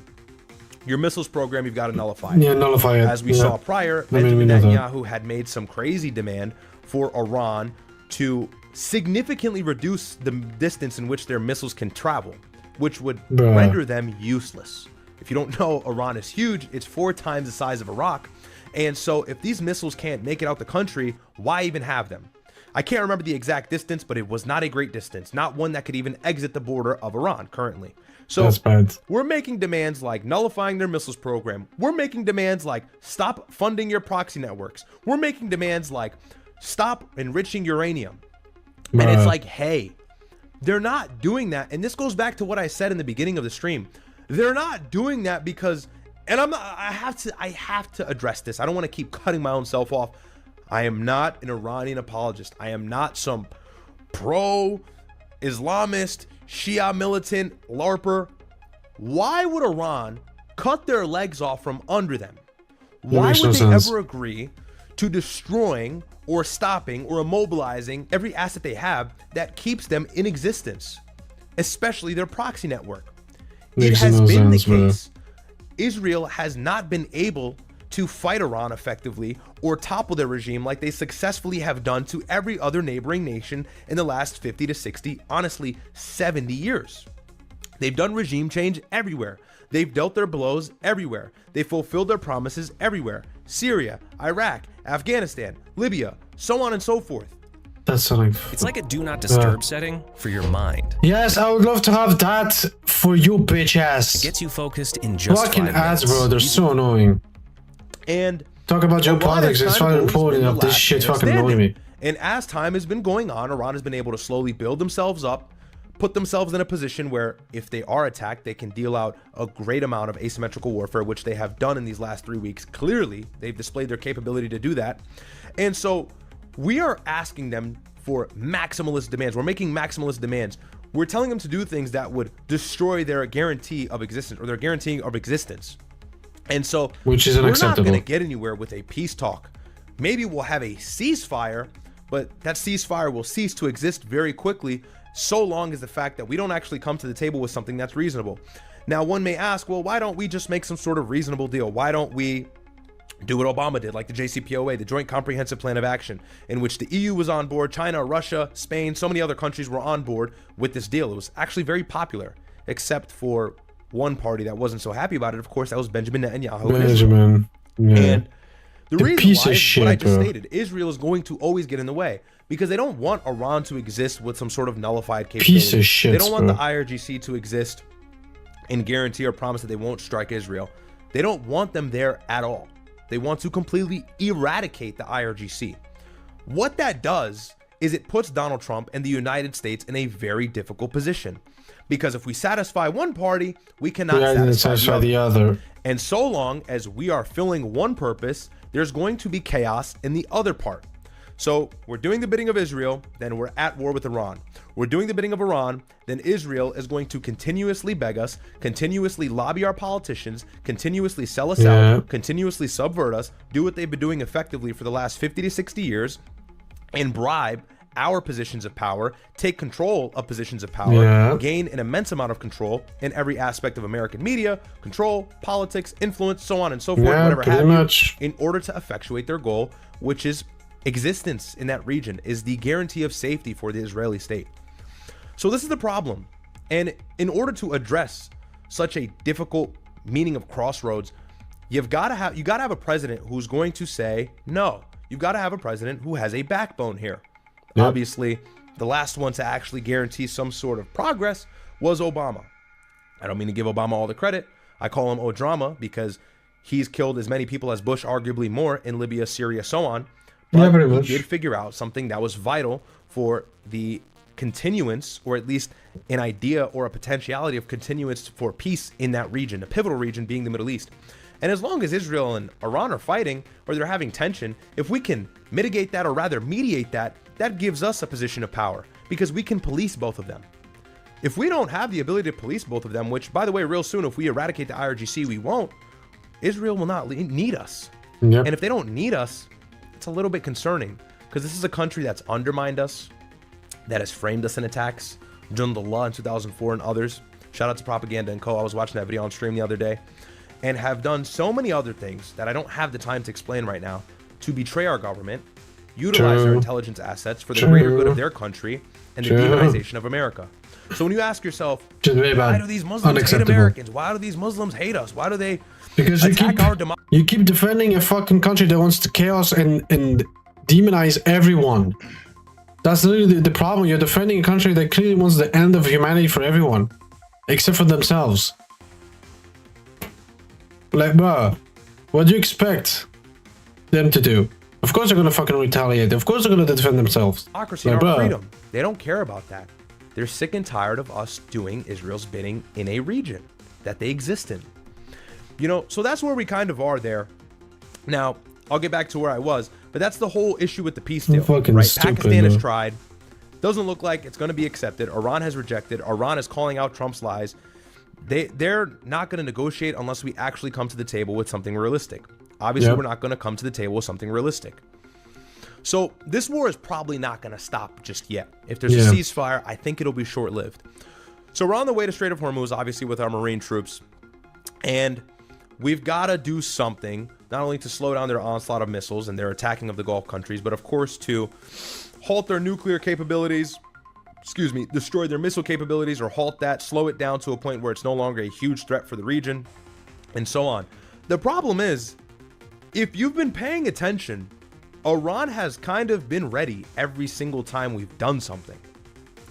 G: your missiles program, you've got to nullify it.
B: Yeah, nullify it.
G: As we saw prior, Benjamin Netanyahu had made some crazy demand for Iran to significantly reduce the distance in which their missiles can travel, which would render them useless. If you don't know, Iran is huge. It's 4 times the size of Iraq. And so if these missiles can't make it out the country, why even have them? I can't remember the exact distance, but it was not a great distance, not one that could even exit the border of Iran currently. So we're making demands like nullifying their missiles program. We're making demands like stop funding your proxy networks. We're making demands like stop enriching uranium. And it's like, hey, they're not doing that. And this goes back to what I said in the beginning of the stream. They're not doing that because, and I have to address this. I don't want to keep cutting my own self off. I am not an Iranian apologist. I am not some pro-Islamist, Shia militant, LARPer. Why would Iran cut their legs off from under them? Why would they ever agree to destroying or stopping or immobilizing every asset they have that keeps them in existence, especially their proxy network? It has been the case. Israel has not been able to fight Iran effectively or topple their regime like they successfully have done to every other neighboring nation in the last 50 to 60, honestly, 70 years. They've done regime change everywhere. They've dealt their blows everywhere. They fulfilled their promises everywhere. Syria, Iraq, Afghanistan, Libya, so on and so forth.
B: That's something.
M: It's like a do not disturb setting for your mind.
B: Yes, I would love to have that for you, bitch ass.
M: It gets you focused in just
B: fucking
M: 5 minutes.
B: ads, bro. They're so annoying.
G: And
B: talk about geopolitics. It's fucking important enough. This shit fucking annoying me.
G: And as time has been going on, Iran has been able to slowly build themselves up, put themselves in a position where if they are attacked, they can deal out a great amount of asymmetrical warfare, which they have done in these last 3 weeks. Clearly, they've displayed their capability to do that. And so we are asking them for maximalist demands. We're making maximalist demands. We're telling them to do things that would destroy their guarantee of existence or their guarantee of existence. And so
B: which is unacceptable.
G: We're not going to get anywhere with a peace talk. Maybe we'll have a ceasefire, but that ceasefire will cease to exist very quickly, so long as the fact that we don't actually come to the table with something that's reasonable. Now, one may ask, well, why don't we just make some sort of reasonable deal? Why don't we do what Obama did, like the JCPOA, the Joint Comprehensive Plan of Action, in which the EU was on board, China, Russia, Spain, so many other countries were on board with this deal. It was actually very popular, except for one party that wasn't so happy about it. Of course, that was Benjamin Netanyahu. And the reason why is what I just stated. Israel is going to always get in the way because they don't want Iran to exist with some sort of nullified capability.
B: Piece of shit,
G: they don't want the IRGC to exist and guarantee or promise that they won't strike Israel. They don't want them there at all. They want to completely eradicate the IRGC. What that does is it puts Donald Trump and the United States in a very difficult position. Because if we satisfy one party, we cannot satisfy the other. And so long as we are filling one purpose, there's going to be chaos in the other part. So we're doing the bidding of Israel, then we're at war with Iran. We're doing the bidding of Iran, then Israel is going to continuously beg us, continuously lobby our politicians, continuously sell us out, continuously subvert us, do what they've been doing effectively for the last 50 to 60 years, and bribe our positions of power, take control of positions of power, gain an immense amount of control in every aspect of American media, control, politics, influence, so on and so forth, whatever have you, in order to effectuate their goal, which is existence in that region, is the guarantee of safety for the Israeli state. So this is the problem. And in order to address such a difficult meaning of crossroads, you've got to have a president who's going to say no. You've got to have a president who has a backbone here. Obviously, the last one to actually guarantee some sort of progress was Obama. I don't mean to give Obama all the credit. I call him Odrama because he's killed as many people as Bush, arguably more, in Libya, Syria, so on. But he did figure out something that was vital for the continuance, or at least an idea or a potentiality of continuance for peace in that region, a pivotal region being the Middle East. And as long as Israel and Iran are fighting or they're having tension, if we can mitigate that or rather mediate that, that gives us a position of power because we can police both of them. If we don't have the ability to police both of them, which by the way, real soon, if we eradicate the IRGC, we won't, Israel will not need us.
B: Yep.
G: And if they don't need us, it's a little bit concerning, because this is a country that's undermined us, that has framed us in attacks. Jundullah in 2004 and others. Shout out to Propaganda & Co. I was watching that video on stream the other day. And have done so many other things that I don't have the time to explain right now to betray our government, utilize their intelligence assets for the greater good of their country, and the demonization of America. So when you ask yourself, why do these Muslims hate Americans? Why do these Muslims hate us? Why do they
B: because you keep defending a fucking country that wants to chaos and demonize everyone. That's literally the problem. You're defending a country that clearly wants the end of humanity for everyone, except for themselves. Like, bruh, what do you expect them to do? Of course they're gonna fucking retaliate. Of course they're gonna defend themselves.
G: Democracy and our freedom. They don't care about that. They're sick and tired of us doing Israel's bidding in a region that they exist in. You know, so that's where we kind of are there. Now, I'll get back to where I was, but that's the whole issue with the peace deal, right?
B: Stupid,
G: Pakistan has tried. Doesn't look like it's going to be accepted. Iran has rejected. Iran is calling out Trump's lies. They're not going to negotiate unless we actually come to the table with something realistic. Obviously, we're not going to come to the table with something realistic. So this war is probably not going to stop just yet. If there's a ceasefire, I think it'll be short-lived. So we're on the way to Strait of Hormuz, obviously, with our Marine troops. And we've got to do something, not only to slow down their onslaught of missiles and their attacking of the Gulf countries, but of course to halt their nuclear capabilities, destroy their missile capabilities, or halt that, slow it down to a point where it's no longer a huge threat for the region, and so on. The problem is, if you've been paying attention, Iran has kind of been ready every single time we've done something.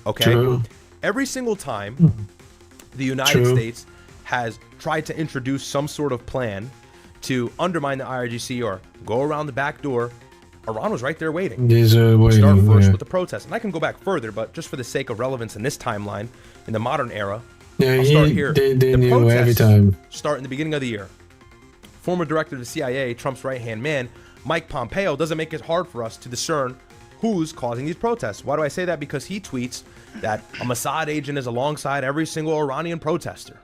G: Okay?
B: True.
G: Every single time the United States has tried to introduce some sort of plan to undermine the IRGC or go around the back door, Iran was right there waiting. Start first with the protests. And I can go back further, but just for the sake of relevance in this timeline, in the modern era, I'll start here.
B: They knew every time.
G: Start in the beginning of the year. Former director of the CIA, Trump's right-hand man, Mike Pompeo, doesn't make it hard for us to discern who's causing these protests. Why do I say that? Because he tweets that a Mossad agent is alongside every single Iranian protester.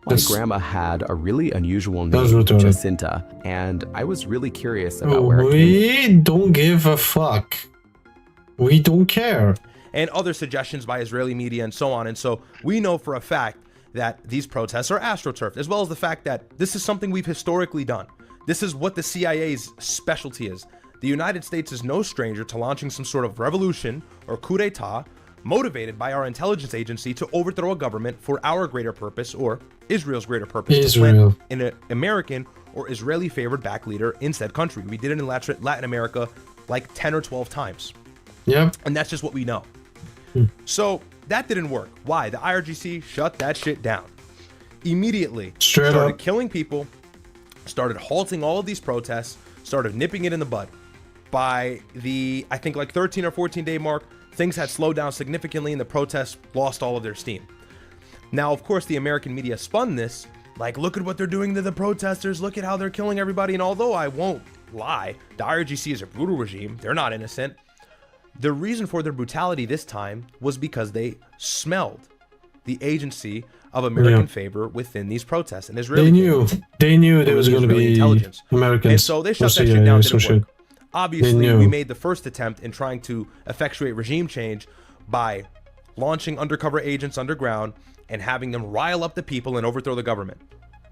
N: My grandma had a really unusual name, Jacinta, and I was really curious about where it came from.
B: We don't give a fuck. We don't care.
G: And other suggestions by Israeli media and so on. And so we know for a fact that these protests are astroturfed, as well as the fact that this is something we've historically done. This is what the CIA's specialty is. The United States is no stranger to launching some sort of revolution or coup d'etat motivated by our intelligence agency to overthrow a government for our greater purpose, or Israel's greater purpose, to plant in an American or Israeli favored back leader in said country. We did it in Latin America like 10 or 12 times.
B: Yeah.
G: And that's just what we know. So that didn't work. Why? The IRGC shut that shit down. Immediately started killing people, started halting all of these protests, started nipping it in the bud. By the, I think, like 13 or 14 day mark, things had slowed down significantly and the protests lost all of their steam. Now, of course, the American media spun this like, look at what they're doing to the protesters, look at how they're killing everybody. And although I won't lie, the IRGC is a brutal regime, they're not innocent. The reason for their brutality this time was because they smelled the agency of American favor within these protests. And Israeli
B: they knew there was going to be
G: intelligence.
B: Americans.
G: And so they shut that shit down, didn't work. Obviously, we made the first attempt in trying to effectuate regime change by launching undercover agents underground and having them rile up the people and overthrow the government.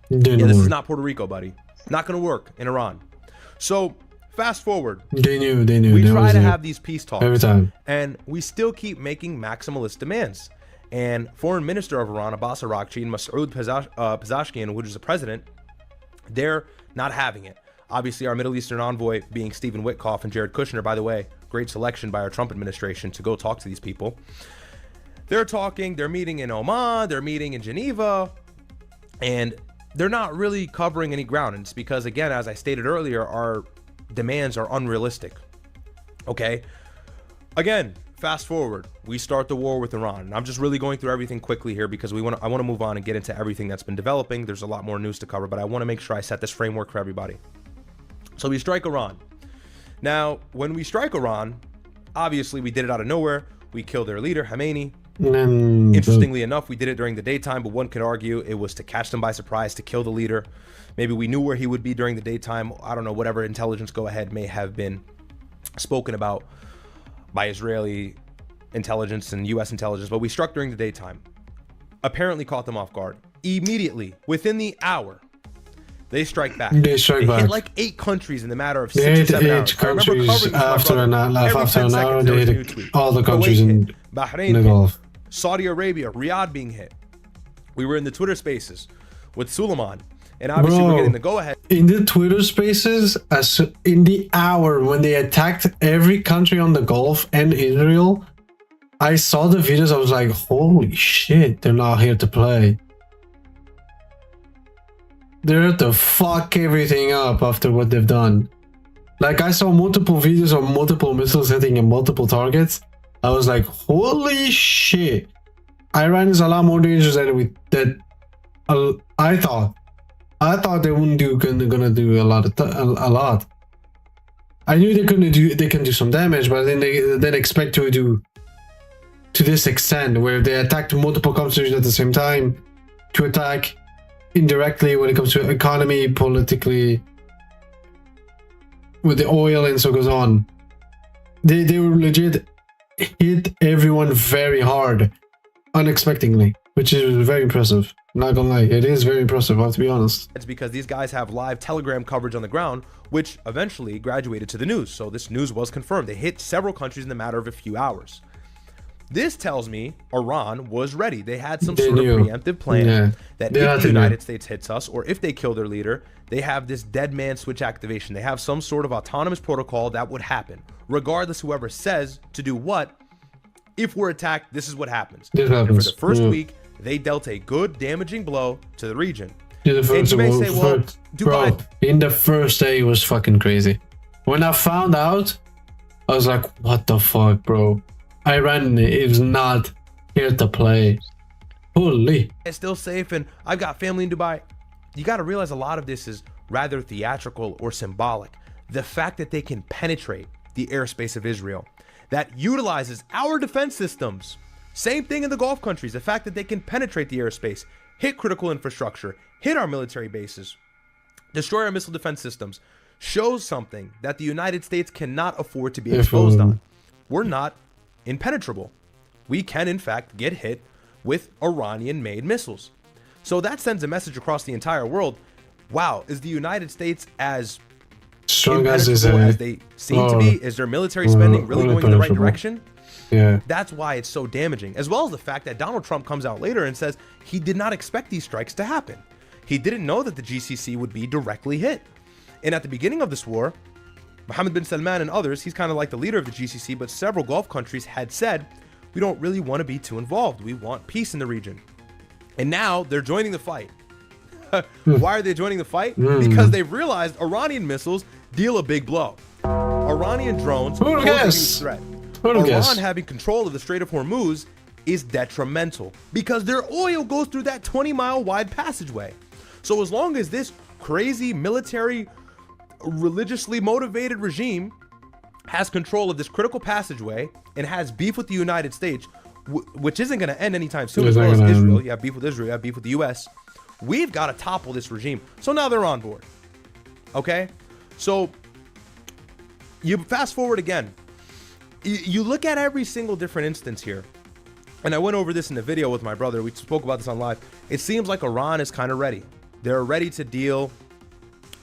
G: This is not Puerto Rico, buddy. Not going to work in Iran. So fast forward.
B: They knew.
G: We try to have these peace talks
B: every time,
G: and we still keep making maximalist demands. And Foreign Minister of Iran, Abbas Araghchi, and Masoud Pezeshkian, which is the president, they're not having it. Obviously, our Middle Eastern envoy being Stephen Witkoff and Jared Kushner, by the way, great selection by our Trump administration to go talk to these people. They're talking, they're meeting in Oman, they're meeting in Geneva, and they're not really covering any ground. And it's because, again, as I stated earlier, our demands are unrealistic. Okay? Again, fast forward, we start the war with Iran. And I'm just really going through everything quickly here because I want to move on and get into everything that's been developing. There's a lot more news to cover, but I want to make sure I set this framework for everybody. So we strike Iran. Now, when we strike Iran, obviously we did it out of nowhere. We killed their leader, Khamenei. Interestingly enough, we did it during the daytime, but one could argue it was to catch them by surprise, to kill the leader. Maybe we knew where he would be during the daytime. I don't know, whatever intelligence go-ahead may have been spoken about by Israeli intelligence and U.S. intelligence, but we struck during the daytime. Apparently caught them off guard. Immediately, within the hour, they strike back.
B: They
G: hit like 8 countries in the matter of 6 or 7 hours.
B: Countries after an hour, they hit all the countries in
G: Bahrain,
B: the Gulf.
G: Saudi Arabia, Riyadh being hit. We were in the Twitter spaces with Suleiman, and obviously we're getting the go-ahead.
B: In the Twitter spaces, as in the hour when they attacked every country on the Gulf and Israel, I saw the videos. I was like, holy shit, they're not here to play. They're here to fuck everything up after what they've done. Like, I saw multiple videos of multiple missiles hitting in multiple targets. I was like, holy shit. Iran is a lot more dangerous than I thought. I thought they wouldn't gonna do a lot. I knew they can do some damage, but then they didn't expect to do to this extent, where they attacked multiple countries at the same time, to attack indirectly when it comes to economy, politically, with the oil and so goes on. They were legit hit everyone very hard, unexpectedly, which is very impressive. I'm not gonna lie, it is very impressive, I have to be honest.
G: It's because these guys have live Telegram coverage on the ground, which eventually graduated to the news. So this news was confirmed. They hit several countries in the matter of a few hours. This tells me Iran was ready. They had some sort of preemptive plan that if the United States hits us, or if they kill their leader, they have this dead man switch activation. They have some sort of autonomous protocol that would happen. Regardless, whoever says to do what, if we're attacked, this is what happens. And for the first week, they dealt a good damaging blow to the region. And you may say, well,
B: bro, in the first day, it was fucking crazy. When I found out, I was like, what the fuck, bro? Iran is not here to play. Holy.
G: It's still safe, and I've got family in Dubai. You got to realize a lot of this is rather theatrical or symbolic. The fact that they can penetrate the airspace of Israel, that utilizes our defense systems. Same thing in the Gulf countries. The fact that they can penetrate the airspace, hit critical infrastructure, hit our military bases, destroy our missile defense systems, shows something that the United States cannot afford to be exposed on. We're not impenetrable. We can, in fact, get hit with Iranian-made missiles. So that sends a message across the entire world. Wow, is the United States as strong as they seem to be? Is their military spending really going in the right direction?
B: Yeah.
G: That's why it's so damaging, as well as the fact that Donald Trump comes out later and says he did not expect these strikes to happen. He didn't know that the GCC would be directly hit. And at the beginning of this war, Mohammed bin Salman and others, he's kind of like the leader of the GCC, but several Gulf countries had said, we don't really want to be too involved. We want peace in the region. And now they're joining the fight. Why are they joining the fight? Because they've realized Iranian missiles deal a big blow. Iranian drones pose a huge threat. Iran having control of the Strait of Hormuz is detrimental because their oil goes through that 20-mile wide passageway. So as long as this crazy military, religiously motivated regime has control of this critical passageway and has beef with the United States, which isn't going to end anytime soon, as well as Israel. You have beef with Israel, you have beef with the US. We've got to topple this regime. So now they're on board. Okay? So you fast forward again. You look at every single different instance here. And I went over this in the video with my brother. We spoke about this on live. It seems like Iran is kind of ready. They're ready to deal,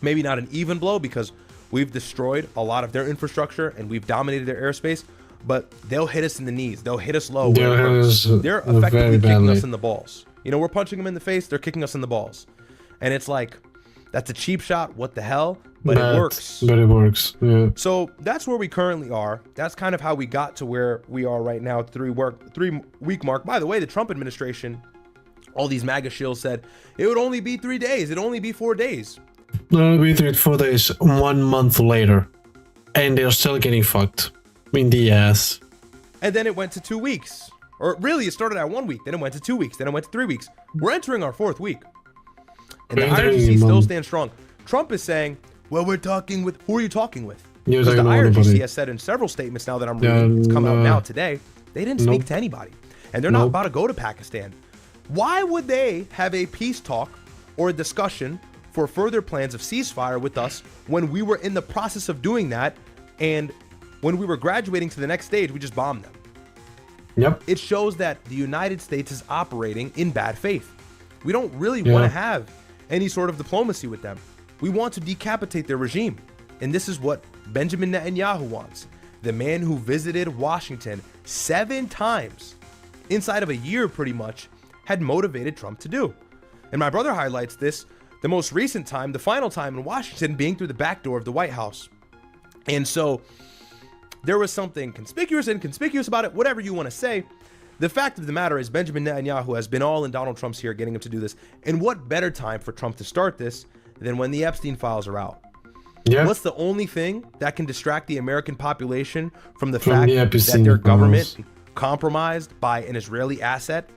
G: maybe not an even blow, because we've destroyed a lot of their infrastructure and we've dominated their airspace, but they'll hit us in the knees. They'll hit us low. They're effectively kicking us in the balls. You know, we're punching them in the face. They're kicking us in the balls. And it's like, that's a cheap shot. What the hell? But it works.
B: But it works. Yeah.
G: So that's where we currently are. That's kind of how we got to where we are right now, 3-week mark. By the way, the Trump administration, all these MAGA shills said it would only be 3 days. It'd only be 4 days.
B: No, it'll be 4 days, 1 month later. And they're still getting fucked in the ass.
G: And then it went to 2 weeks. Or really, it started at 1 week. Then it went to 2 weeks. Then it went to 3 weeks. We're entering our 4th week. And the IRGC still stands strong. Trump is saying, well, we're talking with... Who are you talking with? Because the IRGC has said in several statements now that I'm reading, it's come out now today, they didn't speak to anybody. And they're not about to go to Pakistan. Why would they have a peace talk or a discussion for further plans of ceasefire with us when we were in the process of doing that, and when we were graduating to the next stage, we just bombed them?
B: Yep.
G: It shows that the United States is operating in bad faith. We don't really want to have any sort of diplomacy with them. We want to decapitate their regime. And this is what Benjamin Netanyahu wants. The man who visited Washington 7 times inside of a year pretty much had motivated Trump to do. And my brother highlights this, the most recent time, the final time in Washington, being through the back door of the White House. And so there was something conspicuous and inconspicuous about it, whatever you want to say. The fact of the matter is Benjamin Netanyahu has been all in Donald Trump's ear getting him to do this. And what better time for Trump to start this than when the Epstein files are out?
B: Yeah.
G: What's the only thing that can distract the American population from the fact that
B: Epstein
G: their
B: files.
G: government compromised by an Israeli asset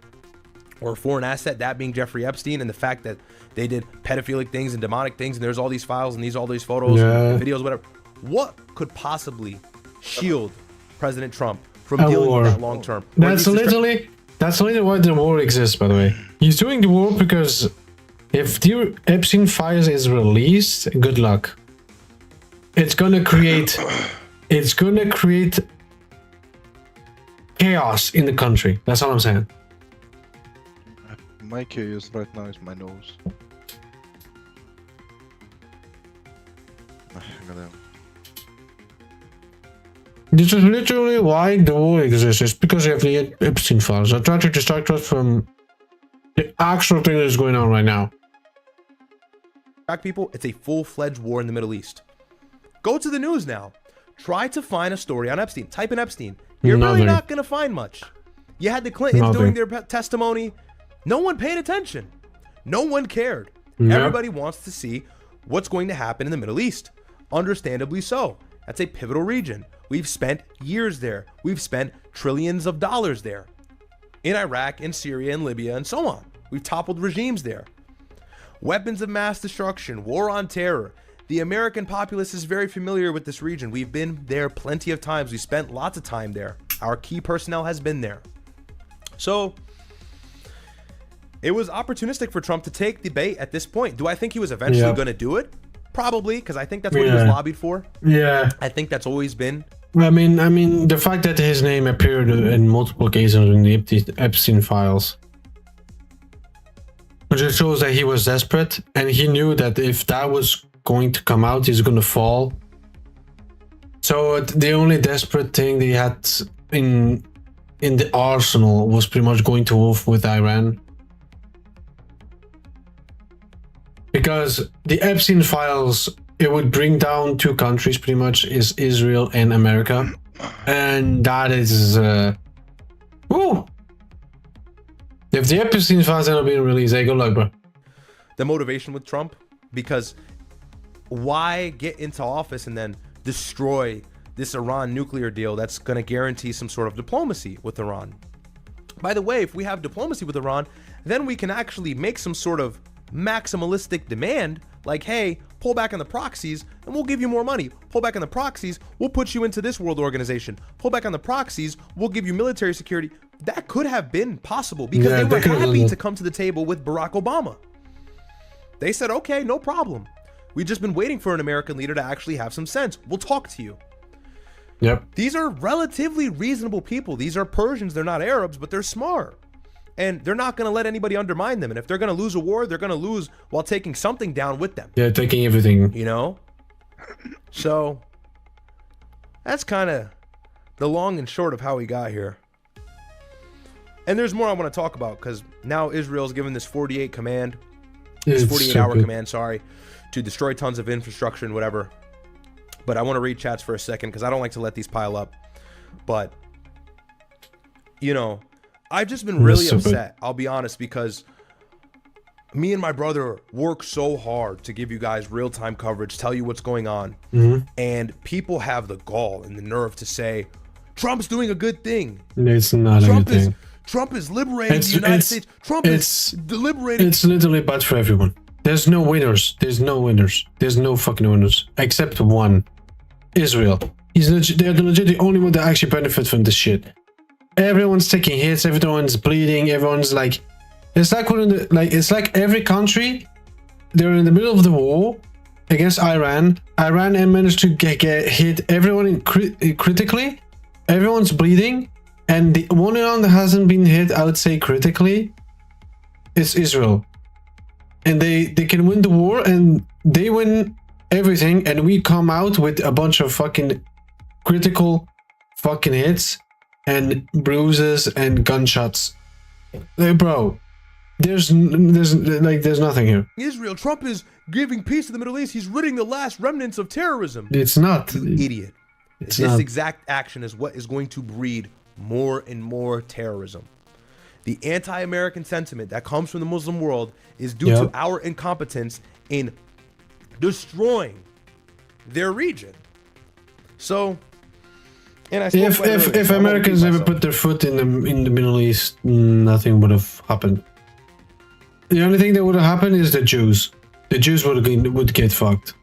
G: or a foreign asset, that being Jeffrey Epstein, and the fact that they did pedophilic things and demonic things, and there's all these files and all these photos and videos, whatever. What could possibly shield President Trump from dealing with that long term?
B: That's literally why the war exists, by the way. He's doing the war because if the Epstein files is released, good luck. It's gonna create chaos in the country. That's all I'm saying.
E: My chaos right now is my nose.
B: This is literally why the war exists. It's because you have the Epstein files. I try to distract us from the actual thing that's going on right now.
G: People, it's a full-fledged war in the Middle East. Go to the news now. Try to find a story on Epstein. Type in Epstein. You're really not going to find much. You had the Clintons doing their testimony. No one paid attention. No one cared. Everybody wants to see what's going to happen in the Middle East. Understandably so. That's a pivotal region. We've spent years there. We've spent trillions of dollars there. In Iraq, in Syria, in Libya, and so on. We've toppled regimes there. Weapons of mass destruction, war on terror. The American populace is very familiar with this region. We've been there plenty of times. We spent lots of time there. Our key personnel has been there. So it was opportunistic for Trump to take the bait at this point. Do I think he was eventually going to do it? Probably, because I think that's what he was lobbied for.
B: Yeah.
G: I think that's always been.
B: I mean, the fact that his name appeared in multiple cases in the Epstein files, which just shows that he was desperate, and he knew that if that was going to come out, he's going to fall. So the only desperate thing they had in the arsenal was pretty much going to war with Iran. Because the Epstein files, it would bring down 2 countries pretty much, is Israel and America. And that is woo! If the Epstein files end up being released, hey, good luck, bro.
G: The motivation with Trump, because why get into office and then destroy this Iran nuclear deal that's going to guarantee some sort of diplomacy with Iran? By the way, if we have diplomacy with Iran, then we can actually make some sort of maximalistic demand, like, hey, pull back on the proxies and we'll give you more money. Pull back on the proxies, we'll put you into this world organization. Pull back on the proxies, we'll give you military security. That could have been possible because they were happy to come to the table with Barack Obama. They said, okay, no problem. We've just been waiting for an American leader to actually have some sense. We'll talk to you.
B: Yep.
G: These are relatively reasonable people. These are Persians. They're not Arabs, but they're smart. And they're not going to let anybody undermine them. And if they're going to lose a war, they're going to lose while taking something down with them.
B: Yeah, taking everything.
G: You know? So that's kind of the long and short of how we got here. And there's more I want to talk about because now Israel's given this 48-hour command, to destroy tons of infrastructure and whatever. But I want to read chats for a second because I don't like to let these pile up. But, you know, I've just been really upset, I'll be honest, because me and my brother work so hard to give you guys real-time coverage, tell you what's going on. And people have the gall and the nerve to say, Trump's doing a good thing.
B: It's not a good thing.
G: Trump is liberating the United States. Trump is liberating.
B: It's literally bad for everyone. There's no winners. There's no winners. There's no fucking winners. Except one. Israel. They're legit the only one that actually benefit from this shit. everyone's taking hits, everyone's bleeding, everyone's like, it's like it's like every country, they're in the middle of the war against Iran. Iran managed to get hit everyone critically. Everyone's bleeding, and the only one that hasn't been hit, I would say critically, is Israel. And they can win the war, and they win everything, and we come out with a bunch of fucking critical fucking hits and bruises and gunshots. Like, bro, there's nothing here.
G: Israel, Trump is giving peace to the Middle East. He's ridding the last remnants of terrorism.
B: It's not.
G: Idiot.
B: It's
G: this
B: not.
G: exact action is what is going to breed more and more terrorism. The anti-American sentiment that comes from the Muslim world is due to our incompetence in destroying their region. So, and I
B: if Americans ever put their foot in the Middle East, nothing would have happened. The only thing that would have happened is the Jews. The Jews would get fucked.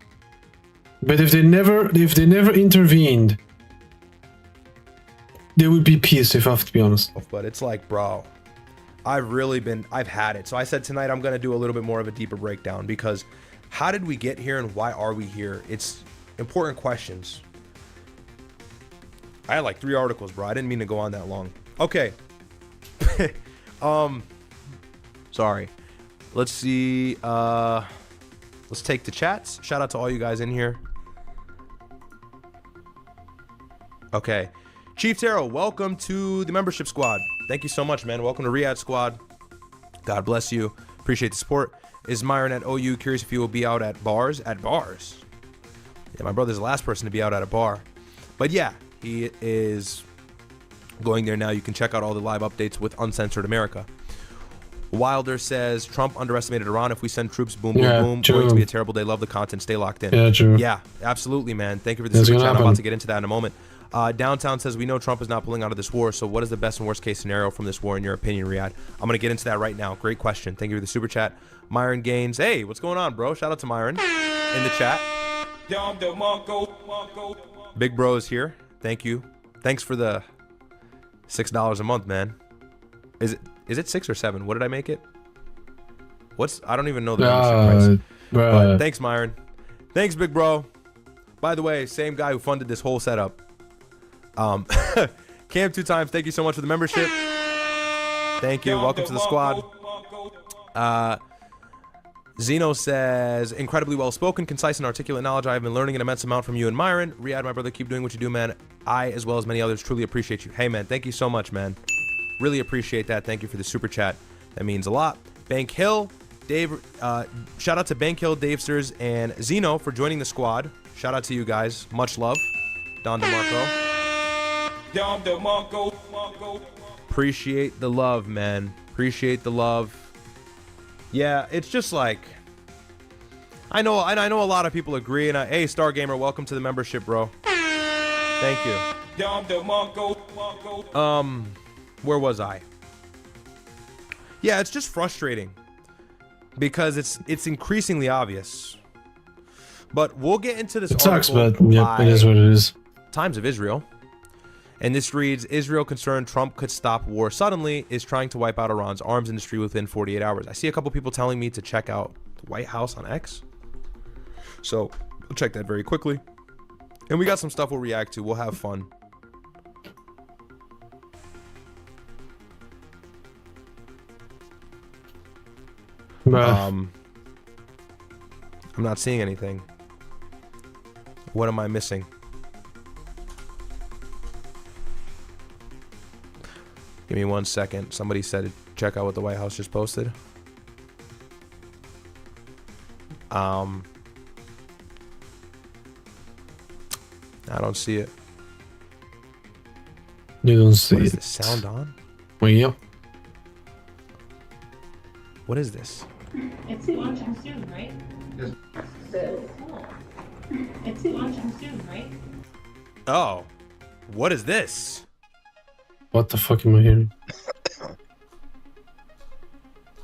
B: But if they never intervened, there would be peace. If I have to be honest.
G: But it's like, bro, I've had it. So I said tonight I'm gonna do a little bit more of a deeper breakdown, because how did we get here and why are we here? It's important questions. I had like 3 articles, bro. I didn't mean to go on that long. Okay. Sorry. Let's see. Let's take the chats. Shout out to all you guys in here. Okay. Chief Taro, welcome to the membership squad. Thank you so much, man. Welcome to Riyadh squad. God bless you. Appreciate the support. Is Myron at OU? Curious if you will be out at bars? At bars? Yeah, my brother's the last person to be out at a bar. But yeah, he is going there now. You can check out all the live updates with Uncensored America. Wilder says, Trump underestimated Iran. If we send troops, boom, boom, boom.
B: True.
G: Going to be a terrible day. Love the content. Stay locked in.
B: Yeah, true.
G: Yeah, absolutely, man. Thank you for the super chat. I'm about to get into that in a moment. Downtown says, we know Trump is not pulling out of this war, so what is the best and worst case scenario from this war in your opinion, Riyadh? I'm going to get into that right now. Great question. Thank you for the super chat. Myron Gaines. Hey, what's going on, bro? Shout out to Myron in the chat. Big Bro is here. Thank you. Thanks for the $6 a month, man. Is it 6 or 7? What did I make it? I don't even know the membership price. But thanks, Myron. Thanks, Big Bro. By the way, same guy who funded this whole setup. Cam 2 times. Thank you so much for the membership. Thank you. Welcome to the squad. Zeno says, incredibly well spoken, concise, and articulate knowledge. I have been learning an immense amount from you and Myron. Riyadh, my brother, keep doing what you do, man. I, as well as many others, truly appreciate you. Hey, man, thank you so much, man. Really appreciate that. Thank you for the super chat. That means a lot. Bank Hill, Dave, shout out to Bank Hill, Davesters, and Zeno for joining the squad. Shout out to you guys. Much love. Don DeMarco. Appreciate the love, man. Appreciate the love. Yeah, it's just like, I know a lot of people agree, and hey, Star Gamer, welcome to the membership, bro. Thank you. Where was I? Yeah, it's just frustrating because it's increasingly obvious. But we'll get into this.
B: It sucks, but yeah, it is what it is.
G: Times of Israel. And this reads, Israel concerned Trump could stop war suddenly, is trying to wipe out Iran's arms industry within 48 hours. I see a couple people telling me to check out the White House on X. So we'll check that very quickly. And we got some stuff we'll react to. We'll have fun. I'm not seeing anything. What am I missing? Give me 1 second. Somebody said check out what the White House just posted. I don't see it.
B: You don't see it.
G: Is the sound on?
B: Well, yep.
G: What is this?
O: It's launching soon, right? Yes. It's launching soon, right?
G: Oh, what is this?
B: What the fuck am I hearing?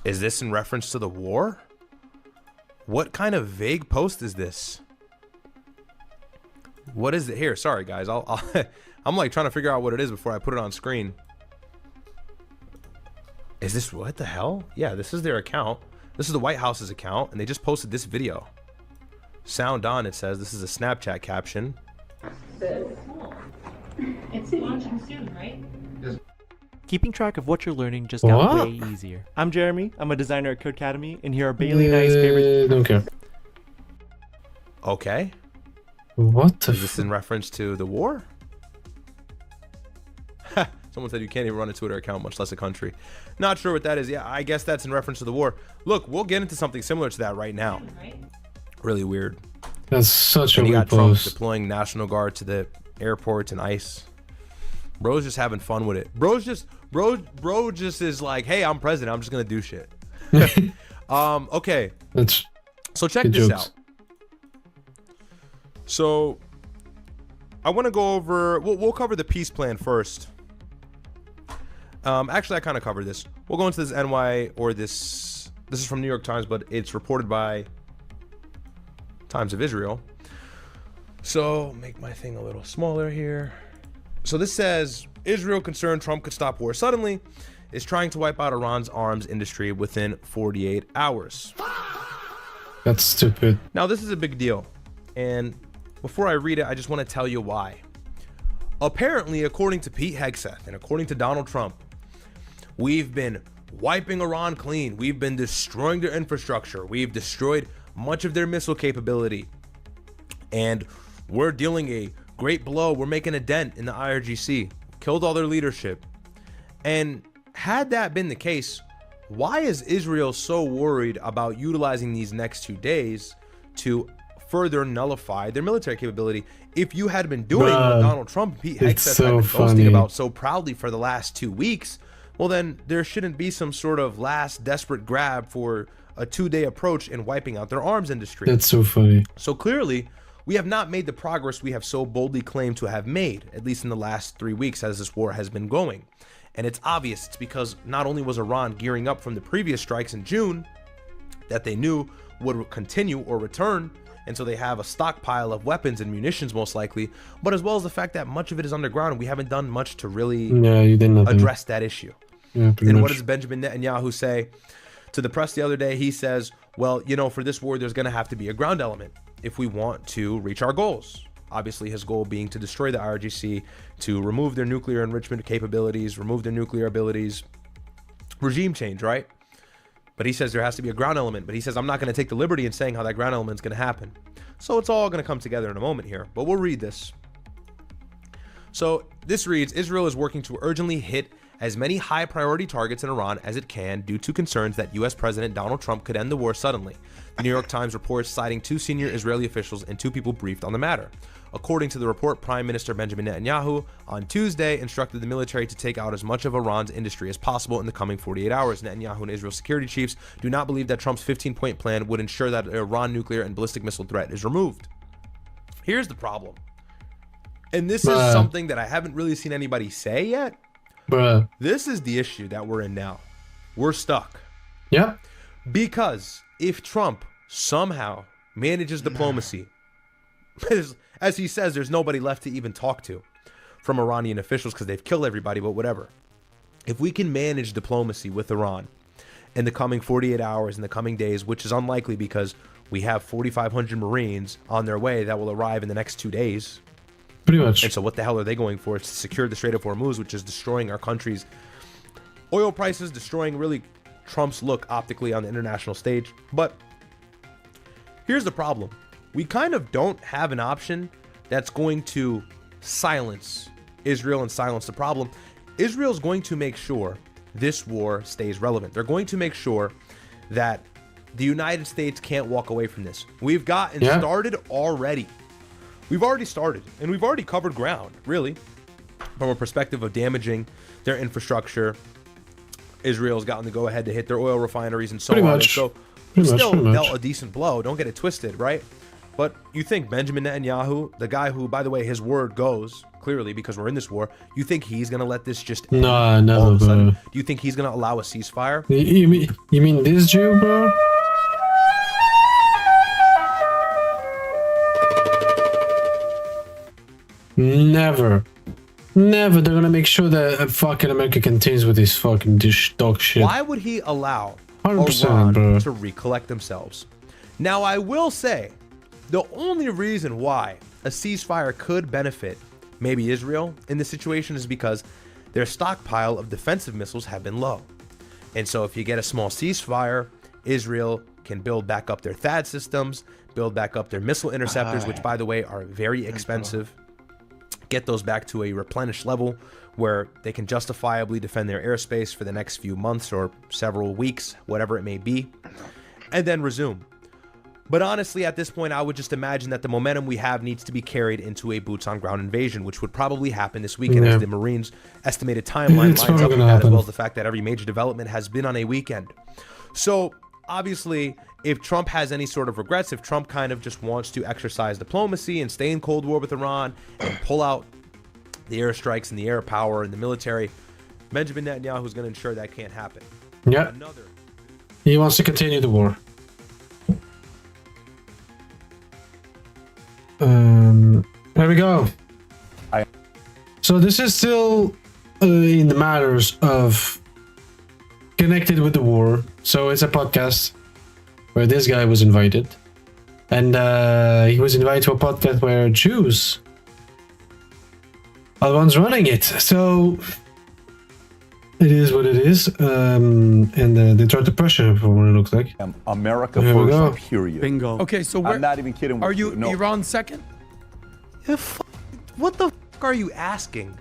G: Is this in reference to the war? What kind of vague post is this? What is it here? Sorry, guys. I'm like trying to figure out what it is before I put it on screen. Is this what the hell? Yeah, this is their account. This is the White House's account, and they just posted this video. Sound on, it says. This is a Snapchat caption.
O: It's launching soon, right?
P: Keeping track of what you're learning just got way easier. I'm Jeremy. I'm a designer at Codecademy, and here are Bailey and I's favorite.
B: Don't care.
G: Okay.
B: What the?
G: Is this in reference to the war? Someone said you can't even run a Twitter account, much less a country. Not sure what that is. Yeah, I guess that's in reference to the war. Look, we'll get into something similar to that right now. Really weird.
B: That's such a
G: you
B: weird
G: got Trump
B: post.
G: deploying National Guard to the airports and ICE. Bro's just having fun with it. Bro just is like, hey, I'm president. I'm just gonna do shit. Okay. So check this out. So I want to go over. We'll cover the peace plan first. Actually, I kind of covered this. We'll go into this this is from New York Times, but it's reported by Times of Israel. So make my thing a little smaller here. So this says Israel concerned Trump could stop war suddenly is trying to wipe out Iran's arms industry within 48 hours.
B: That's stupid.
G: Now this is a big deal, and before I read it, I just want to tell you why. Apparently, according to Pete Hegseth and according to Donald Trump, we've been wiping Iran clean. We've been destroying their infrastructure. We've destroyed much of their missile capability. And we're dealing a great blow. We're making a dent in the IRGC. Killed all their leadership. And had that been the case, why is Israel so worried about utilizing these next 2 days to further nullify their military capability? If you had been doing what Donald Trump and Pete Hegseth had been boasting about so proudly for the last 2 weeks, well then there shouldn't be some sort of last desperate grab for a 2-day approach in wiping out their arms industry.
B: That's so funny.
G: So clearly, we have not made the progress we have so boldly claimed to have made, at least in the last 3 weeks as this war has been going. And it's obvious. It's because not only was Iran gearing up from the previous strikes in June that they knew would continue or return, and so they have a stockpile of weapons and munitions most likely, but as well as the fact that much of it is underground. We haven't done much to really address that issue.
B: Yeah,
G: and what does Benjamin Netanyahu say to the press the other day? He says, well, you know, for this war, there's going to have to be a ground element if we want to reach our goals. Obviously, his goal being to destroy the IRGC, to remove their nuclear enrichment capabilities, remove their nuclear abilities, regime change, right? But he says there has to be a ground element. But he says, I'm not going to take the liberty in saying how that ground element is going to happen. So it's all going to come together in a moment here. But we'll read this. So this reads, Israel is working to urgently hit as many high priority targets in Iran as it can due to concerns that U.S. President Donald Trump could end the war suddenly. The New York Times reports citing 2 senior Israeli officials and 2 people briefed on the matter. According to the report, Prime Minister Benjamin Netanyahu on Tuesday instructed the military to take out as much of Iran's industry as possible in the coming 48 hours. Netanyahu and Israel's security chiefs do not believe that Trump's 15-point plan would ensure that the Iran nuclear and ballistic missile threat is removed. Here's the problem. And this is something that I haven't really seen anybody say yet. This is the issue that we're in now. We're stuck.
B: Yeah.
G: Because if Trump somehow manages diplomacy, as he says, there's nobody left to even talk to from Iranian officials because they've killed everybody, but whatever. If we can manage diplomacy with Iran in the coming 48 hours, in the coming days, which is unlikely because we have 4,500 Marines on their way that will arrive in the next 2 days.
B: Pretty much.
G: And so what the hell are they going for? It's to secure the Strait of Hormuz, which is destroying our country's oil prices, destroying really Trump's look optically on the international stage. But here's the problem. We kind of don't have an option that's going to silence Israel and silence the problem. Israel's going to make sure this war stays relevant. They're going to make sure that the United States can't walk away from this. We've gotten started already. We've already started, and we've already covered ground, really, from a perspective of damaging their infrastructure. Israel's gotten the go-ahead to hit their oil refineries and so on. And so we still dealt a decent blow. Don't get it twisted, right? But you think Benjamin Netanyahu, the guy who, by the way, his word goes clearly because we're in this war, you think he's going to let this just end all of a sudden? Do you think he's going to allow a ceasefire?
B: You mean this Jew, bro? Never. Never. They're gonna make sure that fucking America continues with this fucking dog shit.
G: Why would he allow
B: 100%,
G: Iran
B: bro.
G: to recollect themselves? Now, I will say, the only reason why a ceasefire could benefit maybe Israel in this situation is because their stockpile of defensive missiles have been low. And so if you get a small ceasefire, Israel can build back up their THAAD systems, build back up their missile interceptors, which, by the way, are very expensive. Get those back to a replenished level where they can justifiably defend their airspace for the next few months or several weeks, whatever it may be, and then resume. But honestly, at this point, I would just imagine that the momentum we have needs to be carried into a boots-on-ground invasion, which would probably happen this weekend as the Marines' estimated timeline lines up with that, as well as the fact that every major development has been on a weekend. So, obviously, if Trump has any sort of regrets, if Trump kind of just wants to exercise diplomacy and stay in Cold War with Iran and pull out the airstrikes and the air power and the military, Benjamin Netanyahu is going to ensure that can't happen.
B: Yeah. He wants to continue the war. There we go. So this is still in the matters of connected with the war. So it's a podcast where this guy was invited, and he was invited to a podcast where Jews are the ones running it. So it is what it is, and they tried to pressure him for what it looks like.
Q: America
B: Here we go.
Q: first, period.
R: Bingo. Okay, so
Q: I'm not even kidding.
R: Are you Iran second?
G: What the fuck are you asking?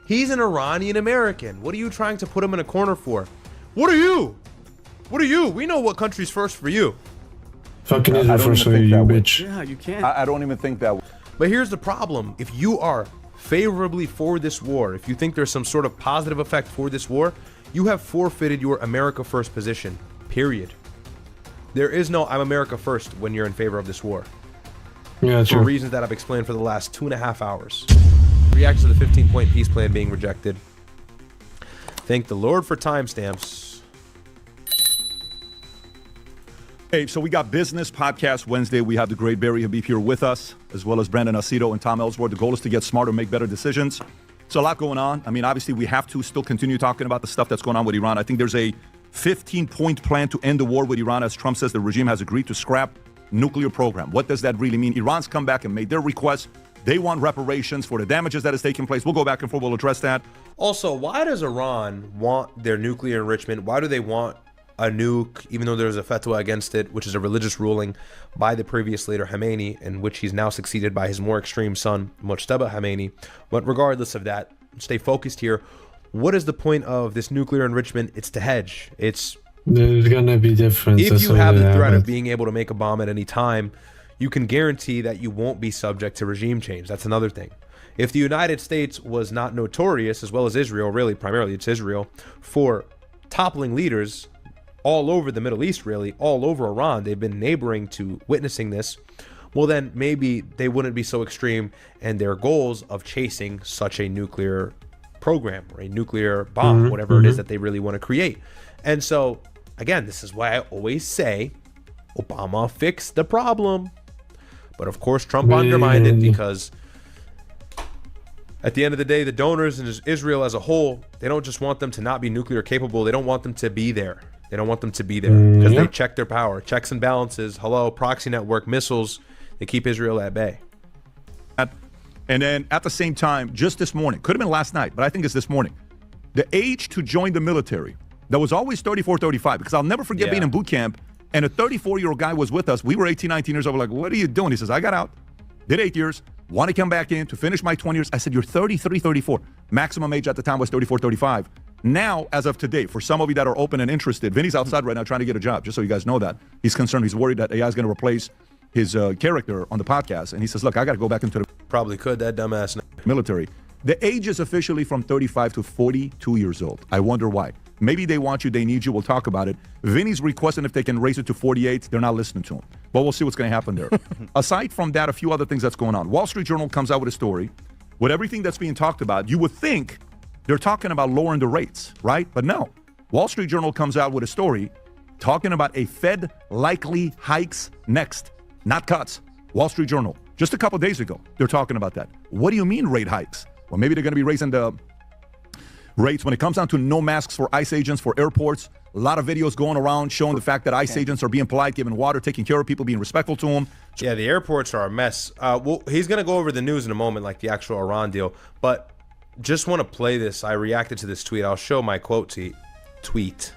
G: He's an Iranian American. What are you trying to put him in a corner for? What are you? What are you? We know what country's first for you.
B: Fucking Israel first for you, bitch.
R: Yeah, you can't.
Q: I don't even think that.
G: But here's the problem. If you are favorably for this war, if you think there's some sort of positive effect for this war, you have forfeited your America first position, period. There is no I'm America first when you're in favor of this war.
B: Yeah,
G: for
B: true.
G: reasons that I've explained for the last 2.5 hours. Reacts to the 15-point peace plan being rejected. Thank the Lord for timestamps.
Q: Hey, so we got Business Podcast Wednesday. We have the great Barry Habib here with us, as well as Brandon Aceto and Tom Ellsworth. The goal is to get smarter, make better decisions. So a lot going on. I mean, obviously, we have to still continue talking about the stuff that's going on with Iran. I think there's a 15-point plan to end the war with Iran, as Trump says the regime has agreed to scrap nuclear program. What does that really mean? Iran's come back and made their request. They want reparations for the damages that has taken place. We'll go back and forth. We'll address that.
G: Also, why does Iran want their nuclear enrichment? Why do they want a nuke, even though there's a fatwa against it, which is a religious ruling by the previous leader Khamenei, in which he's now succeeded by his more extreme son, Mojtaba Khamenei. But regardless of that, stay focused here. What is the point of this nuclear enrichment? It's to hedge.
B: There's gonna be difference.
G: If you have the threat of being able to make a bomb at any time, you can guarantee that you won't be subject to regime change. That's another thing. If the United States was not notorious, as well as Israel, really primarily it's Israel, for toppling leaders all over the Middle East, really, all over Iran, they've been neighboring to witnessing this, well then maybe they wouldn't be so extreme in their goals of chasing such a nuclear program or a nuclear bomb, whatever it is that they really want to create. And so, again, this is why I always say Obama fixed the problem. But of course, Trump undermined it because at the end of the day, the donors and Israel as a whole, they don't just want them to not be nuclear capable. They don't want them to be there. They don't want them to be there because they check their power. Checks and balances, hello, proxy network, missiles, they keep Israel at bay.
Q: And then at the same time, just this morning, could have been last night, but I think it's this morning, the age to join the military, that was always 34, 35, because I'll never forget being in boot camp, and a 34-year-old guy was with us. We were 18, 19 years old. We're like, what are you doing? He says, I got out, did 8 years, want to come back in to finish my 20 years. I said, you're 33, 34. Maximum age at the time was 34, 35. Now, as of today, for some of you that are open and interested, Vinny's outside right now trying to get a job, just so you guys know that. He's concerned. He's worried that AI is going to replace his character on the podcast. And he says, look, I got to go back into the
G: Probably could, that dumbass
Q: military. The age is officially from 35 to 42 years old. I wonder why. Maybe they want you, they need you. We'll talk about it. Vinny's requesting if they can raise it to 48. They're not listening to him. But we'll see what's going to happen there. Aside from that, a few other things that's going on. Wall Street Journal comes out with a story. With everything that's being talked about, you would think they're talking about lowering the rates, right? But no. Wall Street Journal comes out with a story talking about a Fed likely hikes next, not cuts. Wall Street Journal. Just a couple days ago, they're talking about that. What do you mean rate hikes? Or maybe they're going to be raising the rates. When it comes down to no masks for ICE agents for airports, a lot of videos going around showing the fact that ICE agents are being polite, giving water, taking care of people, being respectful to them.
G: Yeah, the airports are a mess. Well, he's going to go over the news in a moment, like the actual Iran deal. But just want to play this. I reacted to this tweet. I'll show my quote tweet.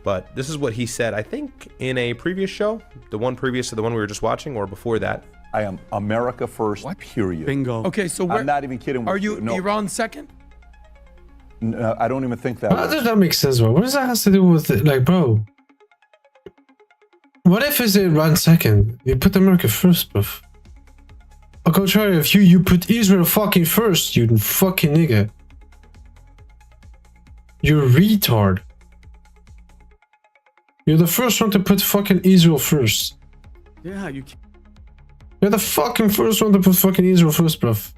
G: But this is what he said, I think, in a previous show. The one previous to the one we were just watching, or before that.
Q: I am America first, period.
R: Bingo. Okay, so
Q: I'm not even kidding.
R: Are you Iran second?
Q: No, I don't even think that.
B: How does that make sense, bro? What does that have to do with it? Like, bro? What if it's Iran second? You put America first, bro. I'll go try if you put Israel fucking first, you fucking nigga. You're a retard. You're the first one to put fucking Israel first.
R: Yeah, you can.
B: You're the fucking first one to put fucking Israel first, bruv.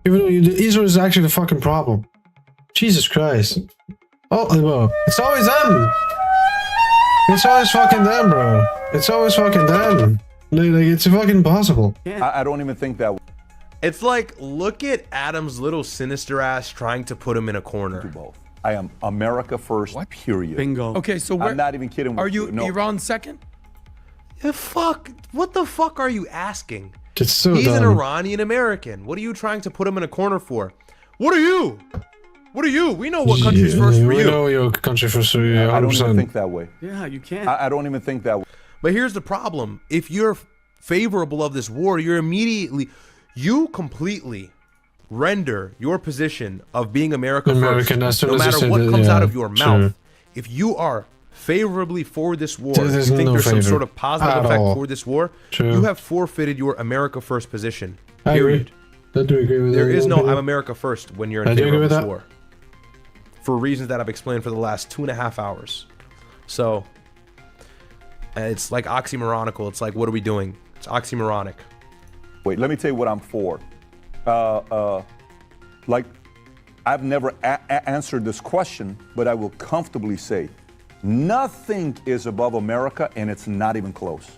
B: Even though Israel is actually the fucking problem. Jesus Christ. Oh, well, it's always them. It's always fucking them, bro. It's always fucking them. Like it's fucking impossible.
Q: I don't even think that.
G: It's like, look at Adam's little sinister ass trying to put him in a corner.
Q: Do both. I am America first, period.
R: Bingo. Okay, so
Q: I'm not even kidding.
R: Are you Iran second?
G: Yeah, fuck. What the fuck are you asking?
B: It's so
G: He's
B: dumb.
G: an Iranian American. What are you trying to put him in a corner for? What are you? What are you? We know what country's first for you.
B: We know your country first for you.
Q: I don't even think that way.
R: Yeah, you can't.
Q: I don't even think that way.
G: But here's the problem. If you're favorable of this war, you completely render your position of being America first, no matter what comes out of your mouth. If you are favorably for this war, you think there's some sort of positive effect for this war, you have forfeited your America first position. Period.
B: I do agree with that.
G: There is no I'm America first when you're in favor of this war. For reasons that I've explained for the last 2.5 hours. So it's like oxymoronical. It's like, what are we doing? It's oxymoronic.
Q: Wait, let me tell you what I'm for. Like, I've never answered this question, but I will comfortably say nothing is above America, and it's not even close.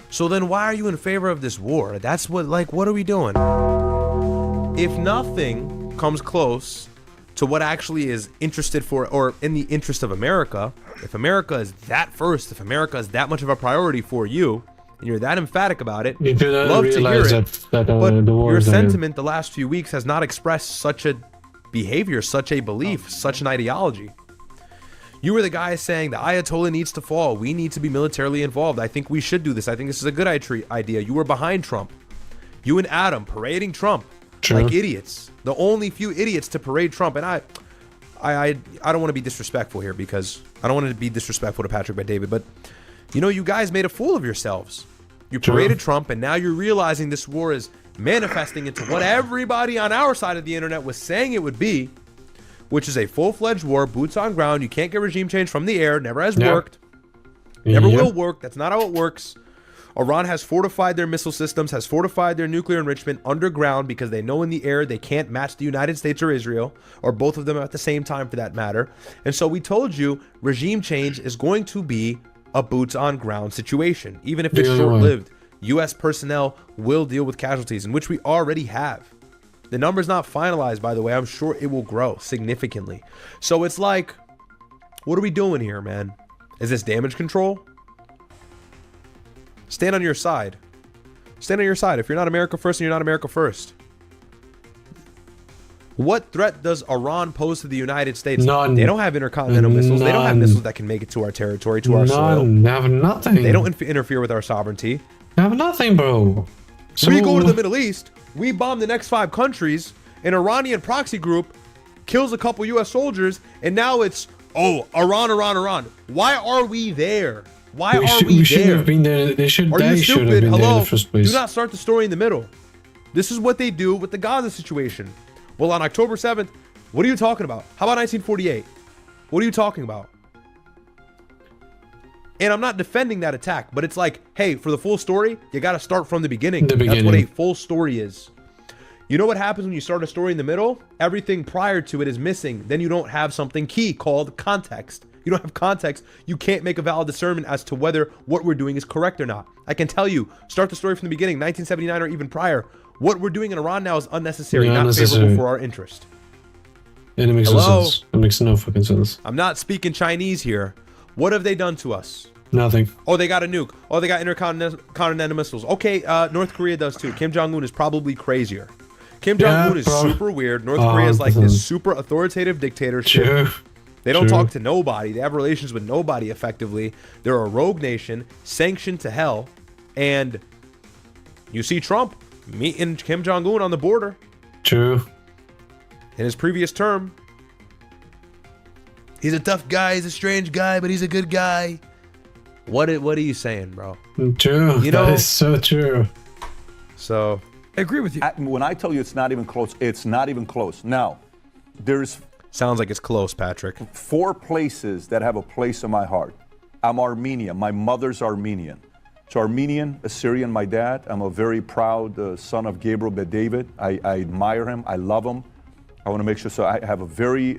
G: So then why are you in favor of this war? That's what, like, what are we doing? If nothing comes close to what actually is interested for, or in the interest of America, if America is that first, if America is that much of a priority for you, and you're that emphatic about it,
B: you do
G: love to hear it,
B: but
G: your sentiment the last few weeks has not expressed such a behavior, such a belief, such an ideology. You were the guy saying the Ayatollah needs to fall. We need to be militarily involved. I think we should do this. I think this is a good idea. You were behind Trump. You and Adam parading Trump like idiots. The only few idiots to parade Trump. And I don't want to be disrespectful here, because I don't want to be disrespectful to Patrick Bet-David, but you know, you guys made a fool of yourselves. You paraded Trump, and now you're realizing this war is manifesting into what everybody on our side of the internet was saying it would be, which is a full-fledged war, boots on ground. You can't get regime change from the air. Never has worked. Never will work. That's not how it works. Iran has fortified their missile systems, has fortified their nuclear enrichment underground, because they know in the air they can't match the United States or Israel, or both of them at the same time for that matter. And so we told you regime change is going to be a boots on ground situation. Even if it's short-lived, U.S. personnel will deal with casualties, in which we already have. The number's not finalized, by the way. I'm sure it will grow significantly. So it's like, what are we doing here, man? Is this damage control? Stand on your side. Stand on your side. If you're not America first, and you're not America first. What threat does Iran pose to the United States?
B: None.
G: They don't have intercontinental missiles. They don't have missiles that can make it to our territory, to our soil.
B: They have nothing.
G: They don't interfere with our sovereignty.
B: They have nothing, bro.
G: So we go to the Middle East, we bomb the next 5 countries, an Iranian proxy group kills a couple U.S. soldiers, and now it's, oh, Iran. Why are we there? Why are we there?
B: We should have been there. They should have been there in the first place.
G: Do not start the story in the middle. This is what they do with the Gaza situation. Well, on October 7th, what are you talking about? How about 1948? What are you talking about? And I'm not defending that attack, but it's like, hey, for the full story, you got to start from the beginning. That's what a full story is. You know what happens when you start a story in the middle? Everything prior to it is missing. Then you don't have something key called context. You don't have context. You can't make a valid discernment as to whether what we're doing is correct or not. I can tell you, start the story from the beginning, 1979 or even prior. What we're doing in Iran now is unnecessary,
B: Yeah,
G: not
B: unnecessary.
G: favorable for our interest.
B: And it makes no
G: Hello?
B: sense. It makes no fucking sense.
G: I'm not speaking Chinese here. What have they done to us?
B: Nothing.
G: Oh, they got a nuke. Oh, they got intercontinental missiles. Okay, North Korea does too. Kim Jong-un is probably crazier. Kim Jong-un is super weird. North Korea is like this super authoritative dictatorship.
B: True.
G: They don't
B: True.
G: talk to nobody. They have relations with nobody effectively. They're a rogue nation, sanctioned to hell. And you see Trump meeting Kim Jong-un on the border.
B: True.
G: In his previous term. He's a tough guy. He's a strange guy, but he's a good guy. What are you saying, bro?
B: True.
G: You
B: That
G: know?
B: is so true.
G: So
R: I agree with you.
Q: When I tell you it's not even close, it's not even close. Now, there's
G: sounds like it's close, Patrick.
Q: 4 places that have a place in my heart. I'm Armenian. My mother's Armenian. So Armenian, Assyrian, my dad. I'm a very proud son of Gabriel Ben David. I admire him. I love him. I want to make sure. So I have a very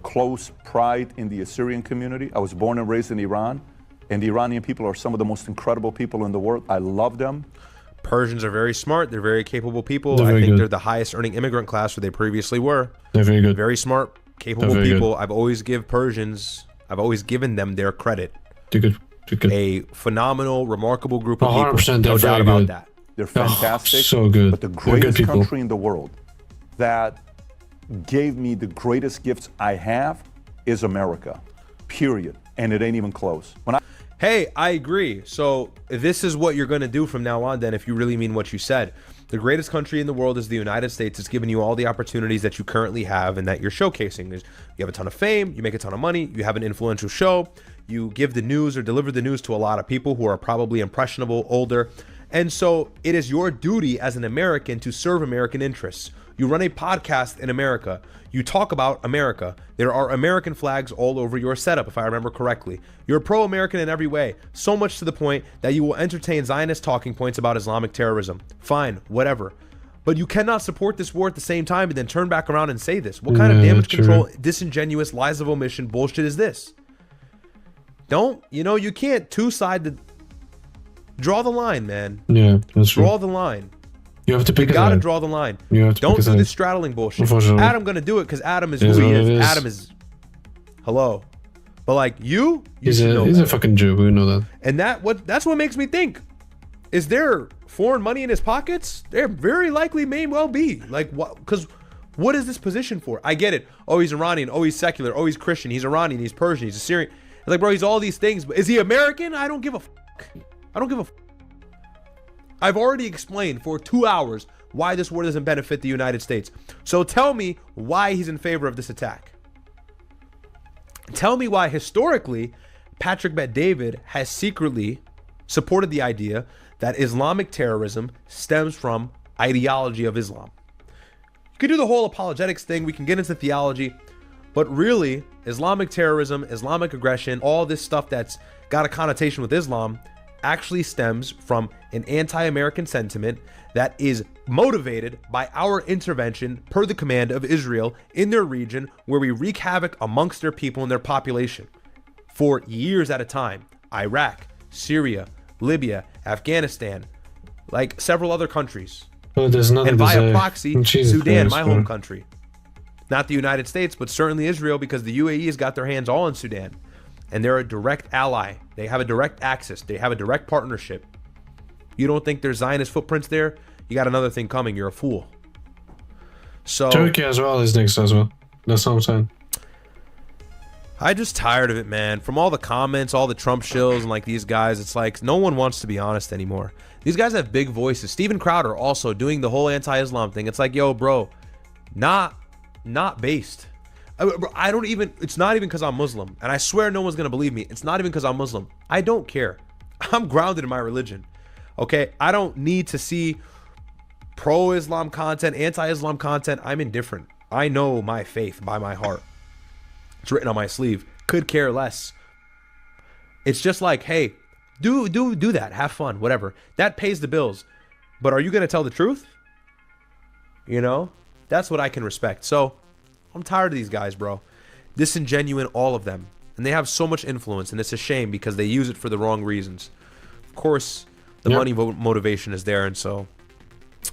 Q: close pride in the Assyrian community. I was born and raised in Iran, and the Iranian people are some of the most incredible people in the world. I love them.
G: Persians are very smart. They're very capable people.
B: They're
G: I
B: very
G: think
B: good.
G: they're the highest earning immigrant class where they previously were.
B: They're very good.
G: Very smart, capable
B: They're very
G: people.
B: good.
G: I've always given them their credit.
B: They're good. They're good.
G: A phenomenal, remarkable group of
B: 100%,
G: people.
B: they're
G: No doubt
B: very
G: about
B: good.
G: that.
Q: They're fantastic.
B: so good.
Q: But the
B: They're good
Q: greatest
B: people.
Q: country in the world that gave me the greatest gifts I have is America. Period. And it ain't even close.
G: Hey, I agree. So this is what you're going to do from now on then if you really mean what you said. The greatest country in the world is the United States. It's giving you all the opportunities that you currently have and that you're showcasing. You have a ton of fame, you make a ton of money, you have an influential show, you give the news or deliver the news to a lot of people who are probably impressionable, older. And so it is your duty as an American to serve American interests. You run a podcast in America. You talk about America. There are American flags all over your setup, if I remember correctly. You're pro-American in every way, so much to the point that you will entertain Zionist talking points about Islamic terrorism. Fine, whatever. But you cannot support this war at the same time and then turn back around and say this. What kind of
B: Yeah,
G: damage
B: true.
G: control, disingenuous, lies of omission bullshit is this? You can't two-sided. Draw the line, man.
B: Yeah, that's true.
G: Draw the line.
B: You have to pick
G: You
B: a
G: gotta
B: side.
G: draw the line.
B: You have to
G: Don't
B: pick a
G: do
B: side.
G: this straddling bullshit.
B: Unfortunately.
G: Adam gonna do it because Adam is
B: It is
G: who he
B: what
G: is.
B: it is.
G: Adam is hello. But like you
B: He's
G: should know
B: a
G: better.
B: fucking Jew. We know that.
G: And that's what makes me think. Is there foreign money in his pockets? There very likely may well be. Like what? Because what is this position for? I get it. Oh, he's Iranian. Oh, he's secular. Oh, he's Christian. He's Iranian. He's Persian. He's Assyrian. It's like, bro, he's all these things. But is he American? I don't give a fuck. I don't give a fuck. I've already explained for 2 hours why this war doesn't benefit the United States. So tell me why he's in favor of this attack. Tell me why historically Patrick Bet-David has secretly supported the idea that Islamic terrorism stems from ideology of Islam. You could do the whole apologetics thing, we can get into theology, but really Islamic terrorism, Islamic aggression, all this stuff that's got a connotation with Islam actually stems from an anti-American sentiment that is motivated by our intervention per the command of Israel in their region, where we wreak havoc amongst their people and their population for years at a time. Iraq, Syria, Libya, Afghanistan, like several other countries.
B: Oh, there's nothing
G: And
B: to
G: via
B: say.
G: proxy,
B: Jesus
G: Sudan,
B: Christ,
G: my
B: bro.
G: home country. Not the United States, but certainly Israel, because the UAE has got their hands all in Sudan. And they're a direct ally. They have a direct access. They have a direct partnership. You don't think there's Zionist footprints there? You got another thing coming. You're a fool. So
B: Turkey as well is next as well. That's what I'm saying.
G: I just tired of it, man. From all the comments, all the Trump shills, and like these guys, it's like no one wants to be honest anymore. These guys have big voices. Steven Crowder also doing the whole anti-Islam thing. It's like, yo, bro, not based. I don't even, it's not even because I'm Muslim. And I swear no one's going to believe me. It's not even because I'm Muslim. I don't care. I'm grounded in my religion. Okay? I don't need to see pro-Islam content, anti-Islam content. I'm indifferent. I know my faith by my heart. It's written on my sleeve. Could care less. It's just like, hey, do that. Have fun, whatever. That pays the bills. But are you going to tell the truth? You know? That's what I can respect. So, I'm tired of these guys, bro. Disingenuine, all of them. And they have so much influence, and it's a shame because they use it for the wrong reasons. Of course, the money motivation is there, and so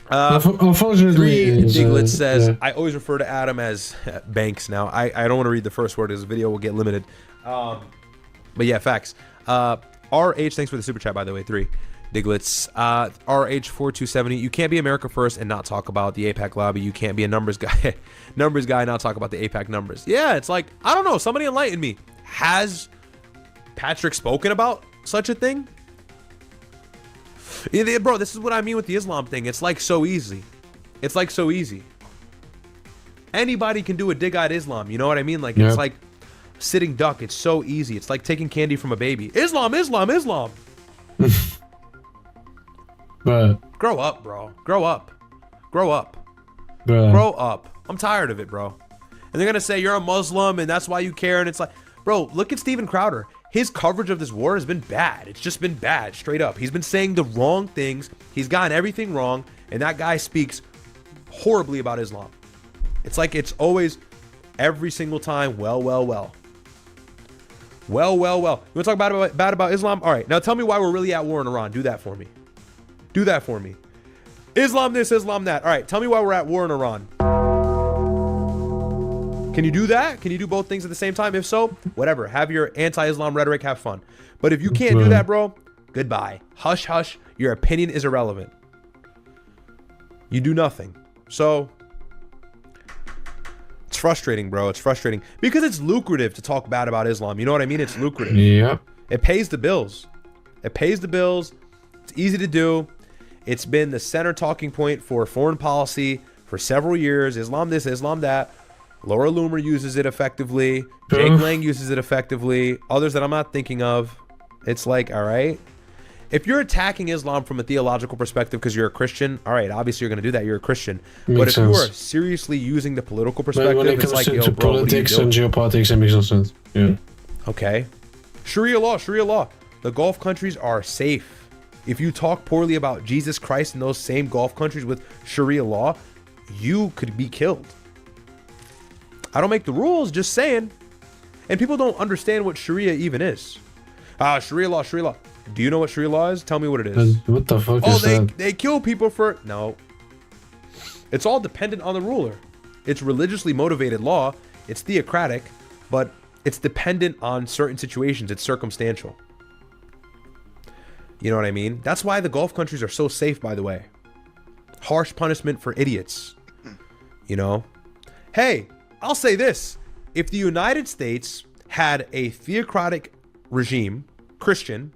B: Unfortunately,
G: Diglett says,
B: yeah.
G: I always refer to Adam as Banks now. I don't want to read the first word because the video will get limited. But yeah, facts. RH, thanks for the super chat, by the way, 3. Diglett's RH4270. You can't be America First and not talk about the APAC lobby. You can't be a numbers guy and not talk about the APAC numbers. Yeah, it's like, I don't know. Somebody enlighten me. Has Patrick spoken about such a thing? Yeah, bro, this is what I mean with the Islam thing. It's like so easy. It's like so easy. Anybody can do a dig at Islam. You know what I mean? Like,
B: Yep.
G: it's like sitting duck. It's so easy. It's like taking candy from a baby. Islam, Islam, Islam.
B: But
G: Grow up, bro. Grow up. Grow up.
B: Bruh.
G: Grow up. I'm tired of it, bro. And they're gonna say you're a Muslim and that's why you care. And it's like, bro, look at Steven Crowder. His coverage of this war has been bad. It's just been bad, straight up. He's been saying the wrong things. He's gotten everything wrong. And that guy speaks horribly about Islam. It's like it's always, every single time, well. You want to talk bad about Islam? All right, now tell me why we're really at war in Iran. Do that for me. Do that for me. Islam this, Islam that. All right, tell me why we're at war in Iran. Can you do that? Can you do both things at the same time? If so, whatever. Have your anti-Islam rhetoric, have fun. But if you can't do that, bro, goodbye. Hush, hush. Your opinion is irrelevant. You do nothing. So, it's frustrating, bro. It's frustrating. Because it's lucrative to talk bad about Islam. You know what I mean? It's lucrative.
B: Yep.
G: It pays the bills. It pays the bills. It's easy to do. It's been the center talking point for foreign policy for several years. Islam this, Islam that. Laura Loomer uses it effectively. Jake Lang uses it effectively. Others that I'm not thinking of. It's like, all right. If you're attacking Islam from a theological perspective because you're a Christian, all right, obviously you're going to do that. You're a Christian. But if you are seriously using the political perspective,
B: when it
G: it's
B: comes
G: like, yo,
B: to
G: bro,
B: politics
G: what are you
B: and
G: doing?
B: geopolitics, it makes no sense. Yeah.
G: Okay. Sharia law, Sharia law. The Gulf countries are safe. If you talk poorly about Jesus Christ in those same Gulf countries with Sharia law, you could be killed. I don't make the rules, just saying. And people don't understand what Sharia even is. Sharia law, Sharia law. Do you know what Sharia law is? Tell me what it is.
B: What the fuck
G: Oh,
B: is that?
G: they kill people for... No. It's all dependent on the ruler. It's religiously motivated law. It's theocratic, but it's dependent on certain situations. It's circumstantial. You know what I mean? That's why the Gulf countries are so safe, by the way. Harsh punishment for idiots. You know? Hey, I'll say this. If the United States had a theocratic regime, Christian,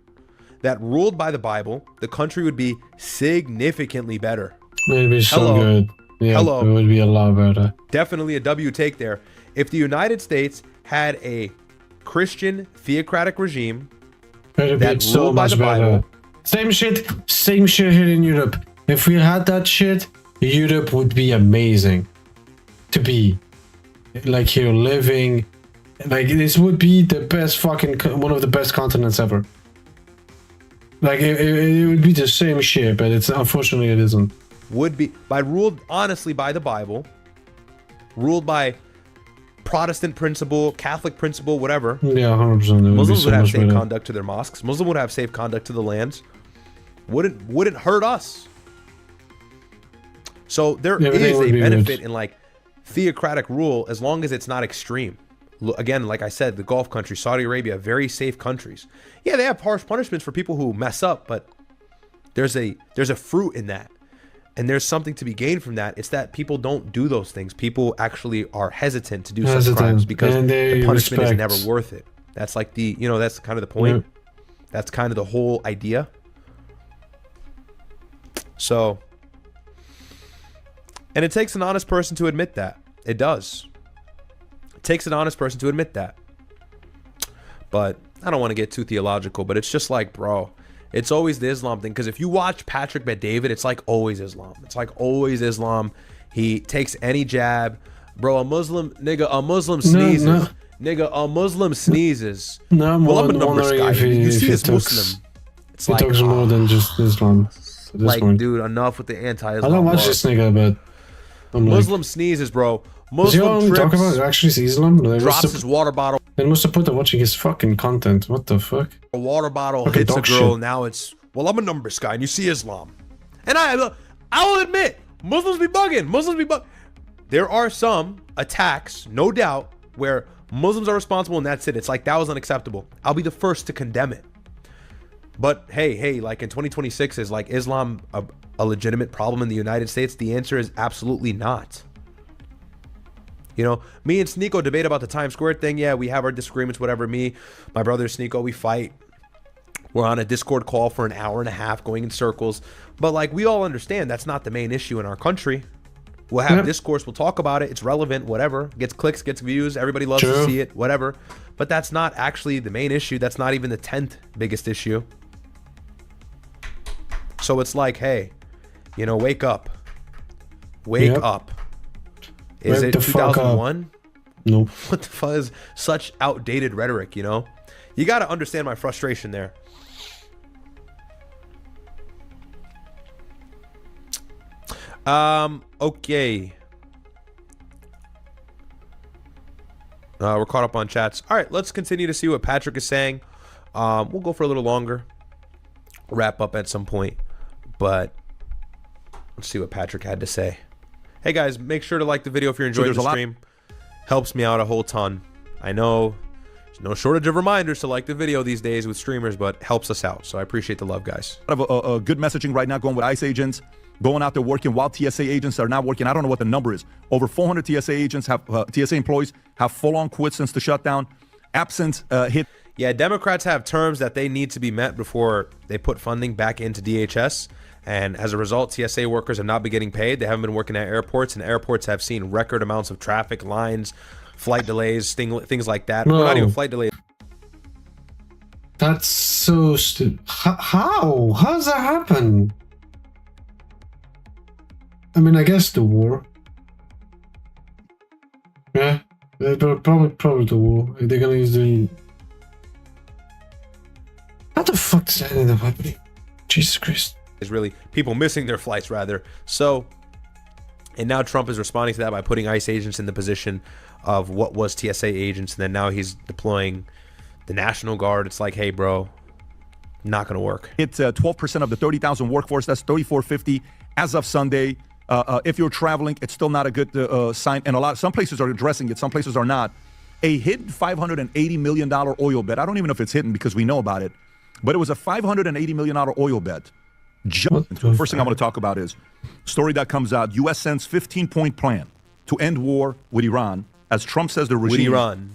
G: that ruled by the Bible, the country would be significantly better.
B: It'd be so
G: Hello.
B: good. Yeah,
G: Hello.
B: it would be a lot better.
G: Definitely a W take there. If the United States had a Christian theocratic regime
B: It'd be
G: that
B: so
G: ruled by
B: much
G: the
B: better.
G: Bible,
B: Same shit here in Europe. If we had that shit, Europe would be amazing to be. Like here living, like this would be the best fucking, one of the best continents ever. Like it would be the same shit, but it's unfortunately it isn't.
G: would be ruled honestly by the Bible, ruled by Protestant principle, Catholic principle, whatever.
B: Yeah, 100%.
G: Muslims would have safe conduct to their mosques. Muslims would have safe conduct to the lands. Wouldn't hurt us. So there is a benefit in like theocratic rule as long as it's not extreme. Again, like I said, the Gulf countries, Saudi Arabia, very safe countries. Yeah, they have harsh punishments for people who mess up, but there's a fruit in that. And there's something to be gained from that. It's that people don't do those things. People actually are hesitant to do such crimes because the punishment is never worth it. That's like the, you know, that's kind of the point. That's kind of the whole idea. So, and it takes an honest person to admit that. It does. It takes an honest person to admit that. But I don't want to get too theological, but it's just like, bro, it's always the Islam thing. Because if you watch Patrick Bet-David, it's like always Islam. It's like always Islam. He takes any jab. Bro, a Muslim sneezes.
B: No.
G: Nigga, a Muslim sneezes.
B: No, I'm
G: well, I'm a numbers
B: wondering
G: guy.
B: if
G: You see
B: he
G: this
B: talks,
G: Muslim. It's
B: he
G: like,
B: talks more than just Islam. At this
G: like,
B: point.
G: dude, enough with the anti-Islam.
B: I don't watch this nigga, but I'm
G: Muslim sneezes, bro.
B: Is he
G: Muslim
B: only talk
G: trips,
B: about actually Islam? Like,
G: drops his water bottle.
B: Then what's the point of watching his fucking content? What the fuck?
G: A water bottle
B: Fucking
G: hits a
B: dog
G: girl.
B: shit.
G: Now it's, well, I'm a numbers guy, and you see Islam. And I'll admit, Muslims be bugging. Muslims be bugging. There are some attacks, no doubt, where Muslims are responsible and that's it. It's like that was unacceptable. I'll be the first to condemn it. But hey, like in 2026, is like Islam a legitimate problem in the United States? The answer is absolutely not. You know, me and Sneeko debate about the Times Square thing. Yeah, we have our disagreements, whatever. Me, my brother Sneeko, we fight. We're on a Discord call for an hour and a half going in circles. But like, we all understand that's not the main issue in our country. We'll have discourse, we'll talk about it, it's relevant, whatever. Gets clicks, gets views, everybody loves to see it, whatever. But that's not actually the main issue. That's not even the 10th biggest issue. So it's like, hey, you know, wake up. Wake up. Is it 2001?
B: Nope.
G: What the fuck is such outdated rhetoric, you know? You got to understand my frustration there. Okay. We're caught up on chats. All right, let's continue to see what Patrick is saying. We'll go for a little longer. Wrap up at some point. But let's see what Patrick had to say. Hey guys, make sure to like the video if you're enjoying the stream. Helps me out a whole ton. I know there's no shortage of reminders to like the video these days with streamers, but helps us out. So I appreciate the love, guys.
Q: I have a good messaging right now going with ICE agents, going out there working while TSA agents are not working. I don't know what the number is. Over 400 TSA agents have TSA employees have full-on quit since the shutdown. Absence hit.
G: Yeah, Democrats have terms that they need to be met before they put funding back into DHS. And as a result, TSA workers have not been getting paid. They haven't been working at airports, and airports have seen record amounts of traffic, lines, flight delays, things like that.
B: No.
G: Well, not even flight delays.
B: That's so stupid. How? How does that happen? I mean, I guess the war. Yeah, probably the war. They're gonna use the. How the fuck does that end up happening? Jesus Christ.
G: Is really people missing their flights, rather. So, and now Trump is responding to that by putting ICE agents in the position of what was TSA agents, and then now he's deploying the National Guard. It's like, hey, bro, not gonna work.
Q: It's 12% of the 30,000 workforce. That's 3,450 as of Sunday. If you're traveling, it's still not a good sign. And some places are addressing it. Some places are not. A hidden $580 million oil bet. I don't even know if it's hidden because we know about it, but it was a $580 million oil bet. The first thing I want to talk about is story that comes out. U.S. sends 15-point plan to end war with Iran, as Trump says the regime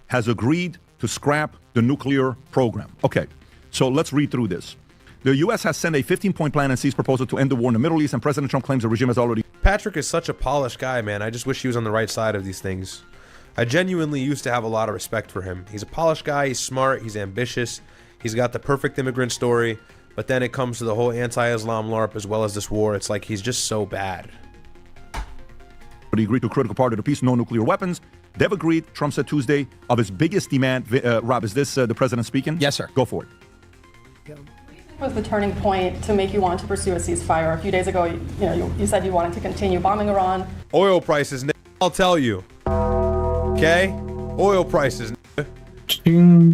Q: has agreed to scrap the nuclear program. Okay, so let's read through this. The U.S. has sent a 15-point plan and seized proposal to end the war in the Middle East, and President Trump claims the regime has already...
G: Patrick is such a polished guy, man. I just wish he was on the right side of these things. I genuinely used to have a lot of respect for him. He's a polished guy. He's smart. He's ambitious. He's got the perfect immigrant story. But then it comes to the whole anti-Islam LARP as well as this war. It's like he's just so bad.
Q: He agreed to a critical part of the peace, no nuclear weapons. They've agreed, Trump said Tuesday, of his biggest demand. Rob, is this the president speaking?
S: Yes, sir.
Q: Go for it.
O: What was the turning point to make you want to pursue a ceasefire? A few days ago, you said you wanted to continue bombing Iran.
G: Oil prices, I'll tell you. Okay? Oil prices.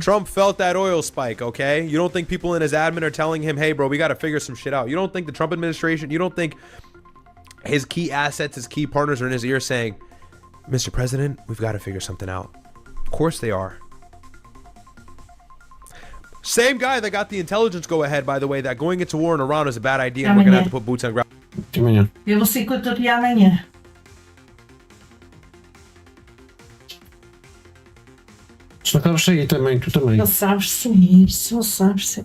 G: Trump felt that oil spike, okay? You don't think people in his admin are telling him, hey, bro, we got to figure some shit out. You don't think the Trump administration, you don't think his key assets, his key partners are in his ear saying, Mr. President, we've got to figure something out. Of course they are. Same guy that got the intelligence go ahead, by the way, that going into war in Iran is a bad idea and we're going to have to put boots on ground.
T: Ele sabe-se isso, sabe-se.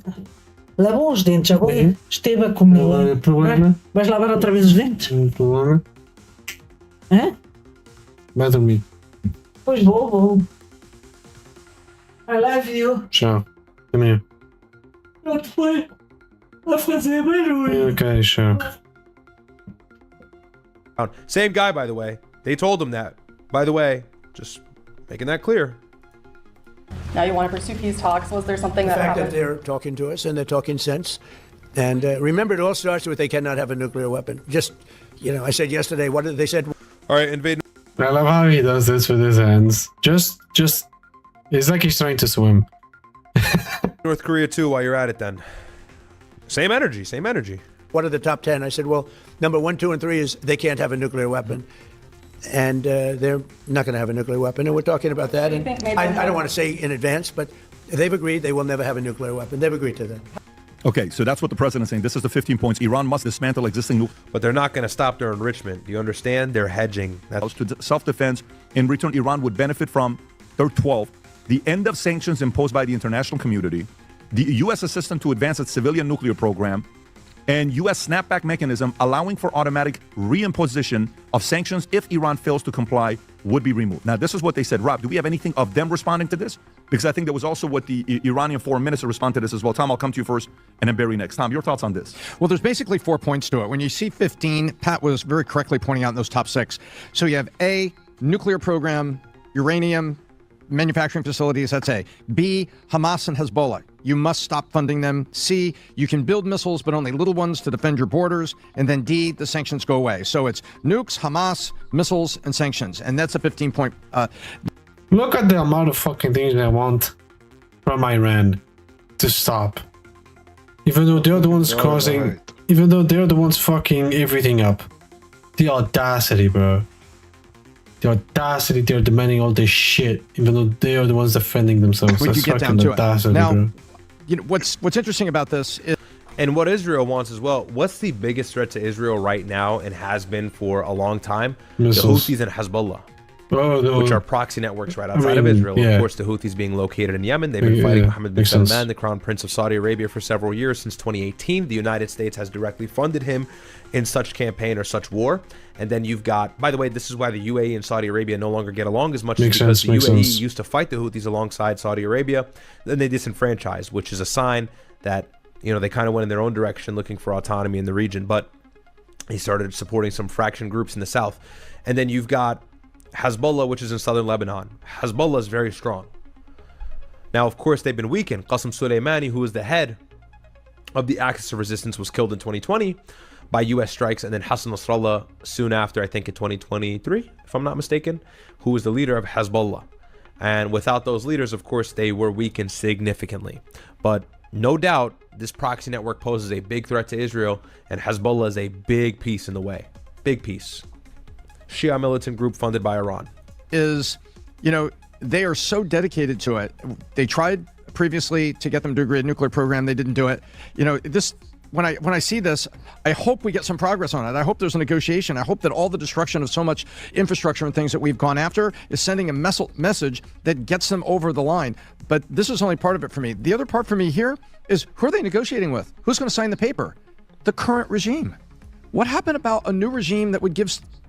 T: Lavou os dentes, agora esteve a comer. Vais lavar outra vez os dentes? Hã?
B: Vai dormir.
T: Pois vou. I love you.
B: Tchau. Até amanhã.
T: Eu te fui a fazer barulho.
B: Okay, sure.
G: Same guy, by the way. They told him that. By the way, just making that clear.
O: Now you want to pursue peace talks. Was there something
J: The
O: that
J: fact
O: happened?
J: that they're talking to us and they're talking sense. And remember, it all starts with they cannot have a nuclear weapon. Just, I said yesterday, what did they said?
G: All right, invade.
B: I love how he does this with his hands. Just, it's like he's trying to swim.
G: North Korea too while you're at it then. Same energy.
J: what are the top 10? I said, well, number 1, 2, and 3 is they can't have a nuclear weapon. And they're not going to have a nuclear weapon. And we're talking about that. And I don't want to say in advance, but they've agreed they will never have a nuclear weapon. They've agreed to that.
Q: Okay, so that's what the president's saying. This is the 15 points. Iran must dismantle existing nuclear.
G: But they're not going to stop their enrichment. Do you understand? They're hedging.
Q: That's to self-defense. In return, Iran would benefit from, third 12, the end of sanctions imposed by the international community, the U.S. assistance to advance its civilian nuclear program, and U.S. snapback mechanism allowing for automatic reimposition of sanctions if Iran fails to comply would be removed. Now, this is what they said. Rob, do we have anything of them responding to this? Because I think there was also what the Iranian foreign minister responded to this as well. Tom, I'll come to you first, and then Barry next. Tom, your thoughts on this?
S: Well, there's basically 4 points to it. When you see 15, Pat was very correctly pointing out in those top 6. So you have A, nuclear program, uranium, manufacturing facilities, that's A. B, Hamas and Hezbollah. You must stop funding them. C, you can build missiles, but only little ones to defend your borders. And then D, the sanctions go away. So it's nukes, Hamas, missiles, and sanctions. And that's a 15-point...
B: Look at the amount of fucking things they want from Iran to stop. Even though they're the ones causing... Even though they're the ones fucking everything up. The audacity, bro. The audacity, they're demanding all this shit, even though they are the ones defending themselves.
S: When
B: That's
S: you get down
B: fucking
S: to
B: audacity,
S: it. Now,
B: bro.
S: you know, what's interesting about this is...
G: And what Israel wants as well, what's the biggest threat to Israel right now and has been for a long time?
B: Missiles.
G: The Houthis and Hezbollah.
B: Oh,
G: which are proxy networks right outside of Israel.
B: yeah.
G: Of course, the Houthis being located in Yemen. They've been
B: Yeah,
G: fighting
B: yeah.
G: Mohammed bin
B: Makes sense.
G: Salman, the Crown Prince of Saudi Arabia, for several years, since 2018. The United States has directly funded him in such campaign or such war. And then you've got, by the way, this is why the UAE and Saudi Arabia no longer get along as much,
B: Makes
G: because
B: sense,
G: the
B: makes
G: UAE
B: sense.
G: used to fight the Houthis alongside Saudi Arabia. Then they disenfranchised, which is a sign that, you know, they kind of went in their own direction looking for autonomy in the region. But they started supporting some fraction groups in the south. And then you've got Hezbollah, which is in southern Lebanon. Hezbollah is very strong. Now, of course, they've been weakened. Qasem Soleimani, who was the head of the Axis of Resistance, was killed in 2020 by U.S. strikes. And then Hassan Nasrallah soon after, I think in 2023, if I'm not mistaken, who was the leader of Hezbollah. And without those leaders, of course, they were weakened significantly. But no doubt, this proxy network poses a big threat to Israel, and Hezbollah is a big piece in the way. Big piece. Shia militant group funded by Iran.
S: Is, you know, they are so dedicated to it. They tried previously to get them to agree a nuclear program. They didn't do it. You know, this, when I see this, I hope we get some progress on it. I hope there's a negotiation. I hope that all the destruction of so much infrastructure and things that we've gone after is sending a message that gets them over the line. But this is only part of it for me. The other part for me here is, who are they negotiating with? Who's going to sign the paper? The current regime. What happened about a new regime that would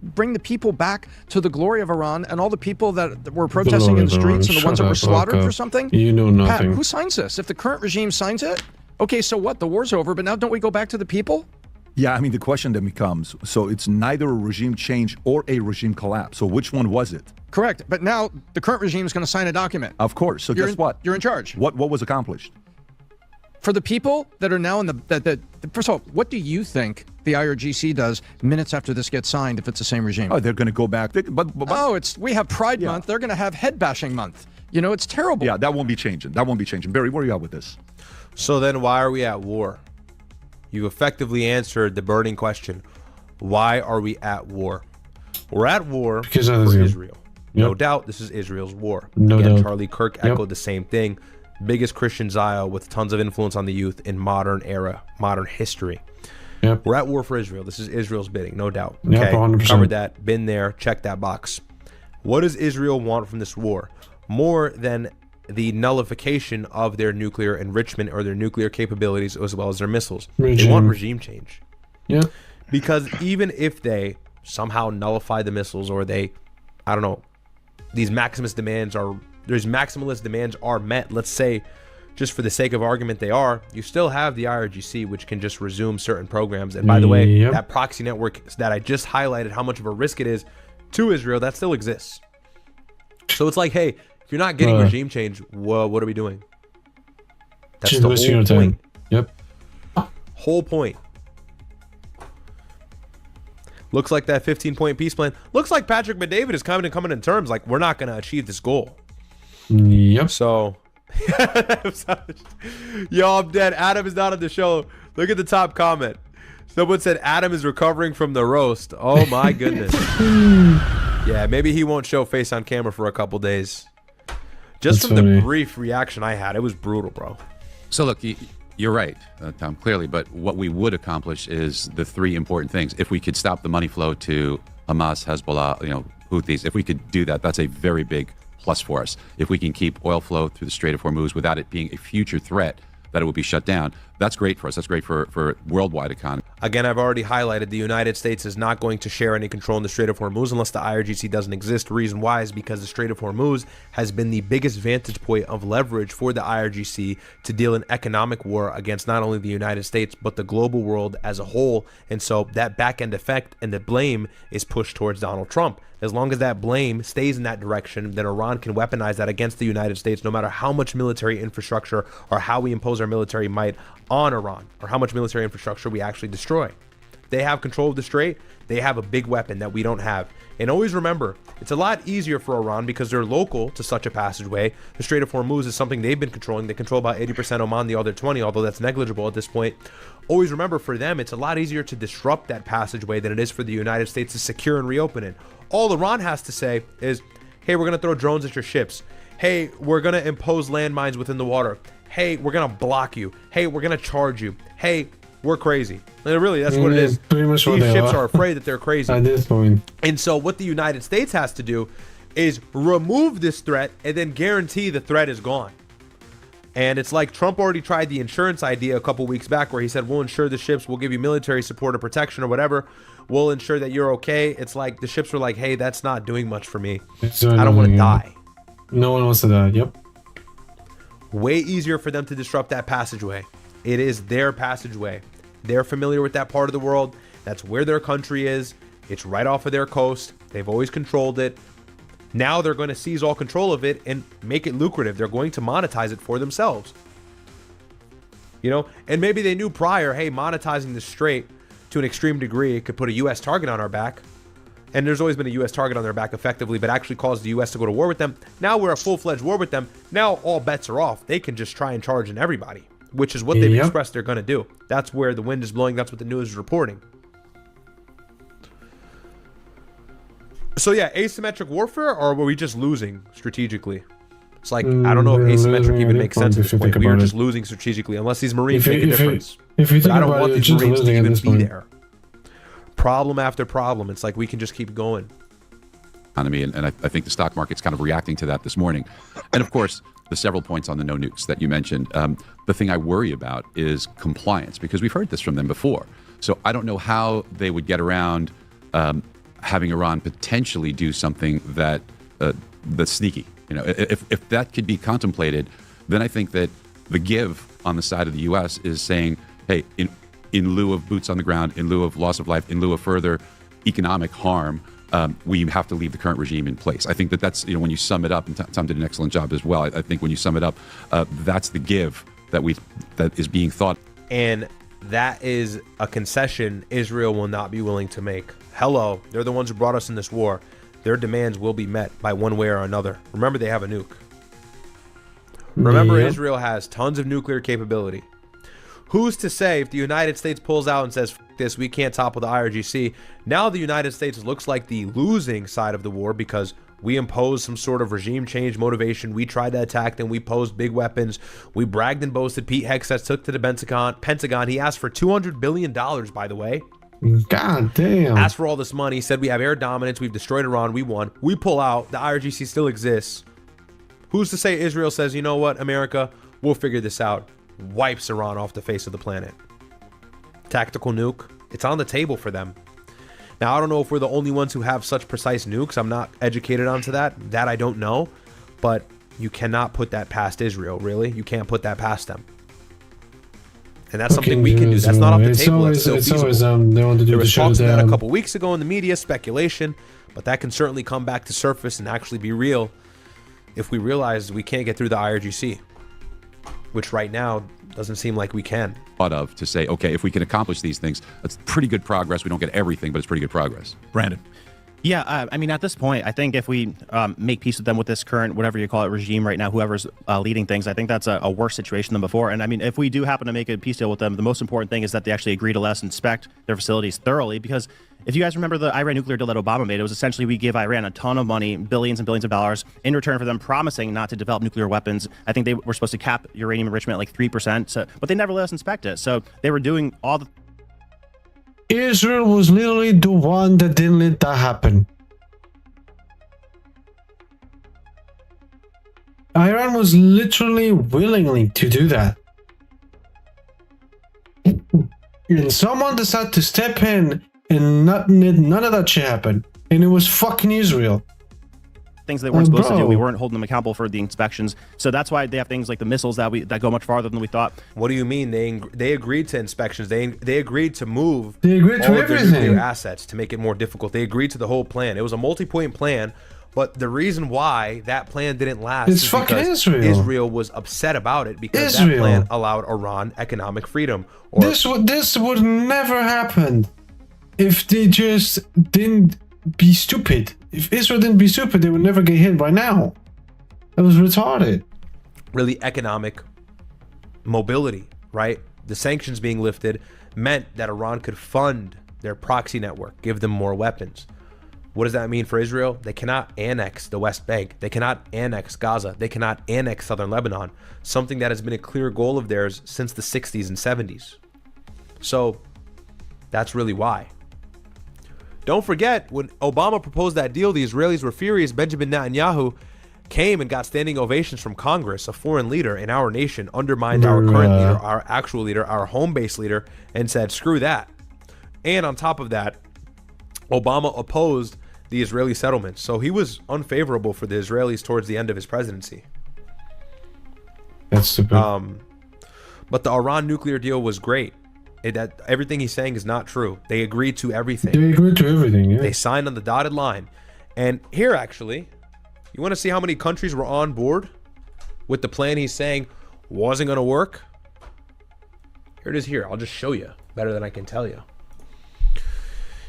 S: bring the people back to the glory of Iran, and all the people that were protesting in the streets and the ones that were slaughtered for something?
B: You know nothing.
S: Pat, who signs this? If the current regime signs it, okay, so what? The war's over, but now don't we go back to the people?
Q: Yeah, I mean, the question then becomes, so it's neither a regime change or a regime collapse. So which one was it?
S: Correct. But now the current regime is going to sign a document.
Q: Of course. So guess what?
S: You're in charge.
Q: What was accomplished?
S: For the people that are now in first of all, what do you think the IRGC does minutes after this gets signed if it's the same regime?
Q: Oh, they're going to go back.
S: We have Pride Month. They're going to have Head Bashing Month. You know, it's terrible.
Q: Yeah, that won't be changing. That won't be changing. Barry, where are you at with this?
G: So then why are we at war? You effectively answered the burning question. Why are we at war? We're at war
B: because
G: for
B: of
G: Israel.
B: Yep.
G: No doubt this is Israel's war.
B: No
G: Again,
B: doubt.
G: Charlie Kirk echoed the same thing. Biggest Christian Zio with tons of influence on the youth in modern history.
B: Yep.
G: We're at war for Israel. This is Israel's bidding, no doubt.
B: Yep,
G: Okay,
B: 100%.
G: covered that, been there, check that box. What does Israel want from this war? More than the nullification of their nuclear enrichment or their nuclear capabilities, as well as their missiles. They want regime change.
B: Yeah.
G: Because even if they somehow nullify the missiles, or they, I don't know, these maximalist demands are met, let's say, just for the sake of argument they are, you still have the IRGC, which can just resume certain programs. And by the way, that proxy network that I just highlighted how much of a risk it is to Israel, that still exists. So it's like, hey, if you're not getting regime change, well, what are we doing? That's
B: Just
G: the
B: wasting
G: whole
B: your time.
G: point.
B: Yep.
G: Whole point. Looks like that 15-point peace plan. Looks like Patrick Bet-David is coming in terms. Like, we're not going to achieve this goal.
B: Yep.
G: So, yo, I'm dead. Adam is not on the show. Look at the top comment. Someone said Adam is recovering from the roast. Oh my goodness. Yeah, maybe he won't show face on camera for a couple days. Just from the brief reaction I had, it was brutal, bro.
U: So look, you're right, Tom, clearly. But what we would accomplish is the three important things. If we could stop the money flow to Hamas, Hezbollah, Houthis, if we could do that, that's a very big plus for us. If we can keep oil flow through the Strait of Hormuz without it being a future threat that it will be shut down, that's great for us. That's great for worldwide economy.
G: Again, I've already highlighted the United States is not going to share any control in the Strait of Hormuz unless the IRGC doesn't exist. The reason why is because the Strait of Hormuz has been the biggest vantage point of leverage for the IRGC to deal in economic war against not only the United States, but the global world as a whole. And so that back-end effect and the blame is pushed towards Donald Trump. As long as that blame stays in that direction, then Iran can weaponize that against the United States, no matter how much military infrastructure or how we impose our military might on Iran, or how much military infrastructure we actually destroy. They have control of the Strait. They have a big weapon that we don't have. And always remember, it's a lot easier for Iran because they're local to such a passageway. The Strait of Hormuz is something they've been controlling. They control about 80% Oman, the other 20, although that's negligible at this point. Always remember, for them, it's a lot easier to disrupt that passageway than it is for the United States to secure and reopen it. All Iran has to say is, hey, we're going to throw drones at your ships. Hey, we're going to impose landmines within the water. Hey, we're going to block you. Hey, we're going to charge you. Hey, we're crazy. And really, that's what it is.
B: Pretty much
G: These ships are afraid that they're crazy.
B: At this point.
G: And so what the United States has to do is remove this threat and then guarantee the threat is gone. And it's like Trump already tried the insurance idea a couple weeks back where he said, we'll insure the ships, we'll give you military support or protection or whatever. We'll ensure that you're okay. It's like the ships were like, hey, that's not doing much for me. I don't want to die.
B: No one wants to die. Yep.
G: Way easier for them to disrupt that passageway. It is their passageway. They're familiar with that part of the world. That's where their country is. It's right off of their coast. They've always controlled it. Now they're going to seize all control of it and make it lucrative. They're going to monetize it for themselves. And maybe they knew prior, hey, monetizing the Strait to an extreme degree, it could put a U.S. target on our back. And there's always been a U.S. target on their back effectively, but actually caused the U.S. to go to war with them. Now we're a full-fledged war with them. Now all bets are off. They can just try and charge in everybody, which is what they've expressed they're going to do. That's where the wind is blowing. That's what the news is reporting. So yeah, asymmetric warfare, or were we just losing strategically? It's like, I don't know if asymmetric even makes sense at this point. We are just losing strategically, unless these Marines make a difference. But I don't want these Marines to even be there. Problem after problem. It's like we can just keep going.
U: Economy, and I think the stock market's kind of reacting to that this morning. And of course, the several points on the no nukes that you mentioned. The thing I worry about is compliance, because we've heard this from them before. So I don't know how they would get around having Iran potentially do something that that's sneaky. If that could be contemplated, then I think that the give on the side of the U.S. is saying, hey, in lieu of boots on the ground, in lieu of loss of life, in lieu of further economic harm, we have to leave the current regime in place. I think that's, when you sum it up, and Tom did an excellent job as well. I think when you sum it up, that's the give that is being thought.
G: And that is a concession Israel will not be willing to make. Hello, they're the ones who brought us in this war. Their demands will be met by one way or another. Remember, they have a nuke. Remember, Israel has tons of nuclear capability. Who's to say if the United States pulls out and says, F this, we can't topple the IRGC? Now the United States looks like the losing side of the war because we imposed some sort of regime change motivation. We tried to attack them. We posed big weapons. We bragged and boasted. Pete Hegseth took to the Pentagon. He asked for $200 billion, by the way.
B: God damn.
G: Asked for all this money. Said we have air dominance. We've destroyed Iran. We won. We pull out. The IRGC still exists. Who's to say Israel says, you know what, America, we'll figure this out. Wipes Iran off the face of the planet. Tactical nuke. It's on the table for them. Now, I don't know if we're the only ones who have such precise nukes. I'm not educated onto that. That I don't know. But you cannot put that past Israel, really. You can't put that past them. And that's something we can do. That's not off the table. That's still feasible.
B: They want to do
G: there was talks of that a
B: down.
G: couple weeks ago in the media, speculation. But that can certainly come back to surface and actually be real if we realize we can't get through the IRGC. Which right now doesn't seem like we can.
U: To say, okay, if we can accomplish these things, that's pretty good progress. We don't get everything, but it's pretty good progress.
Q: Brandon.
A: Yeah, I mean, at this point, I think if we make peace with them with this current, whatever you call it, regime right now, whoever's leading things, I think that's a worse situation than before. And I mean, if we do happen to make a peace deal with them, the most important thing is that they actually agree to let us inspect their facilities thoroughly. Because if you guys remember the Iran nuclear deal that Obama made, it was essentially we give Iran a ton of money, billions and billions of dollars, in return for them promising not to develop nuclear weapons. I think they were supposed to cap uranium enrichment at like 3%, but they never let us inspect it. So they were doing all the...
B: Israel was literally the one that didn't let that happen. Iran was literally willingly to do that. And someone decided to step in and none of that shit happened. And it was fucking Israel.
A: Things they weren't supposed to do. We weren't holding them accountable for the inspections. So that's why they have things like the missiles that go much farther than we thought.
G: What do you mean? They agreed to inspections. They agreed to move
B: all of their
G: nuclear assets to make it more difficult. They agreed to the whole plan. It was a multi-point plan. But the reason why that plan didn't last is because Israel was upset about it because that plan allowed Iran economic freedom.
B: This would never happen if they just didn't be stupid. If Israel didn't be stupid, they would never get hit by now. That was retarded.
G: Really economic mobility, right? The sanctions being lifted meant that Iran could fund their proxy network, give them more weapons. What does that mean for Israel? They cannot annex the West Bank. They cannot annex Gaza. They cannot annex southern Lebanon, something that has been a clear goal of theirs since the 60s and 70s. So that's really why. Don't forget, when Obama proposed that deal, the Israelis were furious. Benjamin Netanyahu came and got standing ovations from Congress. A foreign leader in our nation undermined our current leader, our actual leader, our home-based leader, and said, screw that. And on top of that, Obama opposed the Israeli settlements, so he was unfavorable for the Israelis towards the end of his presidency.
B: That's stupid.
G: But the Iran nuclear deal was great. Everything he's saying is not true. They agreed to everything.
B: They agreed to everything, yeah.
G: They signed on the dotted line. And here, actually, you want to see how many countries were on board with the plan he's saying wasn't going to work? Here it is here. I'll just show you better than I can tell you.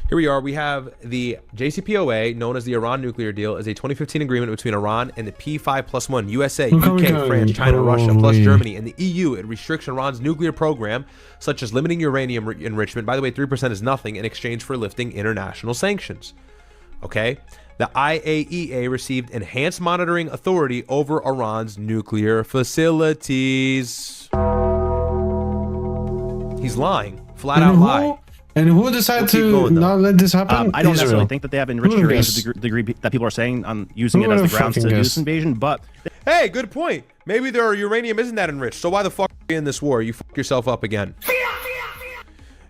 G: Here we are. We have the JCPOA, known as the Iran nuclear deal, is a 2015 agreement between Iran and the P5+1, USA, UK, France, China, Russia, plus Germany, and the EU. It restricts Iran's nuclear program, such as limiting uranium enrichment. By the way, 3% is nothing in exchange for lifting international sanctions. Okay? The IAEA received enhanced monitoring authority over Iran's nuclear facilities. He's lying. Flat out lie.
B: And who decided to not let this happen?
A: I don't necessarily think that they have enriched uranium to the degree that people are saying on using it as the grounds to do this invasion, but...
G: Hey, good point. Maybe their uranium isn't that enriched, so why the fuck are you in this war? You fuck yourself up again.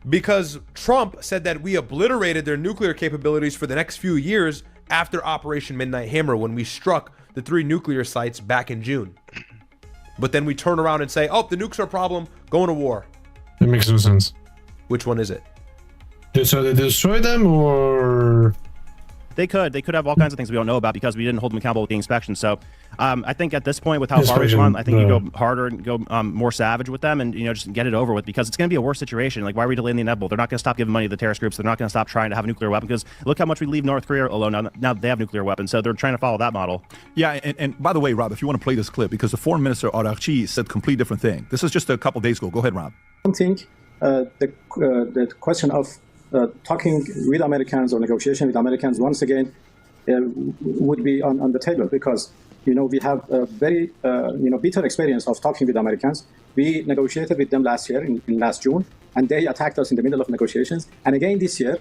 G: Because Trump said that we obliterated their nuclear capabilities for the next few years after Operation Midnight Hammer, when we struck the 3 nuclear sites back in June. But then we turn around and say, oh, the nukes are a problem, going to war.
B: That makes no sense.
G: Which one is it?
B: So they destroy them, or
A: they could have all kinds of things we don't know about because we didn't hold them accountable with the inspection. So I think at this point, with how far we've gone, I think you go harder and go more savage with them, and just get it over with, because it's going to be a worse situation. Like, why are we delaying the inevitable? They're not going to stop giving money to the terrorist groups. They're not going to stop trying to have a nuclear weapon, because look how much we leave North Korea alone. Now they have nuclear weapons, so they're trying to follow that model.
Q: Yeah, and by the way, Rob, if you want to play this clip, because the foreign minister Araghchi said a completely different thing. This is just a couple days ago. Go ahead, Rob.
V: I don't think the question of talking with Americans or negotiation with Americans once again would be on the table, because we have a very bitter experience of talking with Americans. We negotiated with them last year in last June, and they attacked us in the middle of negotiations. And again this year,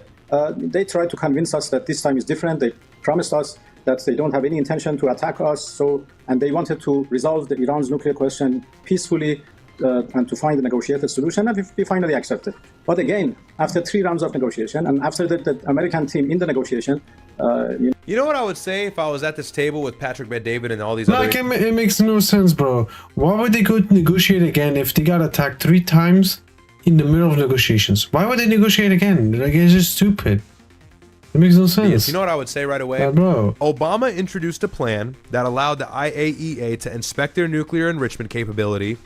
V: they tried to convince us that this time is different. They promised us that they don't have any intention to attack us. And they wanted to resolve the Iran's nuclear question peacefully. And to find a negotiated solution, and we finally accepted. But again, after 3 rounds of negotiation, and after the American team in the negotiation,
G: you know what I would say if I was at this table with Patrick Bet-David and all these other...
B: It makes no sense, bro. Why would they go to negotiate again if they got attacked 3 times in the middle of negotiations? Why would they negotiate again? Like, it's just stupid. It makes no sense.
G: Yes, you know what I would say right away?
B: Bro.
G: Obama introduced a plan that allowed the IAEA to inspect their nuclear enrichment capability,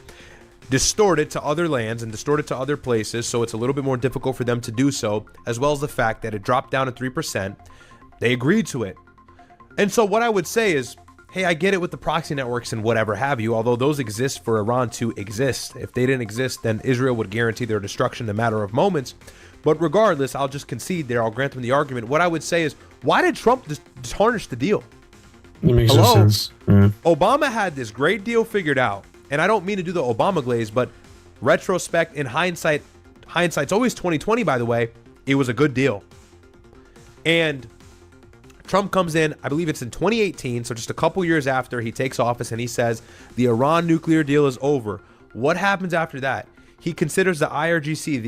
G: distort it to other lands and distort it to other places, so it's a little bit more difficult for them to do so, as well as the fact that it dropped down to 3%. They agreed to it. And so what I would say is, hey, I get it with the proxy networks and whatever have you, although those exist for Iran to exist. If they didn't exist, then Israel would guarantee their destruction in a matter of moments. But regardless, I'll just concede there. I'll grant them the argument. What I would say is, why did Trump tarnish the deal?
B: It makes no sense. Yeah.
G: Obama had this great deal figured out. And I don't mean to do the Obama glaze, but retrospect, in hindsight's always 2020, by the way, it was a good deal. And Trump comes in, I believe it's in 2018, so just a couple years after he takes office, and he says the Iran nuclear deal is over. What happens after that? He considers the IRGC,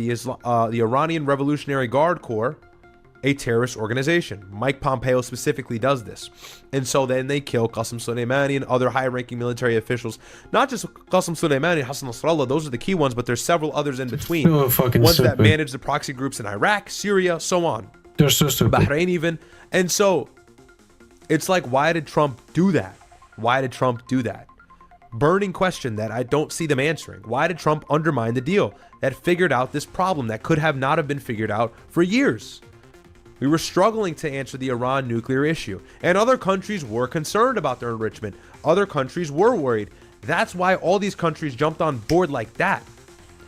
G: the Iranian Revolutionary Guard Corps, a terrorist organization. Mike Pompeo specifically does this. And so then they kill Qasem Soleimani and other high-ranking military officials. Not just Qasem Soleimani and Hassan Nasrallah, those are the key ones, but there's several others in between. Ones that manage the proxy groups in Iraq, Syria, so on.
B: They're so stupid.
G: Bahrain even. And so it's like, why did Trump do that? Why did Trump do that? Burning question that I don't see them answering. Why did Trump undermine the deal that figured out this problem that could have not have been figured out for years? We were struggling to answer the Iran nuclear issue, and other countries were concerned about their enrichment. Other countries were worried. That's why all these countries jumped on board like that.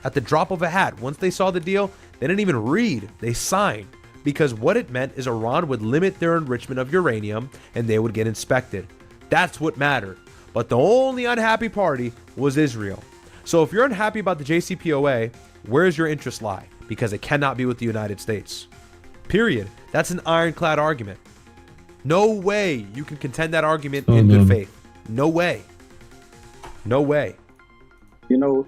G: At the drop of a hat, once they saw the deal, they didn't even read, they signed. Because what it meant is Iran would limit their enrichment of uranium and they would get inspected. That's what mattered. But the only unhappy party was Israel. So if you're unhappy about the JCPOA, where's your interest lie? Because it cannot be with the United States. Period. That's an ironclad argument. No way you can contend that argument in good faith. No way. No way.
V: You know,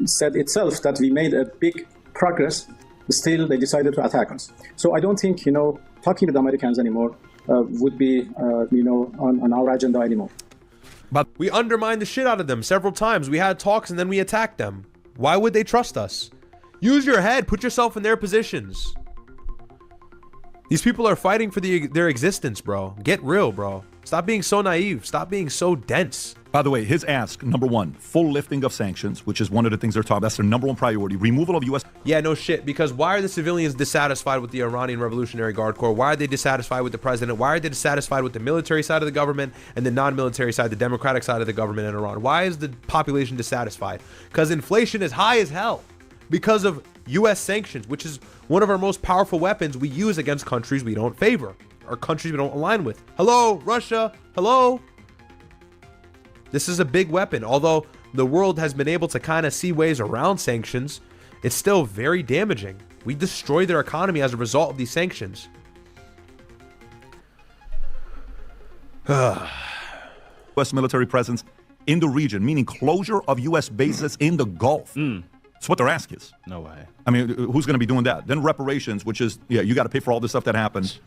V: said itself that we made a big progress. Still, they decided to attack us. So I don't think, you know, talking with Americans anymore would be, you know, on our agenda anymore.
G: But we undermined the shit out of them several times. We had talks and then we attacked them. Why would they trust us? Use your head. Put yourself in their positions. These people are fighting for their existence, bro. Get real, bro. Stop being so naive. Stop being so dense.
Q: By the way, his ask, number one, full lifting of sanctions, which is one of the things they're talking about. That's their number one priority. Removal of U.S.
G: Yeah, no shit. Because why are the civilians dissatisfied with the Iranian Revolutionary Guard Corps? Why are they dissatisfied with the president? Why are they dissatisfied with the military side of the government and the non-military side, the democratic side of the government in Iran? Why is the population dissatisfied? Because inflation is high as hell. Because of U.S. sanctions, which is one of our most powerful weapons we use against countries we don't favor or countries we don't align with. Hello, Russia. Hello. This is a big weapon. Although the world has been able to kind of see ways around sanctions, it's still very damaging. We destroy their economy as a result of these sanctions.
Q: U.S. military presence in the region, meaning closure of U.S. bases in the Gulf. That's what their ask is.
A: No way.
Q: I mean, who's going to be doing that? Then reparations, which is, yeah, you got to pay for all this stuff that happened.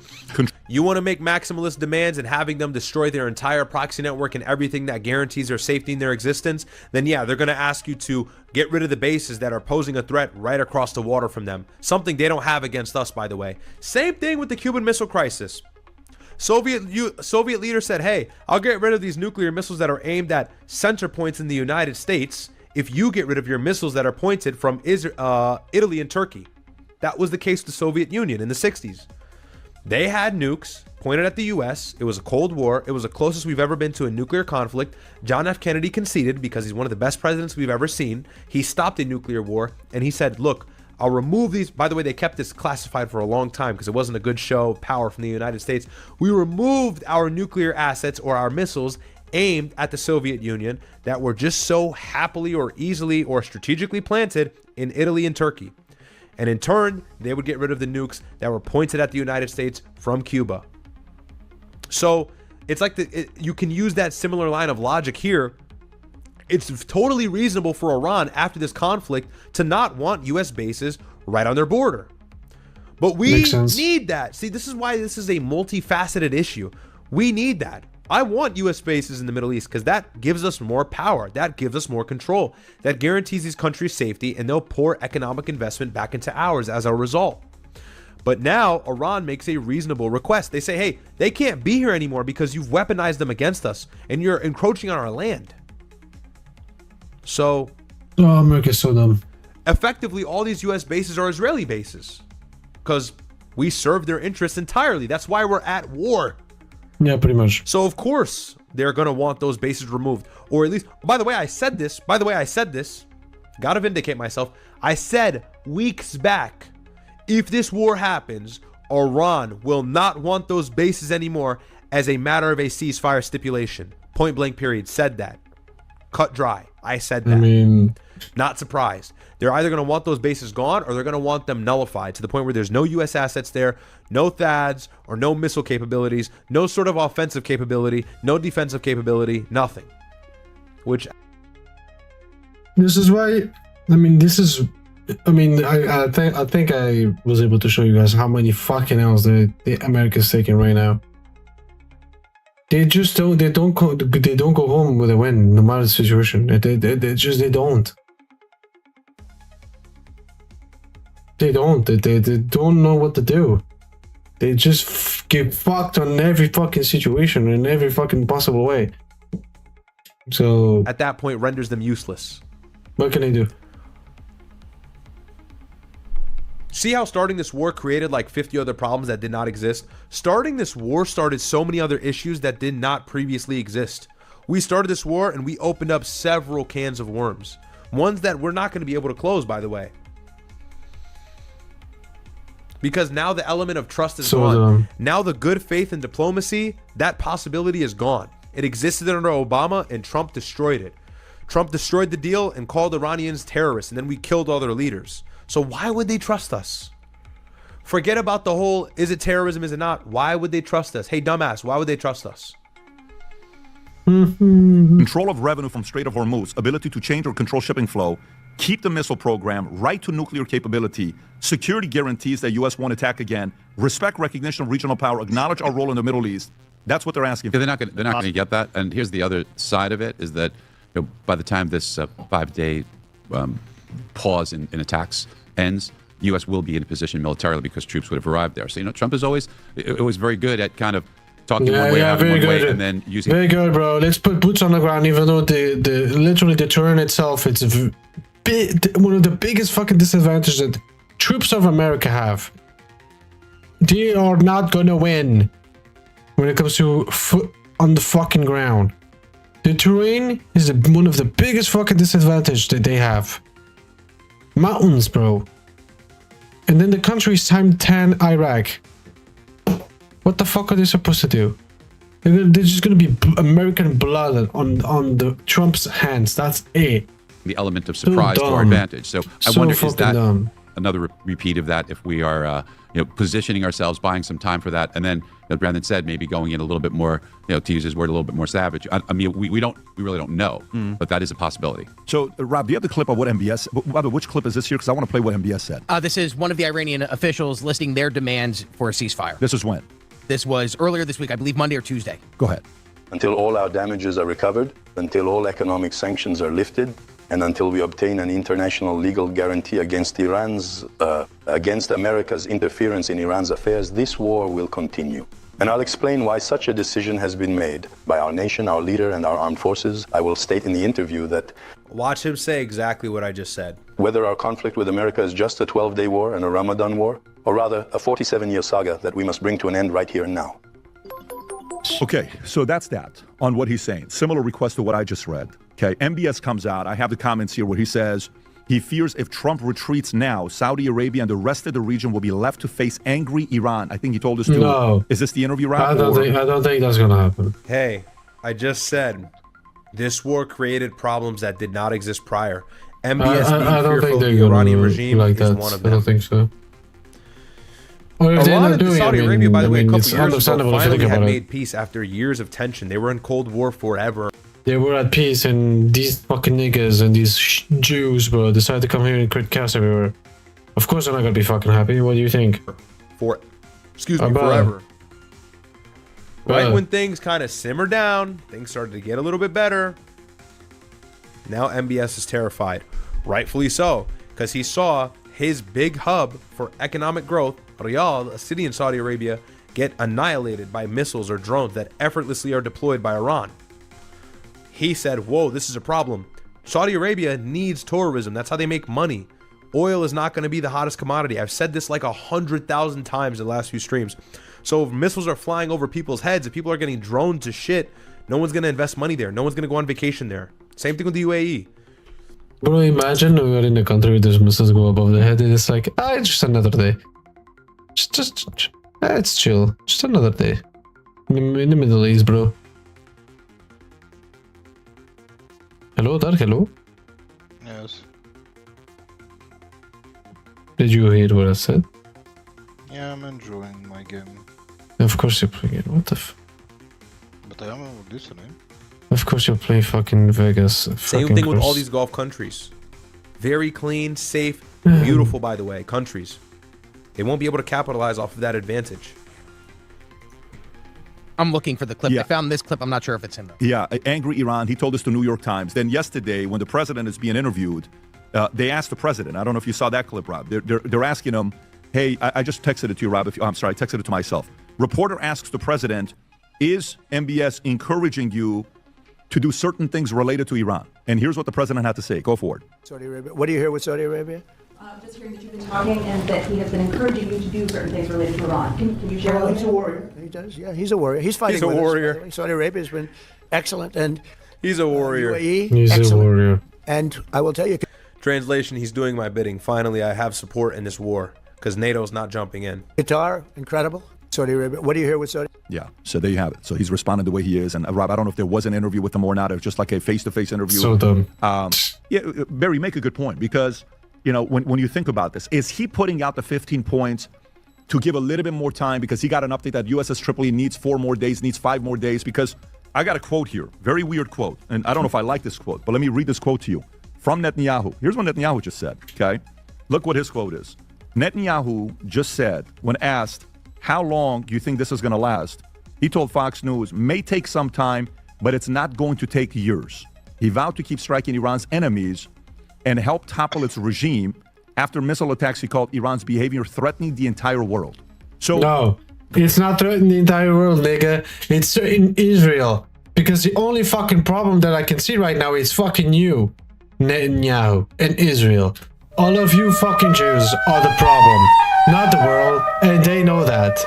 G: You want to make maximalist demands and having them destroy their entire proxy network and everything that guarantees their safety and their existence, then yeah, they're going to ask you to get rid of the bases that are posing a threat right across the water from them. Something they don't have against us, by the way. Same thing with the Cuban Missile Crisis. Soviet leaders said, hey, I'll get rid of these nuclear missiles that are aimed at center points in the United States if you get rid of your missiles that are pointed from Italy and Turkey. That was the case with the Soviet Union in the 60s. They had nukes pointed at the US. It was a Cold War. It was the closest we've ever been to a nuclear conflict. John F. Kennedy conceded because he's one of the best presidents we've ever seen. He stopped a nuclear war and he said, look, I'll remove these. By the way, they kept this classified for a long time because it wasn't a good show of power from the United States. We removed our nuclear assets or our missiles aimed at the Soviet Union that were just so happily or easily or strategically planted in Italy and Turkey. And in turn, they would get rid of the nukes that were pointed at the United States from Cuba. So it's like you can use that similar line of logic here. It's totally reasonable for Iran after this conflict to not want U.S. bases right on their border. But we need that. See, this is why this is a multifaceted issue. We need that. I want U.S. bases in the Middle East because that gives us more power. That gives us more control. That guarantees these countries safety, and they'll pour economic investment back into ours as a result. But now Iran makes a reasonable request. They say, hey, they can't be here anymore because you've weaponized them against us and you're encroaching on our land. So,
B: America's so dumb.
G: Effectively, all these U.S. bases are Israeli bases because We serve their interests entirely. That's why we're at war.
B: Yeah, pretty much.
G: So of course they're gonna want those bases removed, or at least. By the way, I said this. Gotta vindicate myself. I said weeks back, if this war happens, Iran will not want those bases anymore as a matter of a ceasefire stipulation. Point blank period. Said that. Cut dry. I said that.
B: I mean,
G: not surprised. They're either going to want those bases gone or they're going to want them nullified to the point where there's no U.S. assets there, no THAADs or no missile capabilities, no sort of offensive capability, no defensive capability, nothing. Which...
B: This is why, I think I was able to show you guys how many fucking L's the America's taking right now. They just don't. They don't go home with a win, no matter the situation. They don't. They don't. They don't know what to do. They just get fucked on every fucking situation in every fucking possible way. So
G: at that point, renders them useless.
B: What can they do?
G: See how starting this war created like 50 other problems that did not exist? Starting this war started so many other issues that did not previously exist. We started this war and we opened up several cans of worms. Ones that we're not going to be able to close, by the way. Because now the element of trust is gone. Now the good faith and diplomacy, that possibility is gone. It existed under Obama and Trump destroyed it. Trump destroyed the deal and called Iranians terrorists, and then we killed all their leaders. So why would they trust us? Forget about the whole, is it terrorism, is it not? Why would they trust us? Hey, dumbass, why would they trust us?
Q: Control of revenue from Strait of Hormuz, ability to change or control shipping flow, keep the missile program, right to nuclear capability, security guarantees that U.S. won't attack again, respect recognition of regional power, acknowledge our role in the Middle East. That's what they're asking for.
U: Yeah, they're not going to get that. And here's the other side of it, is that by the time this 5-day pause in attacks ends, the U.S. will be in a position militarily because troops would have arrived there. So, Trump is always, it was very good at kind of talking one way, having one way, and then using...
B: Very good, bro. Let's put boots on the ground, even though literally the terrain itself, it's one of the biggest fucking disadvantages that troops of America have. They are not gonna win when it comes to foot on the fucking ground. The terrain is one of the biggest fucking disadvantages that they have. Mountains, bro. And then the country's times 10 Iraq. What the fuck are they supposed to do? They're just gonna be American blood on the Trump's hands. That's it.
U: The element of surprise to our advantage. So I wonder, is that another repeat of that if we are positioning ourselves, buying some time for that, and then Brandon said maybe going in a little bit more, to use his word, a little bit more savage. I mean, we really don't know, but that is a possibility.
Q: So Rob, do you have the clip of what MBS? Which clip is this here? Because I want to play what MBS said.
C: This is one of the Iranian officials listing their demands for a ceasefire.
Q: This is when?
C: This was earlier this week, I believe Monday or Tuesday.
Q: Go ahead.
F: Until all our damages are recovered, until all economic sanctions are lifted, and until we obtain an international legal guarantee against against America's interference in Iran's affairs, this war will continue. And I'll explain why such a decision has been made by our nation, our leader, and our armed forces. I will state in the interview that...
G: Watch him say exactly what I just said.
F: Whether our conflict with America is just a 12-day war and a Ramadan war, or rather a 47-year saga that we must bring to an end right here and now.
Q: Okay, so that's that on what he's saying. Similar request to what I just read. Okay, MBS comes out. I have the comments here where he says he fears if Trump retreats now, Saudi Arabia and the rest of the region will be left to face angry Iran. I think he told us to.
B: No.
Q: Is this the interview, Rob?
B: I don't think that's gonna happen.
G: Hey, I just said this war created problems that did not exist prior. MBS
B: I don't think they're
G: the Iranian regime
B: like that.
G: is one of them.
B: I don't think so. Or if
G: A
B: they're
G: lot
B: not
G: of
B: doing
G: Saudi
B: it,
G: Arabia, by the way, a couple
B: it's
G: years ago,
B: understandable if you
G: finally
B: think
G: had
B: about it.
G: made peace after years of tension. They were in Cold War forever.
B: They were at peace, and these fucking niggas and these Jews, bro, decided to come here and create chaos everywhere. Of course they're not gonna be fucking happy. What do you think?
G: Forever. Right when things kind of simmer down, things started to get a little bit better. Now MBS is terrified. Rightfully so, because he saw his big hub for economic growth, Riyadh, a city in Saudi Arabia, get annihilated by missiles or drones that effortlessly are deployed by Iran. He said, whoa, this is a problem. Saudi Arabia needs tourism. That's how they make money. Oil is not going to be the hottest commodity. I've said this like 100,000 times in the last few streams. So if missiles are flying over people's heads, if people are getting droned to shit, no one's going to invest money there. No one's going to go on vacation there. Same thing with the UAE.
B: Bro, imagine we are in a country where those missiles go above the head. It's like, it's just another day. It's chill. Just another day. In the Middle East, bro. Hello, Dark, hello?
E: Yes.
B: Did you hear what I said?
E: Yeah, I'm enjoying my game.
B: Of course you're playing. What the f...
E: But I am listening.
B: Of course you'll play fucking Vegas.
G: Same thing with all these Gulf countries. Very clean, safe, beautiful, by the way, countries. They won't be able to capitalize off of that advantage.
C: I'm looking for the clip.
U: Yeah.
C: I found this clip. I'm not sure if it's in there.
Q: Yeah, angry Iran. He told this to New York Times. Then yesterday, when the president is being interviewed, they asked the president. I don't know if you saw that clip, Rob. They're asking him, hey, I just texted it to you, Rob. I'm sorry, I texted it to myself. Reporter asks the president, is MBS encouraging you to do certain things related to Iran? And here's what the president had to say. Go forward.
J: Saudi Arabia. What do you hear with Saudi Arabia?
H: Just hearing that you've been talking and that he has been encouraging you to do certain things related to Iran. Can you share
J: Well,
H: with
J: he's
H: me?
J: a warrior. He does. Yeah, he's a warrior. He's fighting.
G: He's a
J: with us,
G: warrior.
J: by the way. Saudi Arabia has been excellent, and
G: he's a warrior.
J: UAE,
B: He's
J: excellent.
B: a warrior.
J: And I will tell you.
G: Translation, he's doing my bidding. Finally, I have support in this war because NATO's not jumping in.
J: Qatar, incredible. Saudi Arabia. What do you hear with Saudi?
Q: Yeah, so there you have it. So he's responding the way he is. And Rob, I don't know if there was an interview with him or not. It was just like a face-to-face interview.
B: So dumb.
Q: Yeah, Barry, make a good point because, you know, when you think about this, is he putting out the 15 points to give a little bit more time because he got an update that USS Tripoli needs 4 more days, needs 5 more days? Because I got a quote here, very weird quote. And I don't know if I like this quote, but let me read this quote to you from Netanyahu. Here's what Netanyahu just said, okay? Look what his quote is. Netanyahu just said, when asked, how long do you think this is going to last? He told Fox News, may take some time, but it's not going to take years. He vowed to keep striking Iran's enemies and help topple its regime after missile attacks he called Iran's behavior threatening the entire world. So
B: no, it's not threatening the entire world, nigga. It's in Israel. Because the only fucking problem that I can see right now is fucking you, Netanyahu, and Israel. All of you fucking Jews are the problem, not the world, and they know that.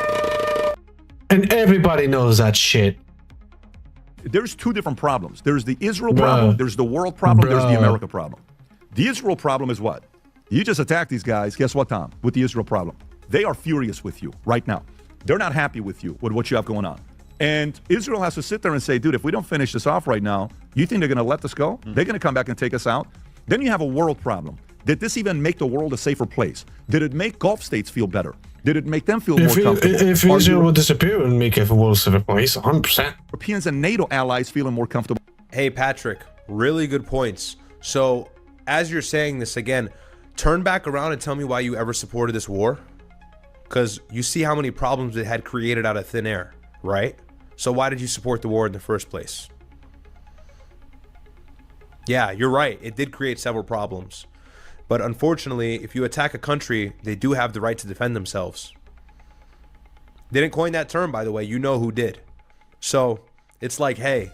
B: And everybody knows that shit.
Q: There's 2 different problems. There's the Israel problem, there's the world problem, there's the America problem. The Israel problem is what? You just attack these guys, guess what, Tom? With the Israel problem. They are furious with you right now. They're not happy with you, with what you have going on. And Israel has to sit there and say, dude, if we don't finish this off right now, you think they're going to let this go? They're going to come back and take us out? Then you have a world problem. Did this even make the world a safer place? Did it make Gulf states feel better? Did it make them feel more comfortable?
B: If Israel would disappear, it would make a world safer place, 100%.
Q: Europeans and NATO allies feeling more comfortable.
G: Hey, Patrick, really good points. So, as you're saying this again, turn back around and tell me why you ever supported this war. Because you see how many problems it had created out of thin air, right? So why did you support the war in the first place? Yeah, you're right. It did create several problems. But unfortunately, if you attack a country, they do have the right to defend themselves. They didn't coin that term, by the way. You know who did. So it's like, hey,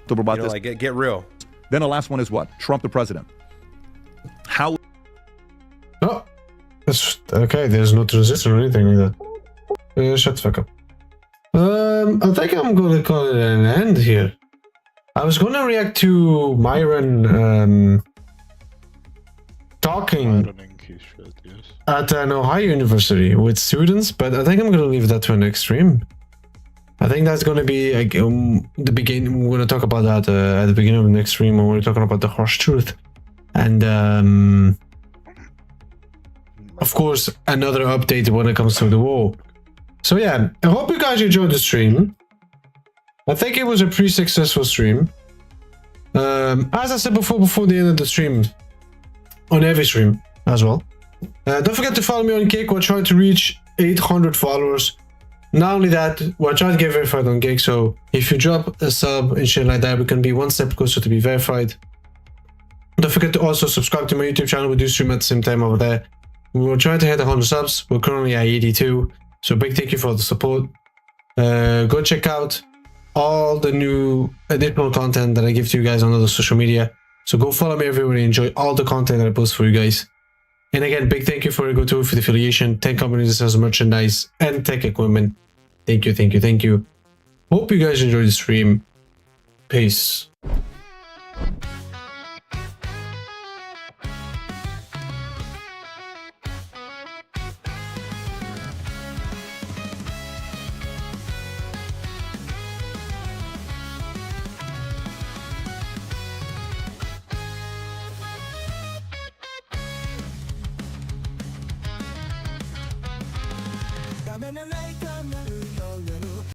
Q: about
G: you know,
Q: this.
G: like, get real.
Q: Then the last one is what? Trump the president. How?
B: Oh, that's okay. There's no transition or anything like that. Shut the fuck up. I think I'm gonna call it an end here. I was gonna react to Myron talking at an Ohio University with students, but I think I'm gonna leave that to an extreme. I think that's gonna be like, the beginning. We're gonna talk about that at the beginning of the next stream when we're talking about the harsh truth, and of course another update when it comes to the war. So yeah, I hope you guys enjoyed the stream. I think it was a pretty successful stream. As I said before the end of the stream, on every stream as well. Don't forget to follow me on Kick. We're trying to reach 800 followers. Not only that, we're trying to get verified on Kick, so if you drop a sub and shit like that, we can be one step closer to be verified. Don't forget to also subscribe to my YouTube channel. We do stream at the same time over there. We're trying to hit 100 subs. We're currently at 82. So big thank you for the support. Go check out all the new additional content that I give to you guys on other social media. So go follow me everywhere and enjoy all the content that I post for you guys. And again, big thank you for GoTo for the affiliation, 10 companies that sells merchandise and tech equipment. Thank you, thank you, thank you. Hope you guys enjoyed the stream. Peace.